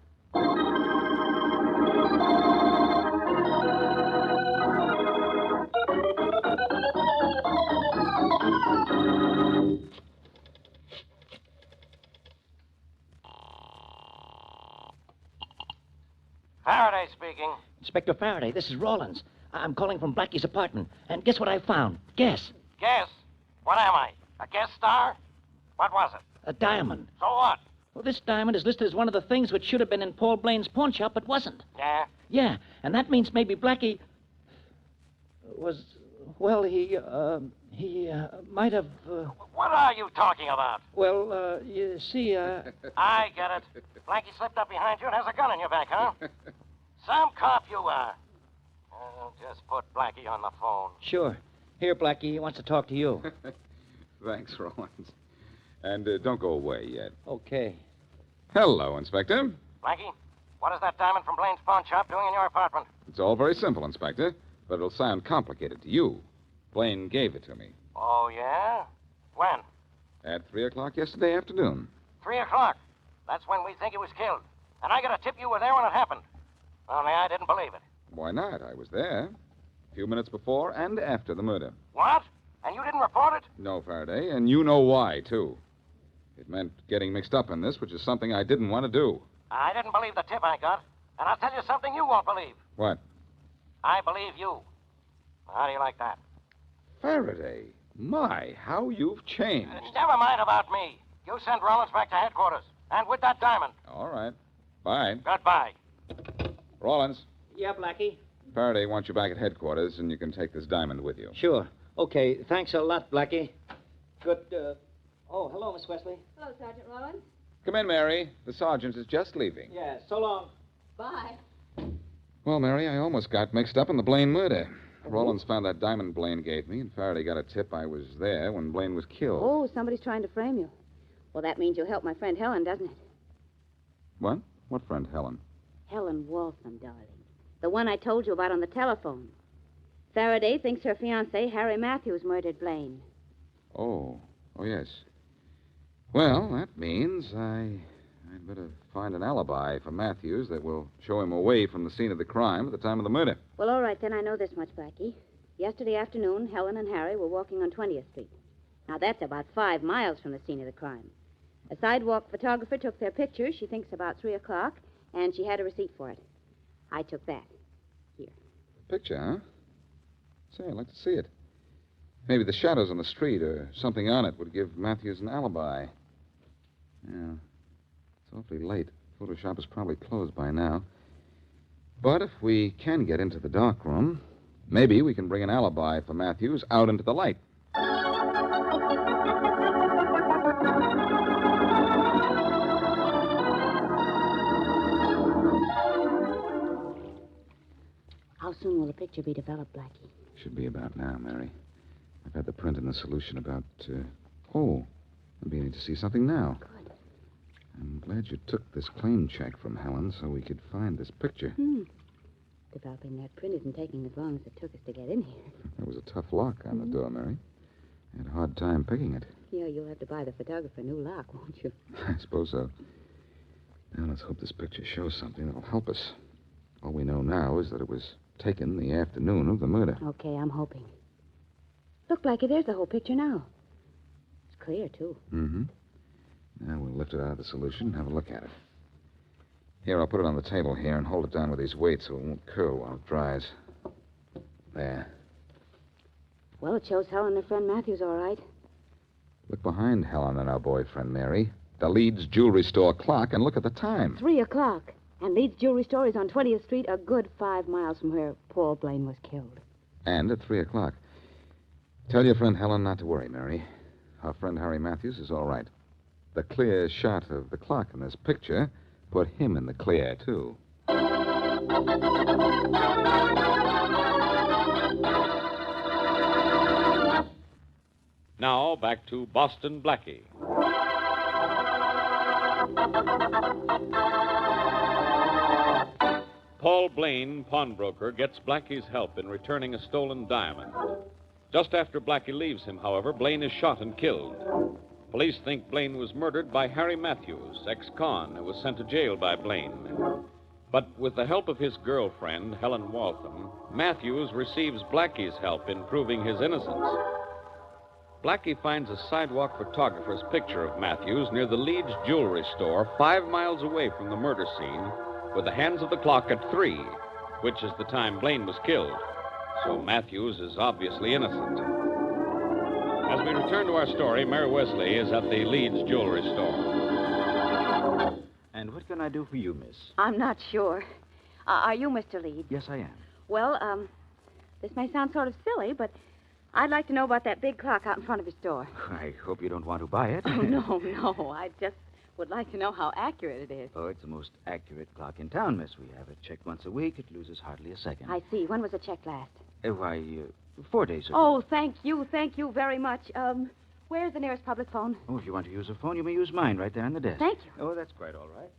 Speaker 9: Faraday speaking.
Speaker 8: Inspector Faraday, this is Rawlins. I'm calling from Blackie's apartment. And guess what I found? Guess.
Speaker 9: Guess? What am I? A guest star? What was it?
Speaker 8: A diamond.
Speaker 9: So what?
Speaker 8: Well, this diamond is listed as one of the things which should have been in Paul Blaine's pawn shop, but wasn't.
Speaker 9: Yeah?
Speaker 8: Yeah, and that means maybe Blackie was... Well, he might have...
Speaker 9: What are you talking about?
Speaker 8: Well, you see,
Speaker 9: I get it. Blackie slipped up behind you and has a gun in your back, huh? Some cop you are. Just put Blackie on the phone.
Speaker 8: Sure. Here, Blackie, he wants to talk to you.
Speaker 4: Thanks, Rollins. And don't go away yet.
Speaker 8: Okay.
Speaker 4: Hello, Inspector.
Speaker 9: Blackie, what is that diamond from Blaine's pawn shop doing in your apartment?
Speaker 4: It's all very simple, Inspector, but it'll sound complicated to you. Blaine gave it to me.
Speaker 9: Oh, yeah? When?
Speaker 4: At 3 o'clock yesterday afternoon.
Speaker 9: 3 o'clock. That's when we think he was killed. And I got a tip you were there when it happened. Only I didn't believe it.
Speaker 4: Why not? I was there. A few minutes before and after the murder.
Speaker 9: What? And you didn't report it?
Speaker 4: No, Faraday, and you know why, too. It meant getting mixed up in this, which is something I didn't want to do.
Speaker 9: I didn't believe the tip I got. And I'll tell you something you won't believe.
Speaker 4: What?
Speaker 9: I believe you. How do you like that?
Speaker 4: Faraday, my, how you've changed.
Speaker 9: Never mind about me. You send Rollins back to headquarters. And with that diamond.
Speaker 4: All right. Bye.
Speaker 9: Goodbye.
Speaker 4: Rollins,
Speaker 8: Yeah, Blackie?
Speaker 4: Faraday wants you back at headquarters, and you can take this diamond with you.
Speaker 8: Sure. Okay, thanks a lot, Blackie. Good, Oh, hello, Miss Wesley.
Speaker 23: Hello, Sergeant Rollins.
Speaker 4: Come in, Mary. The sergeant is just leaving.
Speaker 8: Yeah, so long.
Speaker 23: Bye.
Speaker 4: Well, Mary, I almost got mixed up in the Blaine murder. Rollins found that diamond Blaine gave me, and Faraday got a tip I was there when Blaine was killed.
Speaker 10: Oh, somebody's trying to frame you. Well, that means you'll help my friend Helen, doesn't it?
Speaker 4: What? What friend, Helen?
Speaker 10: Helen Waltham, darling. The one I told you about on the telephone. Faraday thinks her fiancé, Harry Matthews, murdered Blaine.
Speaker 4: Oh, yes. Well, that means I'd better find an alibi for Matthews that will show him away from the scene of the crime at the time of the murder.
Speaker 10: Well, all right, then I know this much, Blackie. Yesterday afternoon, Helen and Harry were walking on 20th Street. Now, that's about 5 miles from the scene of the crime. A sidewalk photographer took their picture, she thinks about 3 o'clock, and she had a receipt for it. I took that. Here.
Speaker 4: Picture, huh? Say, I'd like to see it. Maybe the shadows on the street or something on it would give Matthews an alibi. Yeah. It's awfully late. Photoshop is probably closed by now. But if we can get into the dark room, maybe we can bring an alibi for Matthews out into the light.
Speaker 10: How soon will the picture be developed, Blackie?
Speaker 4: Should be about now, Mary. I've had the print and the solution about, Oh, I'm beginning to see something now.
Speaker 10: Good.
Speaker 4: I'm glad you took this claim check from Helen so we could find this picture.
Speaker 10: Developing that print isn't taking as long as it took us to get in here.
Speaker 4: There was a tough lock on the door, Mary. I had a hard time picking it.
Speaker 10: Yeah, you'll have to buy the photographer a new lock, won't you?
Speaker 4: I suppose so. Now, let's hope this picture shows something that'll help us. All we know now is that it was taken the afternoon of the murder.
Speaker 10: Okay, I'm hoping. Look, Blackie, there's the whole picture now. It's clear, too.
Speaker 4: Mm-hmm. Now we'll lift it out of the solution and have a look at it. Here, I'll put it on the table here and hold it down with these weights so it won't curl while it dries. There.
Speaker 10: Well, it shows Helen and her friend Matthews all right.
Speaker 4: Look behind Helen and our boyfriend, Mary. The Leeds jewelry store clock, and look at the time.
Speaker 10: 3:00. And Leeds Jewelry Store is on 20th Street, a good 5 miles from where Paul Blaine was killed.
Speaker 4: And at 3:00. Tell your friend Helen not to worry, Mary. Our friend Harry Matthews is all right. The clear shot of the clock in this picture put him in the clear, too.
Speaker 3: Now, back to Boston Blackie. Paul Blaine, pawnbroker, gets Blackie's help in returning a stolen diamond. Just after Blackie leaves him, however, Blaine is shot and killed. Police think Blaine was murdered by Harry Matthews, ex-con, who was sent to jail by Blaine. But with the help of his girlfriend, Helen Waltham, Matthews receives Blackie's help in proving his innocence. Blackie finds a sidewalk photographer's picture of Matthews near the Leeds Jewelry Store, 5 miles away from the murder scene, with the hands of the clock at 3, which is the time Blaine was killed. So Matthews is obviously innocent. As we return to our story, Mary Wesley is at the Leeds Jewelry Store.
Speaker 2: And what can I do for you, miss?
Speaker 10: I'm not sure. Are you Mr. Leeds?
Speaker 2: Yes, I am.
Speaker 10: Well, this may sound sort of silly, but I'd like to know about that big clock out in front of your store.
Speaker 2: I hope you don't want to buy it.
Speaker 10: Oh, no. I just would like to know how accurate it is.
Speaker 2: Oh, it's the most accurate clock in town, miss. We have it checked once a week. It loses hardly a second.
Speaker 10: I see. When was it checked last?
Speaker 2: Why, 4 days ago.
Speaker 10: Oh, thank you very much. Where's the nearest public phone?
Speaker 2: Oh, if you want to use a phone, you may use mine right there on the desk.
Speaker 10: Thank you.
Speaker 2: Oh, that's quite all right.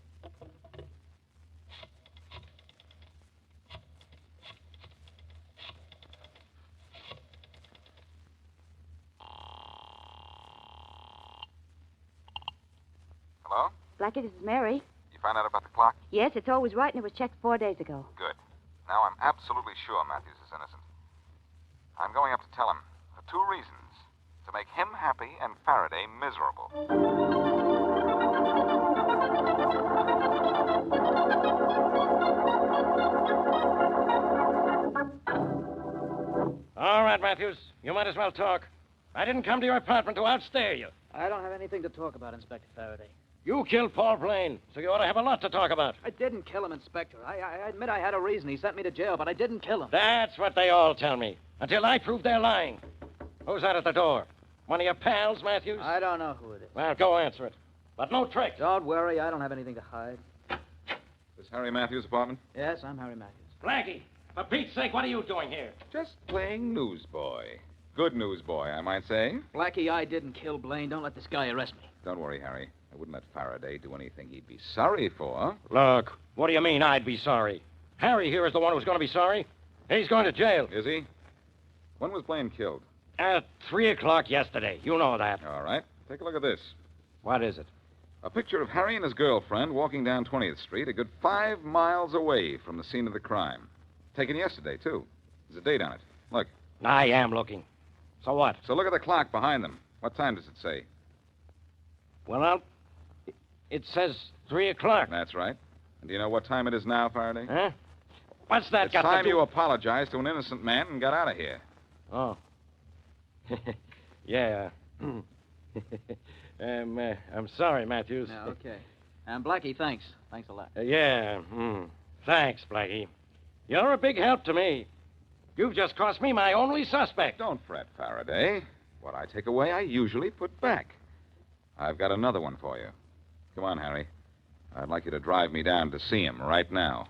Speaker 14: Hello?
Speaker 10: Blackie, this is Mary.
Speaker 14: You found out about the clock?
Speaker 10: Yes, it's always right, and it was checked 4 days ago.
Speaker 14: Good. Now I'm absolutely sure Matthews is innocent. I'm going up to tell him for 2 reasons. To make him happy and Faraday miserable.
Speaker 9: All right, Matthews. You might as well talk. I didn't come to your apartment to outstare you.
Speaker 15: I don't have anything to talk about, Inspector Faraday.
Speaker 9: You killed Paul Blaine, so you ought to have a lot to talk about.
Speaker 15: I didn't kill him, Inspector. I admit I had a reason. He sent me to jail, but I didn't kill him.
Speaker 9: That's what they all tell me, until I prove they're lying. Who's that at the door? One of your pals, Matthews?
Speaker 15: I don't know who it is.
Speaker 9: Well, go answer it. But no tricks.
Speaker 15: Don't worry, I don't have anything to hide.
Speaker 4: This Harry Matthews' apartment?
Speaker 15: Yes, I'm Harry Matthews.
Speaker 9: Blackie, for Pete's sake, what are you doing here?
Speaker 4: Just playing newsboy. Good newsboy, I might say.
Speaker 15: Blackie, I didn't kill Blaine. Don't let this guy arrest me.
Speaker 4: Don't worry, Harry. I wouldn't let Faraday do anything he'd be sorry for.
Speaker 9: Look, what do you mean I'd be sorry? Harry here is the one who's going to be sorry. He's going to jail.
Speaker 4: Is he? When was Blaine killed?
Speaker 9: At 3:00 yesterday. You know that.
Speaker 4: All right. Take a look at this.
Speaker 9: What is it?
Speaker 4: A picture of Harry and his girlfriend walking down 20th Street, a good 5 miles away from the scene of the crime. Taken yesterday, too. There's a date on it. Look.
Speaker 9: I am looking. So what?
Speaker 4: So look at the clock behind them. What time does it say?
Speaker 9: Well, it says 3:00.
Speaker 4: That's right. And do you know what time it is now, Faraday?
Speaker 9: Huh? What's that
Speaker 4: it's
Speaker 9: got
Speaker 4: time
Speaker 9: to do?
Speaker 4: you apologized to an innocent man and got out of here.
Speaker 9: Oh. Yeah. I'm sorry, Matthews.
Speaker 15: Yeah, okay. And Blackie, thanks. Thanks a lot.
Speaker 9: Yeah. Thanks, Blackie. You're a big help to me. You've just cost me my only suspect.
Speaker 4: Don't fret, Faraday. What I take away, I usually put back. I've got another one for you. Come on, Harry. I'd like you to drive me down to see him right now.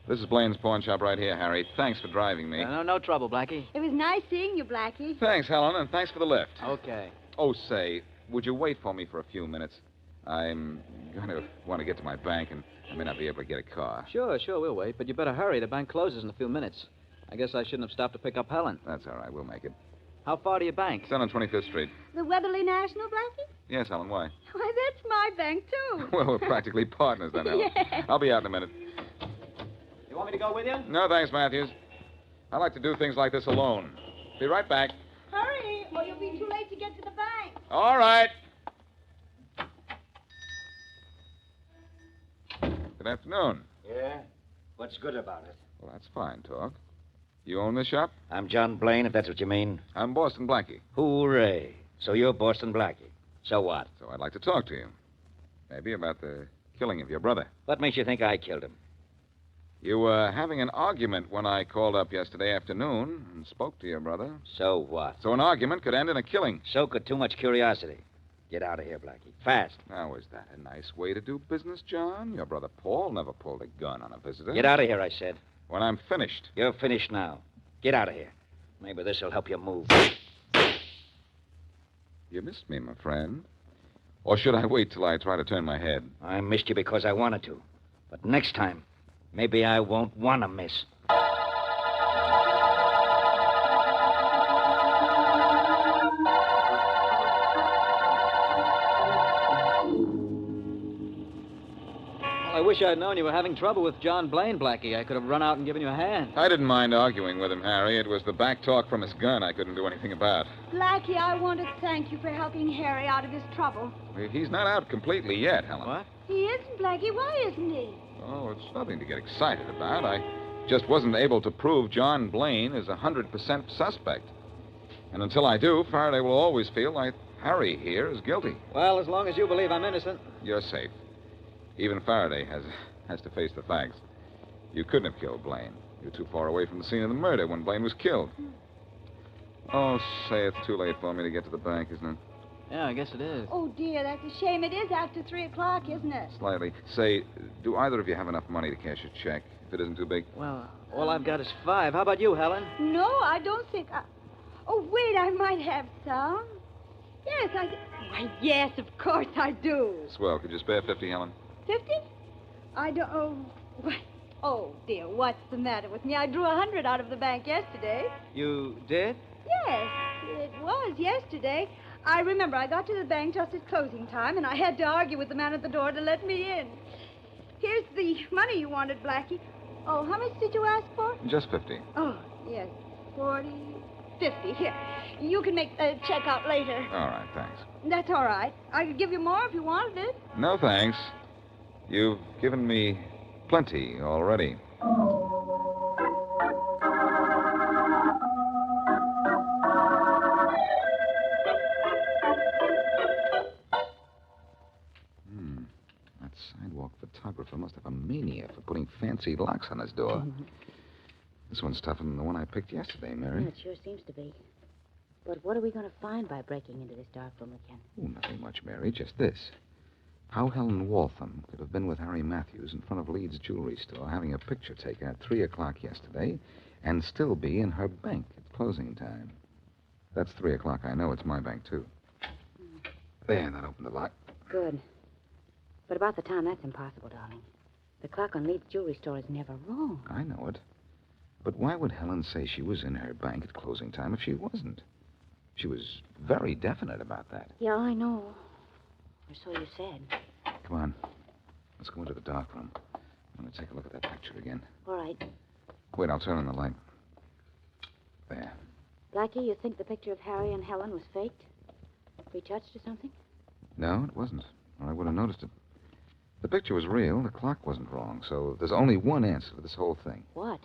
Speaker 4: This is Blaine's pawn shop right here, Harry. Thanks for driving me.
Speaker 15: No trouble, Blackie.
Speaker 5: It was nice seeing you, Blackie.
Speaker 4: Thanks, Helen, and thanks for the lift.
Speaker 15: Okay.
Speaker 4: Oh, say, would you wait for me for a few minutes? I'm going to want to get to my bank, and I may not be able to get a car.
Speaker 15: Sure, we'll wait. But you better hurry. The bank closes in a few minutes. I guess I shouldn't have stopped to pick up Helen.
Speaker 4: That's all right. We'll make it.
Speaker 15: How far to your bank?
Speaker 4: It's down on 25th Street.
Speaker 5: The Weatherly National, Blackie?
Speaker 4: Yes, Helen, why?
Speaker 5: Why, that's my bank, too.
Speaker 4: Well, we're practically partners then, Helen.
Speaker 5: Yes.
Speaker 4: I'll be out in a minute.
Speaker 15: You want me to go with you?
Speaker 4: No, thanks, Matthews. I like to do things like this alone. Be right back.
Speaker 5: Hurry, or you'll be too late to get to the bank.
Speaker 4: All right. Good afternoon.
Speaker 8: Yeah? What's good about it?
Speaker 4: Well, that's fine talk. You own this shop?
Speaker 8: I'm John Blaine, if that's what you mean.
Speaker 4: I'm Boston Blackie.
Speaker 8: Hooray. So you're Boston Blackie. So what?
Speaker 4: So I'd like to talk to you. Maybe about the killing of your brother.
Speaker 8: What makes you think I killed him?
Speaker 4: You were having an argument when I called up yesterday afternoon and spoke to your brother.
Speaker 8: So what?
Speaker 4: So an argument could end in a killing.
Speaker 8: So could too much curiosity. Get out of here, Blackie. Fast.
Speaker 4: Now, is that a nice way to do business, John? Your brother Paul never pulled a gun on a visitor.
Speaker 8: Get out of here, I said.
Speaker 4: When I'm finished.
Speaker 8: You're finished now. Get out of here. Maybe this will help you move.
Speaker 4: You missed me, my friend. Or should I wait till I try to turn my head?
Speaker 8: I missed you because I wanted to. But next time, maybe I won't want to miss.
Speaker 15: I wish I'd known you were having trouble with John Blaine, Blackie. I could have run out and given you a hand.
Speaker 4: I didn't mind arguing with him, Harry. It was the back talk from his gun I couldn't do anything about.
Speaker 5: Blackie, I want to thank you for helping Harry out of his trouble.
Speaker 4: He's not out completely yet, Helen.
Speaker 15: What?
Speaker 5: He isn't, Blackie. Why isn't he?
Speaker 4: Oh, it's nothing to get excited about. I just wasn't able to prove John Blaine is 100% suspect. And until I do, Faraday will always feel like Harry here is guilty.
Speaker 15: Well, as long as you believe I'm innocent.
Speaker 4: You're safe. Even Faraday has to face the facts. You couldn't have killed Blaine. You're too far away from the scene of the murder when Blaine was killed. Oh, say, it's too late for me to get to the bank, isn't it?
Speaker 15: Yeah, I guess it is.
Speaker 5: Oh, dear, that's a shame. It is after 3 o'clock, isn't it?
Speaker 4: Slightly. Say, do either of you have enough money to cash a check, if it isn't too big?
Speaker 15: Well, all I've got is $5. How about you, Helen?
Speaker 5: No, I don't think Oh, wait, I might have some. Yes, Why, yes, of course I do.
Speaker 4: Swell. Could you spare 50, Helen?
Speaker 5: 50? I don't... Oh, dear, what's the matter with me? I drew 100 out of the bank yesterday.
Speaker 15: You did?
Speaker 5: Yes, it was yesterday. I remember I got to the bank just at closing time, and I had to argue with the man at the door to let me in. Here's the money you wanted, Blackie. Oh, how much did you ask for?
Speaker 4: Just 50.
Speaker 5: Oh, yes, 40, 50. Here, you can make a check out later.
Speaker 4: All right, thanks.
Speaker 5: That's all right. I could give you more if you wanted it.
Speaker 4: No, thanks. You've given me plenty already. That sidewalk photographer must have a mania for putting fancy locks on his door. This one's tougher than the one I picked yesterday, Mary.
Speaker 10: Yeah, it sure seems to be. But what are we going to find by breaking into this dark room again?
Speaker 4: Oh, nothing much, Mary. Just this. How Helen Waltham could have been with Harry Matthews in front of Leeds jewelry store having a picture taken at 3 o'clock yesterday and still be in her bank at closing time. That's 3 o'clock. I know it's my bank, too. There, that opened the lock.
Speaker 10: Good. But about the time, that's impossible, darling. The clock on Leeds jewelry store is never wrong.
Speaker 4: I know it. But why would Helen say she was in her bank at closing time if she wasn't? She was very definite about that.
Speaker 10: Yeah, I know. Or so you said.
Speaker 4: Come on. Let's go into the dark room. I'm going to take a look at that picture again.
Speaker 10: All right.
Speaker 4: Wait, I'll turn on the light. There.
Speaker 10: Blackie, you think the picture of Harry and Helen was faked? Retouched or something?
Speaker 4: No, it wasn't. Or I would have noticed it. The picture was real. The clock wasn't wrong. So there's only one answer to this whole thing.
Speaker 10: What?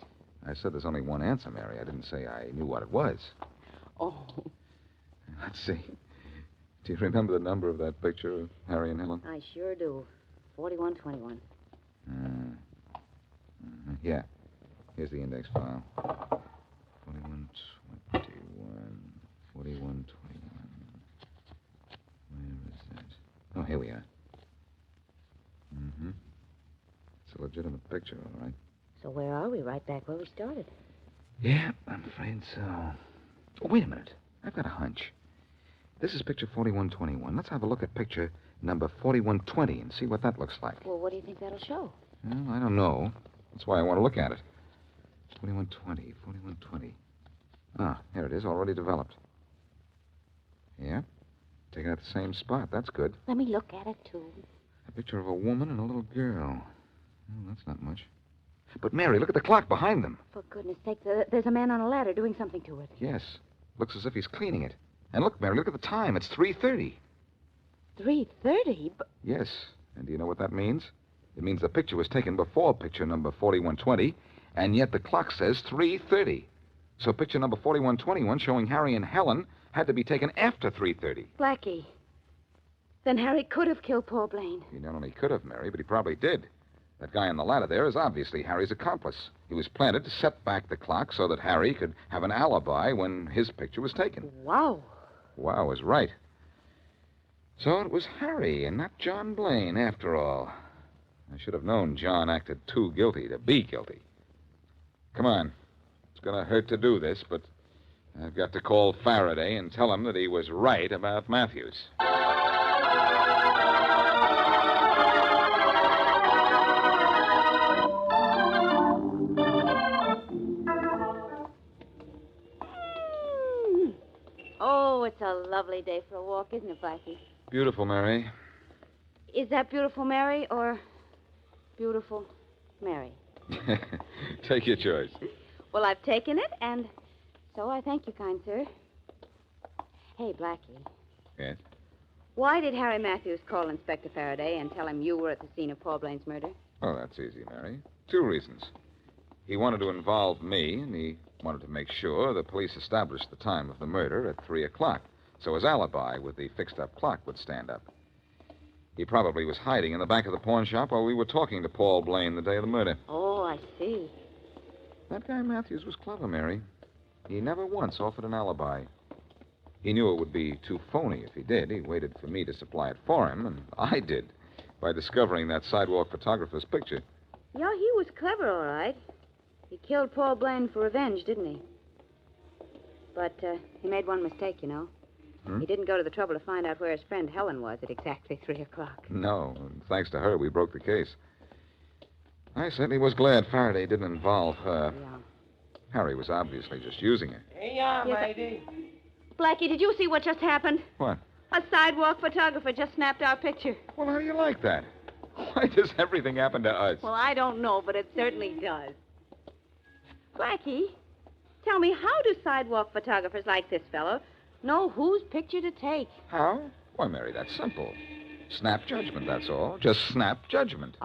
Speaker 4: I said there's only one answer, Mary. I didn't say I knew what it was.
Speaker 10: Oh.
Speaker 4: Let's see. Do you remember the number of that picture of Harry and Helen?
Speaker 10: I sure do. 4121.
Speaker 4: Yeah. Here's the index file. 4121. 4121. Where is that? Oh, here we are. It's a legitimate picture, all right.
Speaker 10: So where are we? Right back where we started.
Speaker 4: Yeah, I'm afraid so. Oh, wait a minute. I've got a hunch. This is picture 4121. Let's have a look at picture number 4120 and see what that looks like.
Speaker 10: Well, what do you think that'll show?
Speaker 4: Well, I don't know. That's why I want to look at it. 4120, 4120. Ah, here it is, already developed. Yeah, taken at the same spot. That's good.
Speaker 10: Let me look at it, too.
Speaker 4: A picture of a woman and a little girl. Well, that's not much. But, Mary, look at the clock behind them.
Speaker 10: For goodness sake, there's a man on a ladder doing something to it.
Speaker 4: Yes. Looks as if he's cleaning it. And look, Mary, look at the time. It's 3:30.
Speaker 10: 3:30?
Speaker 4: Yes. And do you know what that means? It means the picture was taken before picture number 4120, and yet the clock says 3:30. So picture number 4121 showing Harry and Helen had to be taken after 3:30.
Speaker 10: Blackie. Then Harry could have killed Paul Blaine.
Speaker 4: He not only could have, Mary, but he probably did. That guy on the ladder there is obviously Harry's accomplice. He was planted to set back the clock so that Harry could have an alibi when his picture was taken.
Speaker 10: Wow.
Speaker 4: Wow is right. So it was Harry and not John Blaine, after all. I should have known John acted too guilty to be guilty. Come on. It's going to hurt to do this, but I've got to call Faraday and tell him that he was right about Matthews.
Speaker 10: Oh, it's a lovely day for a walk, isn't it, Blackie?
Speaker 4: Beautiful, Mary.
Speaker 10: Is that Beautiful Mary or Beautiful Mary?
Speaker 4: Take your choice.
Speaker 10: Well, I've taken it, and so I thank you, kind sir. Hey, Blackie.
Speaker 4: Yes?
Speaker 10: Why did Harry Matthews call Inspector Faraday and tell him you were at the scene of Paul Blaine's murder?
Speaker 4: Oh, that's easy, Mary. 2 reasons. He wanted to involve me, and he wanted to make sure the police established the time of the murder at 3 o'clock, so his alibi with the fixed-up clock would stand up. He probably was hiding in the back of the pawn shop while we were talking to Paul Blaine the day of the murder.
Speaker 10: Oh, I see.
Speaker 4: That guy Matthews was clever, Mary. He never once offered an alibi. He knew it would be too phony if he did. He waited for me to supply it for him, and I did, by discovering that sidewalk photographer's picture.
Speaker 10: Yeah, he was clever, all right. He killed Paul Blaine for revenge, didn't he? But he made one mistake, you know. He didn't go to the trouble to find out where his friend Helen was at exactly 3 o'clock.
Speaker 4: No, and thanks to her, we broke the case. I certainly was glad Faraday didn't involve her.
Speaker 10: Yeah.
Speaker 4: Harry was obviously just using her.
Speaker 9: Hey,
Speaker 10: Yes,
Speaker 9: matey.
Speaker 10: Blackie, did you see what just happened?
Speaker 4: What?
Speaker 10: A sidewalk photographer just snapped our picture.
Speaker 4: Well, how do you like that? Why does everything happen to us?
Speaker 10: Well, I don't know, but it certainly does. Blackie, tell me, how do sidewalk photographers like this fellow know whose picture to take?
Speaker 4: How? Why, Mary, that's simple. Snap judgment, that's all. Just snap judgment.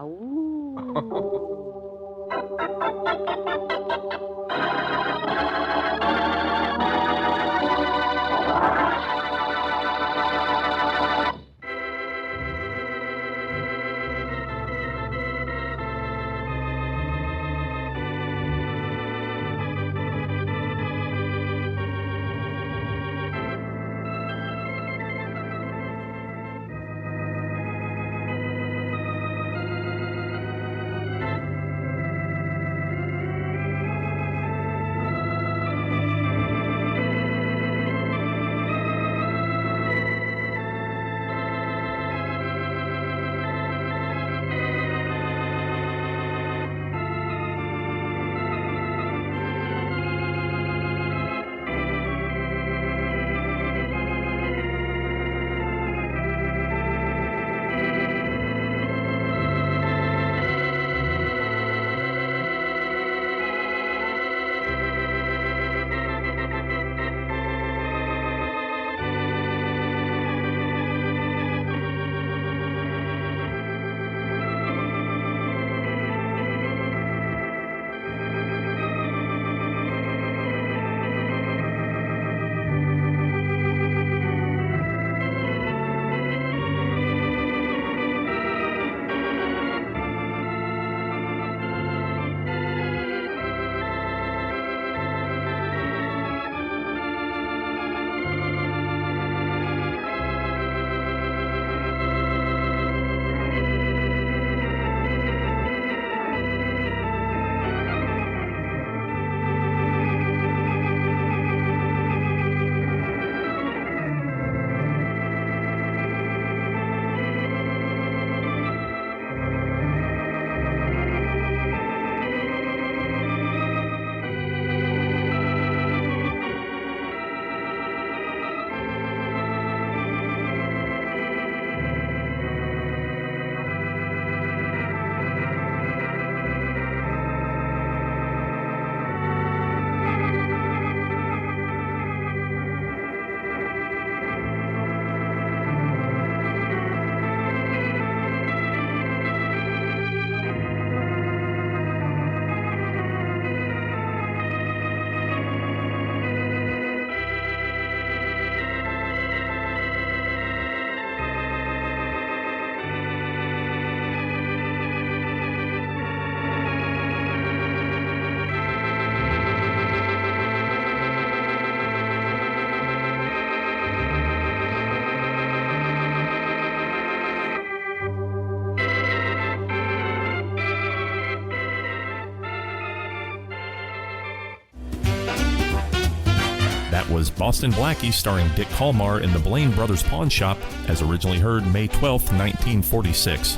Speaker 6: That was Boston Blackie starring Dick Hallmar in the Blaine Brothers Pawn Shop, as originally heard May 12th, 1946.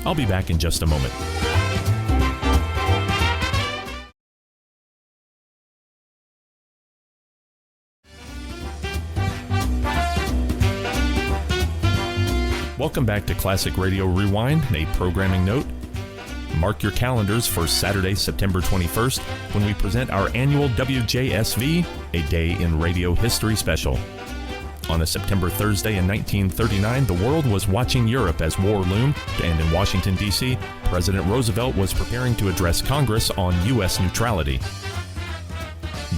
Speaker 6: I'll be back in just a moment. Welcome back to Classic Radio Rewind. A programming note. Mark your calendars for Saturday, September 21st, when we present our annual WJSV, a Day in Radio History special. On a September Thursday in 1939, the world was watching Europe as war loomed, and in Washington, D.C., President Roosevelt was preparing to address Congress on U.S. neutrality.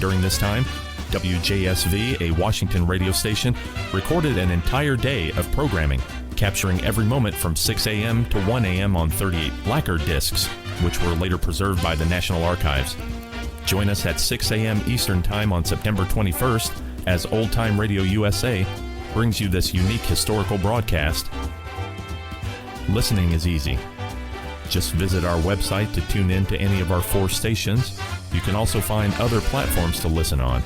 Speaker 6: During this time, WJSV, a Washington radio station, recorded an entire day of programming, capturing every moment from 6 a.m. to 1 a.m. on 38 lacquer discs, which were later preserved by the National Archives. Join us at 6 a.m. Eastern Time on September 21st as Old Time Radio USA brings you this unique historical broadcast. Listening is easy. Just visit our website to tune in to any of our 4 stations. You can also find other platforms to listen on.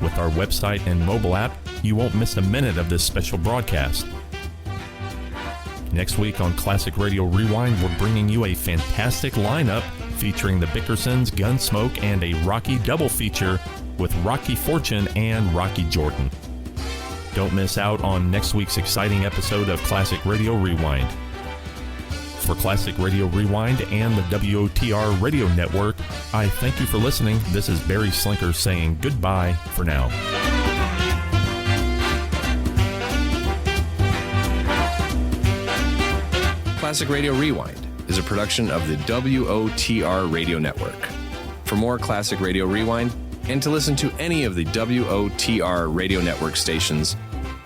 Speaker 6: With our website and mobile app, you won't miss a minute of this special broadcast. Next week on Classic Radio Rewind, we're bringing you a fantastic lineup featuring the Bickersons, Gunsmoke, and a Rocky double feature with Rocky Fortune and Rocky Jordan. Don't miss out on next week's exciting episode of Classic Radio Rewind. For Classic Radio Rewind and the WOTR Radio Network, I thank you for listening. This is Barry Slinker saying goodbye for now.
Speaker 18: Classic Radio Rewind is a production of the WOTR Radio Network. For more Classic Radio Rewind, and to listen to any of the WOTR Radio Network stations,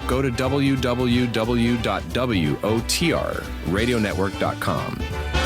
Speaker 18: go to www.wotrradionetwork.com.